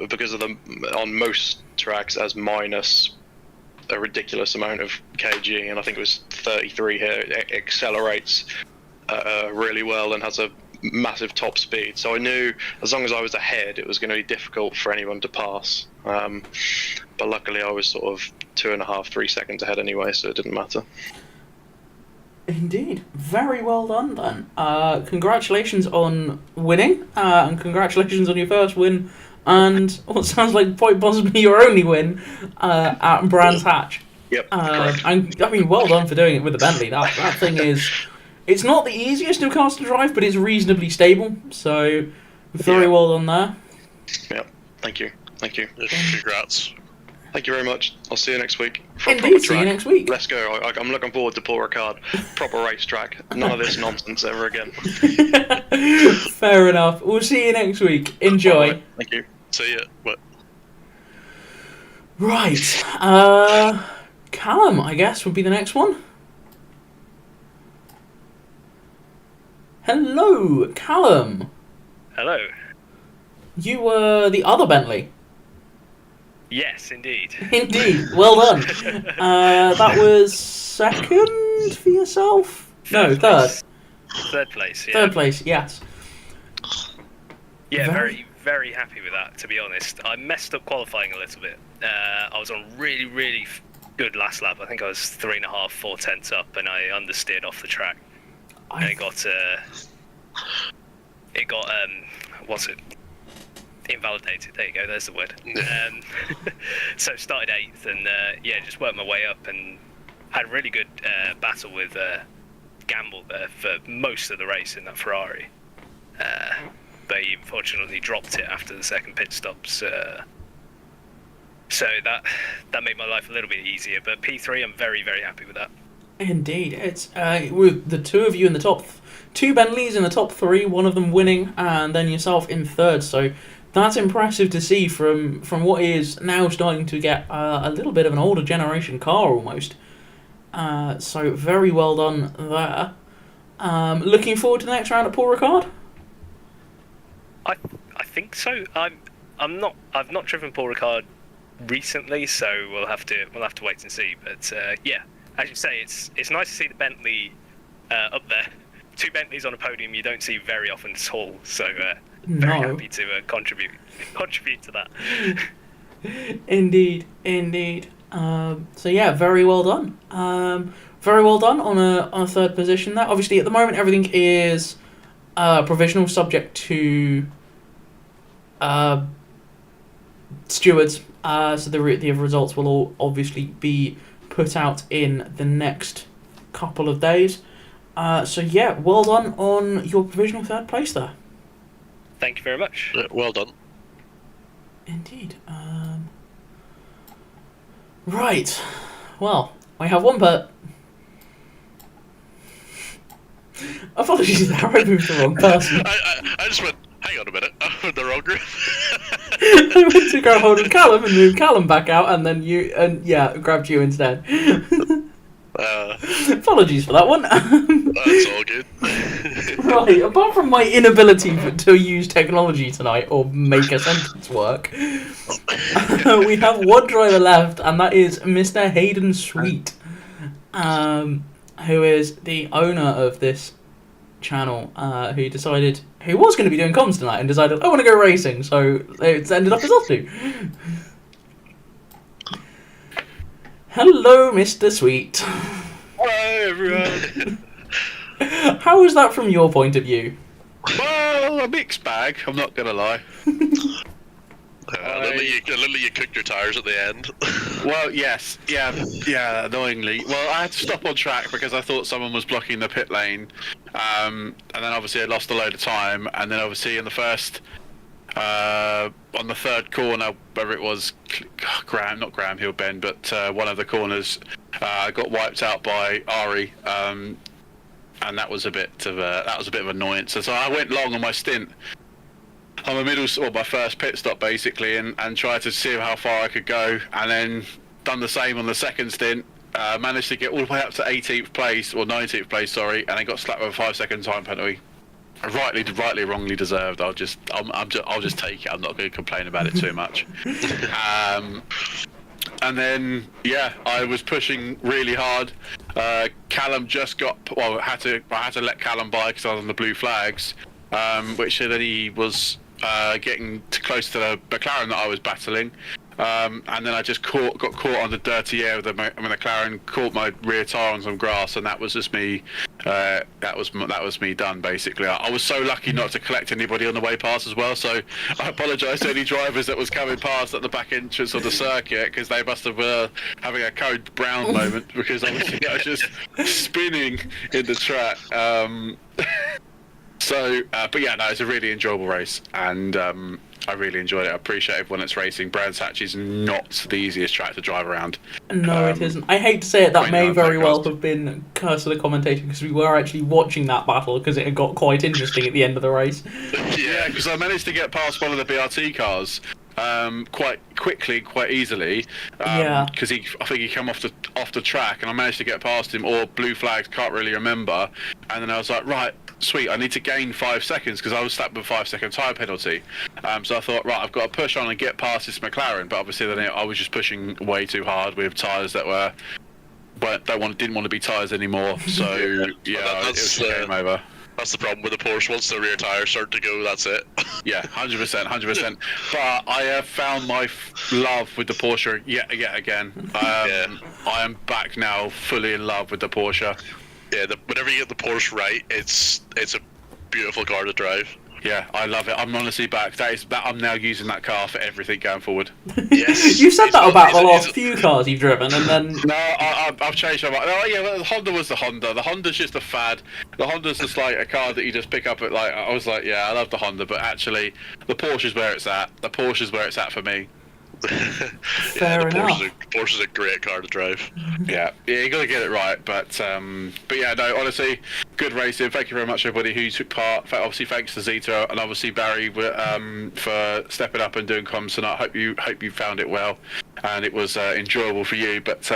most tracks, as minus a ridiculous amount of kg, and I think it was 33 here. It accelerates really well and has a massive top speed, so I knew as long as I was ahead it was going to be difficult for anyone to pass, but luckily I was sort of 2.5, 3 seconds ahead anyway, so it didn't matter. Indeed, very well done then. Congratulations on winning, and congratulations on your first win, and what sounds like quite possibly your only win at Brands Hatch. Yep. And I mean, well done for doing it with the Bentley. That thing is, it's not the easiest of cars to drive, but it's reasonably stable. So, very well done there. Yep. Thank you. Congrats. Thank you very much. I'll see you next week. Indeed, see you next week. Let's go. I'm looking forward to Paul Ricard. Proper racetrack. None of this nonsense ever again. Fair enough. We'll see you next week. Enjoy. Right. Thank you. See ya. What? Right. Callum, I guess, would be the next one. Hello, Callum. Hello. You were the other Bentley. Yes, indeed. Indeed. Well done. That was second for yourself? Third. Third place, yeah. Third place, yes. Yeah, very, very happy with that, to be honest. I messed up qualifying a little bit. I was on really, really good last lap. I think I was 3.5, 4 tenths up, and I understeered off the track. And it got what's it? Invalidated. There you go. There's the word. So started 8th, and just worked my way up, and had a really good battle with Gamble there for most of the race in that Ferrari. But he unfortunately dropped it after the second pit stops. So that made my life a little bit easier. But P3, I'm very, very happy with that. Indeed, it's with the two of you in the top, 2 Bentleys in the top 3, one of them winning, and then yourself in third. So that's impressive to see from what is now starting to get a little bit of an older generation car almost. So very well done there. Looking forward to the next round at Paul Ricard. I think so. I've not driven Paul Ricard recently, so we'll have to wait and see. But yeah. As you say, it's nice to see the Bentley up there. 2 Bentleys on a podium you don't see very often at all. So very happy to contribute to that. Indeed. So yeah, very well done. Very well done on a third position there. Obviously, at the moment everything is provisional, subject to stewards. So the results will all obviously be put out in the next couple of days. So yeah, well done on your provisional third place there. Thank you very much. Yeah, well done. Indeed. Right. Well, we have one Apologies there, I moved the wrong person. I just went, hang on a minute, I'm in the wrong group. I went to grab hold of Callum and move Callum back out, and then grabbed you instead. Apologies for that one. That's all good. Right, apart from my inability to use technology tonight or make a sentence work, we have one driver left, and that is Mr. Hayden Sweet, who is the owner of this channel, who was going to be doing comms tonight and decided, I want to go racing, so it's ended up as us two. Hello, Mr. Sweet. Hello, everyone. How was that from your point of view? Well, a mixed bag, I'm not going to lie. Literally, you cooked your tires at the end. Well, yes, yeah, annoyingly. Well, I had to stop on track because I thought someone was blocking the pit lane, and then obviously I lost a load of time, and then obviously in the first, on the third corner, whether it was not Graham Hill Bend, but one of the corners, got wiped out by Ari, and that was a bit of annoyance. So I went long on my stint. On my first pit stop basically, and tried to see how far I could go, and then done the same on the second stint. Managed to get all the way up to 18th place or 19th place, sorry, and then got slapped with a 5-second time penalty. Rightly, wrongly deserved. I'll just take it. I'm not going to complain about it too much. And then I was pushing really hard. Callum just I had to let Callum by because I was on the blue flags, which then he was getting close to the McLaren that I was battling, and then I just got caught on the dirty air with the McLaren, caught my rear tyre on some grass, and that was just me. That was me done basically. I was so lucky not to collect anybody on the way past as well, so I apologise to any drivers that was coming past at the back entrance of the circuit, because they must have having a code brown moment, because obviously I was just spinning in the track. But yeah, no, it's a really enjoyable race, and I really enjoyed it. I appreciate everyone that's racing. Brands Hatch is not the easiest track to drive around. No, it isn't. I hate to say it, that may very well have been curse of the commentator, because we were actually watching that battle, because it got quite interesting at the end of the race. Yeah, because I managed to get past one of the BRT cars quite quickly, quite easily, because I think he came off the track, and I managed to get past him, or blue flags, can't really remember, and then I was like, right, sweet, I need to gain 5 seconds because I was slapped with a 5-second tyre penalty. So I thought, right, I've got to push on and get past this McLaren, but obviously then I was just pushing way too hard with tyres that didn't want to be tyres anymore. So it was game over. That's the problem with the Porsche. Once the rear tyres start to go, that's it. Yeah, 100%. But I have found my love with the Porsche yet again. I am back now, fully in love with the Porsche. Yeah, whenever you get the Porsche right, it's a beautiful car to drive. Yeah, I love it. I'm honestly back. I'm now using that car for everything going forward. Yes. You said that about the last few cars you've driven, and then... No, I've changed my mind. Oh yeah, well, the Honda was the Honda. The Honda's just a fad. The Honda's just like a car that you just pick up at, like, I was like, yeah, I love the Honda, but actually, the Porsche's where it's at. The Porsche's where it's at for me. Fair enough. Porsche's a great car to drive. Yeah, you got to get it right. But yeah, no, honestly, good racing. Thank you very much, everybody who took part. Obviously, thanks to Zito and obviously Barry for stepping up and doing comms tonight. Hope you found it well, and it was enjoyable for you. But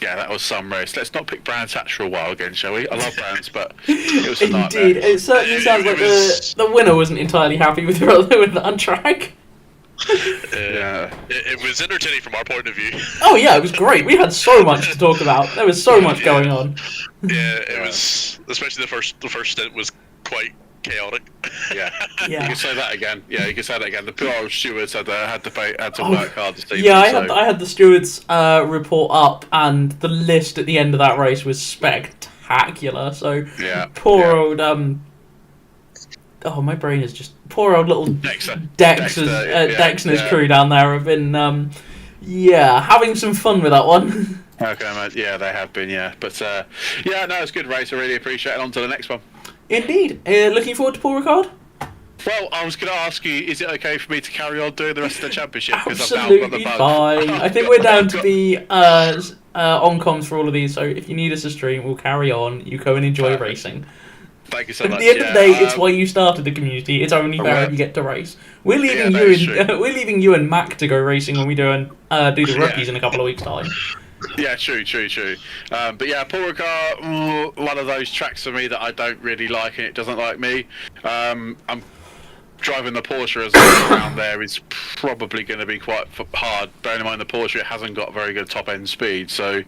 yeah, that was some race. Let's not pick Brands Hatch for a while again, shall we? I love Brands, but it was a nightmare. Indeed, it certainly sounds like the winner wasn't entirely happy with that track. It was entertaining from our point of view. Oh yeah, it was great. We had so much to talk about. There was so much going on. Yeah, it was, especially the first stint was quite chaotic. Yeah. You can say that again. Yeah, you can say that again. The poor stewards had to work hard to see. Yeah, I had the stewards report up, and the list at the end of that race was spectacular. So poor old oh, my brain is just... Poor old little Dexter's crew down there have been, having some fun with that one. Okay, yeah, they have been, yeah. But, no, it's a good race. I really appreciate it. On to the next one. Indeed. Looking forward to Paul Ricard? Well, I was going to ask you, is it okay for me to carry on doing the rest of the championship? Absolutely I've now got the bug. Fine. I think we're down to be on comms for all of these, so if you need us to stream, we'll carry on. You go and enjoy racing. Thank you so At much. the end of the day, it's um, why you started the community. It's only fair if you get to race. We're leaving that you is and true. we're leaving you and Mac to go racing when we do the rookies Yeah. in a couple of weeks' time. Yeah, true. But yeah, Paul Ricard, one of those tracks for me that I don't really like, and it doesn't like me. I'm driving the Porsche as well around there is probably going to be quite hard. Bearing in mind the Porsche hasn't got very good top end speed, so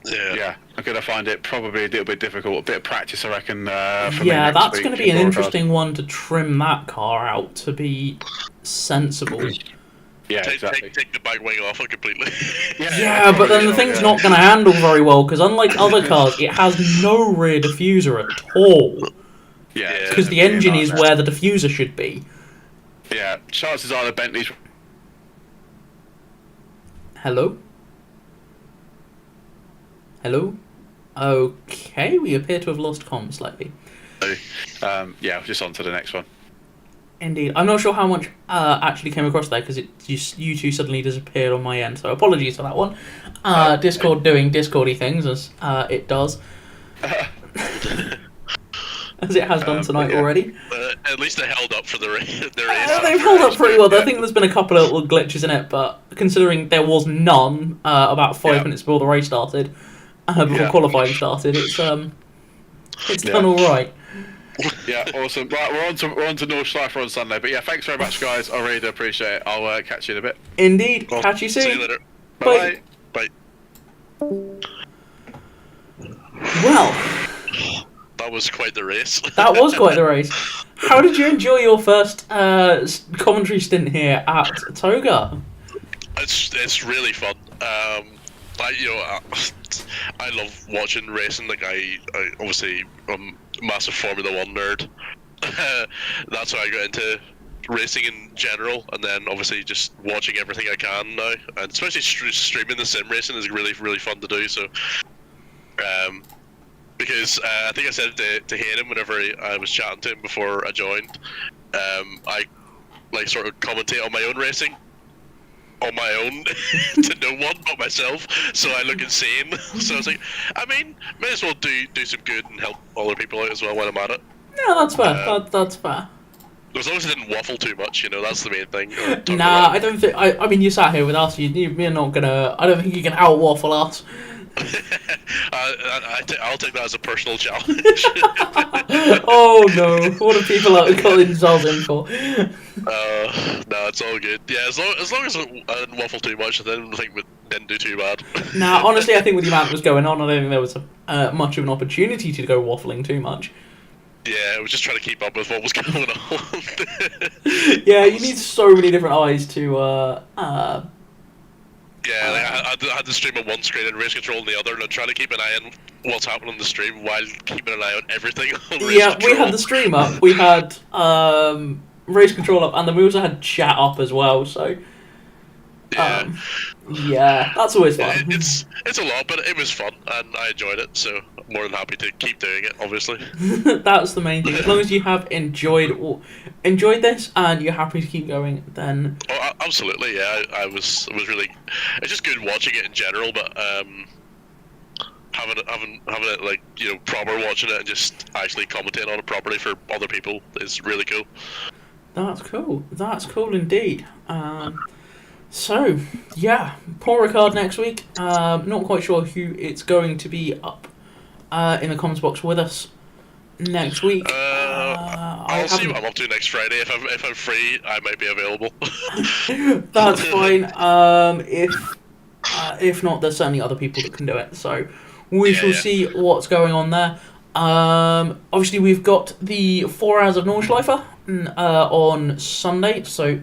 yeah, I'm going to find it probably a little bit difficult. A bit of practice, I reckon. For me Yeah, next that's week going to be an for Ricard. interesting one to trim that car out to be sensible. Yeah, Take, exactly. take the back wing off it completely. Yeah, but then the thing's not going to handle very well because unlike other cars, it has no rear diffuser at all. Yeah, Because the engine is where the diffuser should be. Yeah, chances are the Bentley's. Hello? Hello? Okay, we appear to have lost comms slightly. Yeah, just on to the next one. Indeed. I'm not sure how much actually came across there because you two suddenly disappeared on my end, so apologies for that one. Discord doing Discordy things as it does. As it has done tonight already. At least they held up for the race. They've held up pretty well. I think there's been a couple of little glitches in it, but considering there was none about 5 minutes before the race started, before qualifying started, it's done all right. Yeah, awesome. Right, we're on to North Schleifer on Sunday. But yeah, thanks very much, guys. I really do appreciate it. I'll catch you in a bit. Indeed. Catch you soon. See you later. Bye. Bye. Well, That was quite the race. that was quite the race. How did you enjoy your first commentary stint here at Toga? It's really fun. I love watching racing. Like I obviously I'm a massive Formula One nerd. That's how I got into racing in general, and then obviously just watching everything I can now, and especially streaming the sim racing is really fun to do. So, because I think I said to Hayden whenever I was chatting to him before I joined, I like sort of commentate on my own racing. On my own to no one but myself, so I look insane. So I was like, I mean, may as well do some good and help other people out as well when I'm at it. Yeah, that's fair. That's fair. As long as I didn't waffle too much, that's the main thing. Nah, I don't think. I mean, you sat here with us. You're not gonna. I don't think you can out waffle us. I'll take that as a personal challenge. Oh no! What are people out got themselves in for? No, it's all good. Yeah, as long as I didn't waffle too much, I didn't think we didn't do too bad. Nah, honestly, I think with the amount that was going on, I don't think there was much of an opportunity to go waffling too much. Yeah, I was just trying to keep up with what was going on. Yeah, you need so many different eyes to. Yeah, like I had the stream on one screen and race control on the other, and I'm trying to keep an eye on what's happening on the stream while keeping an eye on everything on race Yeah, control. we had the stream up. We had race control up, and then we also had chat up as well. So. Yeah, that's always fun. It's a lot, but it was fun, and I enjoyed it, so I'm more than happy to keep doing it, obviously. That's the main thing. As long as you have enjoyed this and you're happy to keep going, then... Oh, absolutely, yeah. I was really... It's just good watching it in general, but having it like, proper watching it and just actually commentating on it properly for other people is really cool. That's cool. That's cool indeed. So, yeah, Paul Ricard next week. Not quite sure who it's going to be up in the comments box with us next week. I'll see what I'm up to next Friday. If I'm free, I might be available. That's fine. If not, there's certainly other people that can do it. So we shall see what's going on there. Obviously, we've got the 4 hours of Nordschleifer on Sunday, so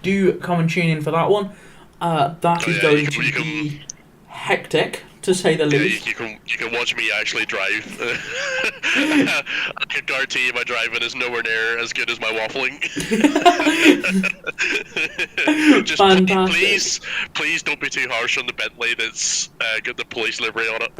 do come and tune in for that one. That is going to be hectic, to say the least. You can watch me actually drive. I can guarantee you my driving is nowhere near as good as my waffling. Just Fantastic. please don't be too harsh on the Bentley that's got the police livery on it.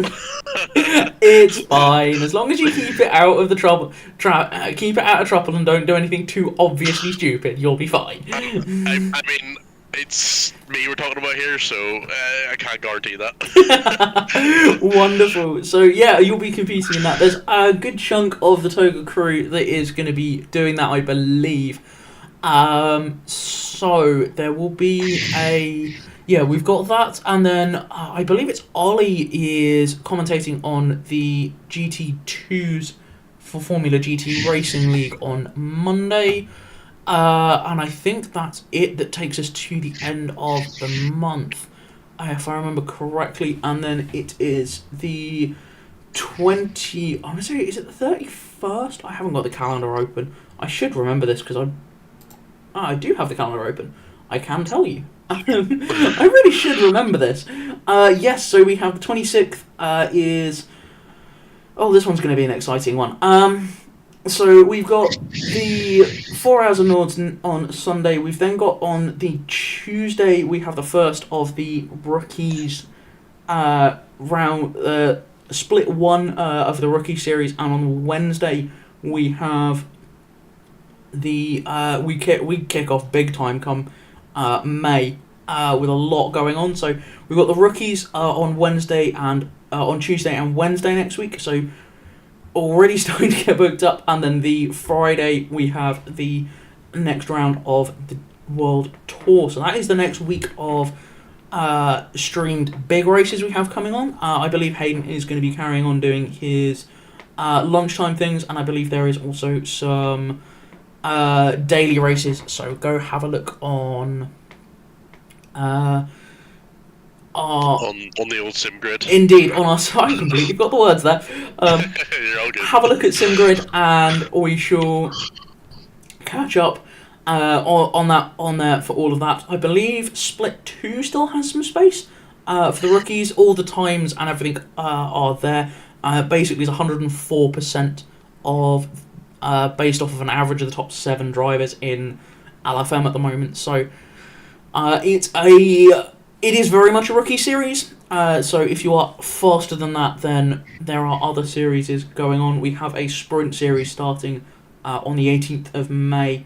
It's fine as long as you keep it out of the trouble. Keep it out of trouble and don't do anything too obviously stupid. You'll be fine. I mean, It's me we're talking about here, so I can't guarantee that. Wonderful. So yeah, you'll be competing in that. There's a good chunk of the Toga crew that is going to be doing that, I believe. So there will be we've got that, and then I believe it's Ollie is commentating on the GT2s for Formula GT Racing League on Monday. And I think that's it that takes us to the end of the month, if I remember correctly. And then it is the 20... I'm going to say, is it the 31st? I haven't got the calendar open. I should remember this because I do have the calendar open. I can tell you. I really should remember this. Yes, so we have the 26th is... Oh, this one's going to be an exciting one. So we've got the 4 hours of Nords on Sunday. We've then got on the Tuesday, we have the first of the rookies round, split one of the rookie series, and on Wednesday we have the we kick off big time come May with a lot going on. So we've got the rookies on Wednesday and on Tuesday and Wednesday next week. So already starting to get booked up, and then the Friday we have the next round of the World Tour. So that is the next week of streamed big races we have coming on. I believe Hayden is going to be carrying on doing his lunchtime things, and I believe there is also some daily races. So go have a look on on the old sim grid. Indeed, on our site. Completely got the words there. You're all good. Have a look at SimGrid, and we shall catch up on there for all of that. I believe Split 2 still has some space for the rookies. All the times and everything are there. Basically, it's 104% of based off of an average of the top 7 drivers in LFM at the moment. So it is very much a rookie series. So if you are faster than that, then there are other series going on. We have a sprint series starting on the 18th of May,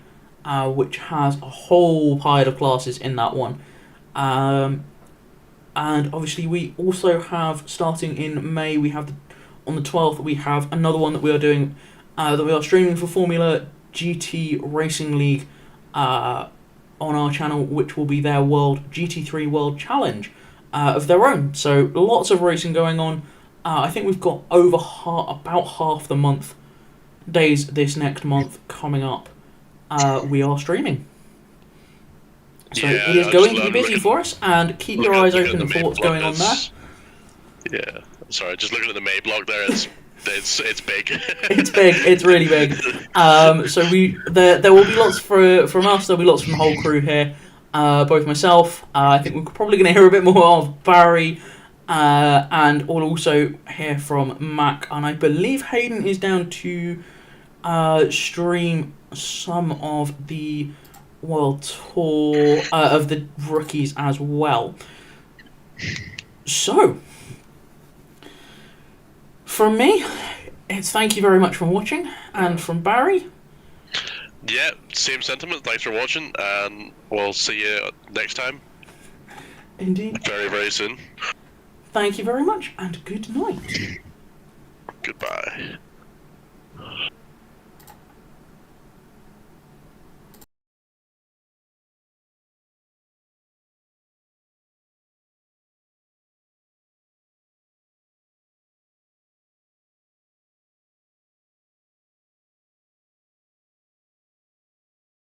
which has a whole pile of classes in that one. And obviously we also have, starting in May, we have on the 12th, we have another one that we are doing, that we are streaming for Formula GT Racing League on our channel, which will be their GT3 World Challenge of their own. So lots of racing going on. I think we've got about half the month days this next month coming up. We are streaming. So Yeah, it is going to be busy for us, and keep your eyes open for what's going on there. Yeah, sorry, just looking at the May block there, it's big. It's big. It's really big. So there will be lots from us. There'll be lots from the whole crew here. Both myself. I think we're probably going to hear a bit more of Barry, and we'll also hear from Mac. And I believe Hayden is down to stream some of the World Tour of the rookies as well. So, from me, it's thank you very much for watching, and from Barry. Yeah, same sentiment. Thanks for watching, and we'll see you next time. Indeed. Very, very soon. Thank you very much, and good night. Goodbye.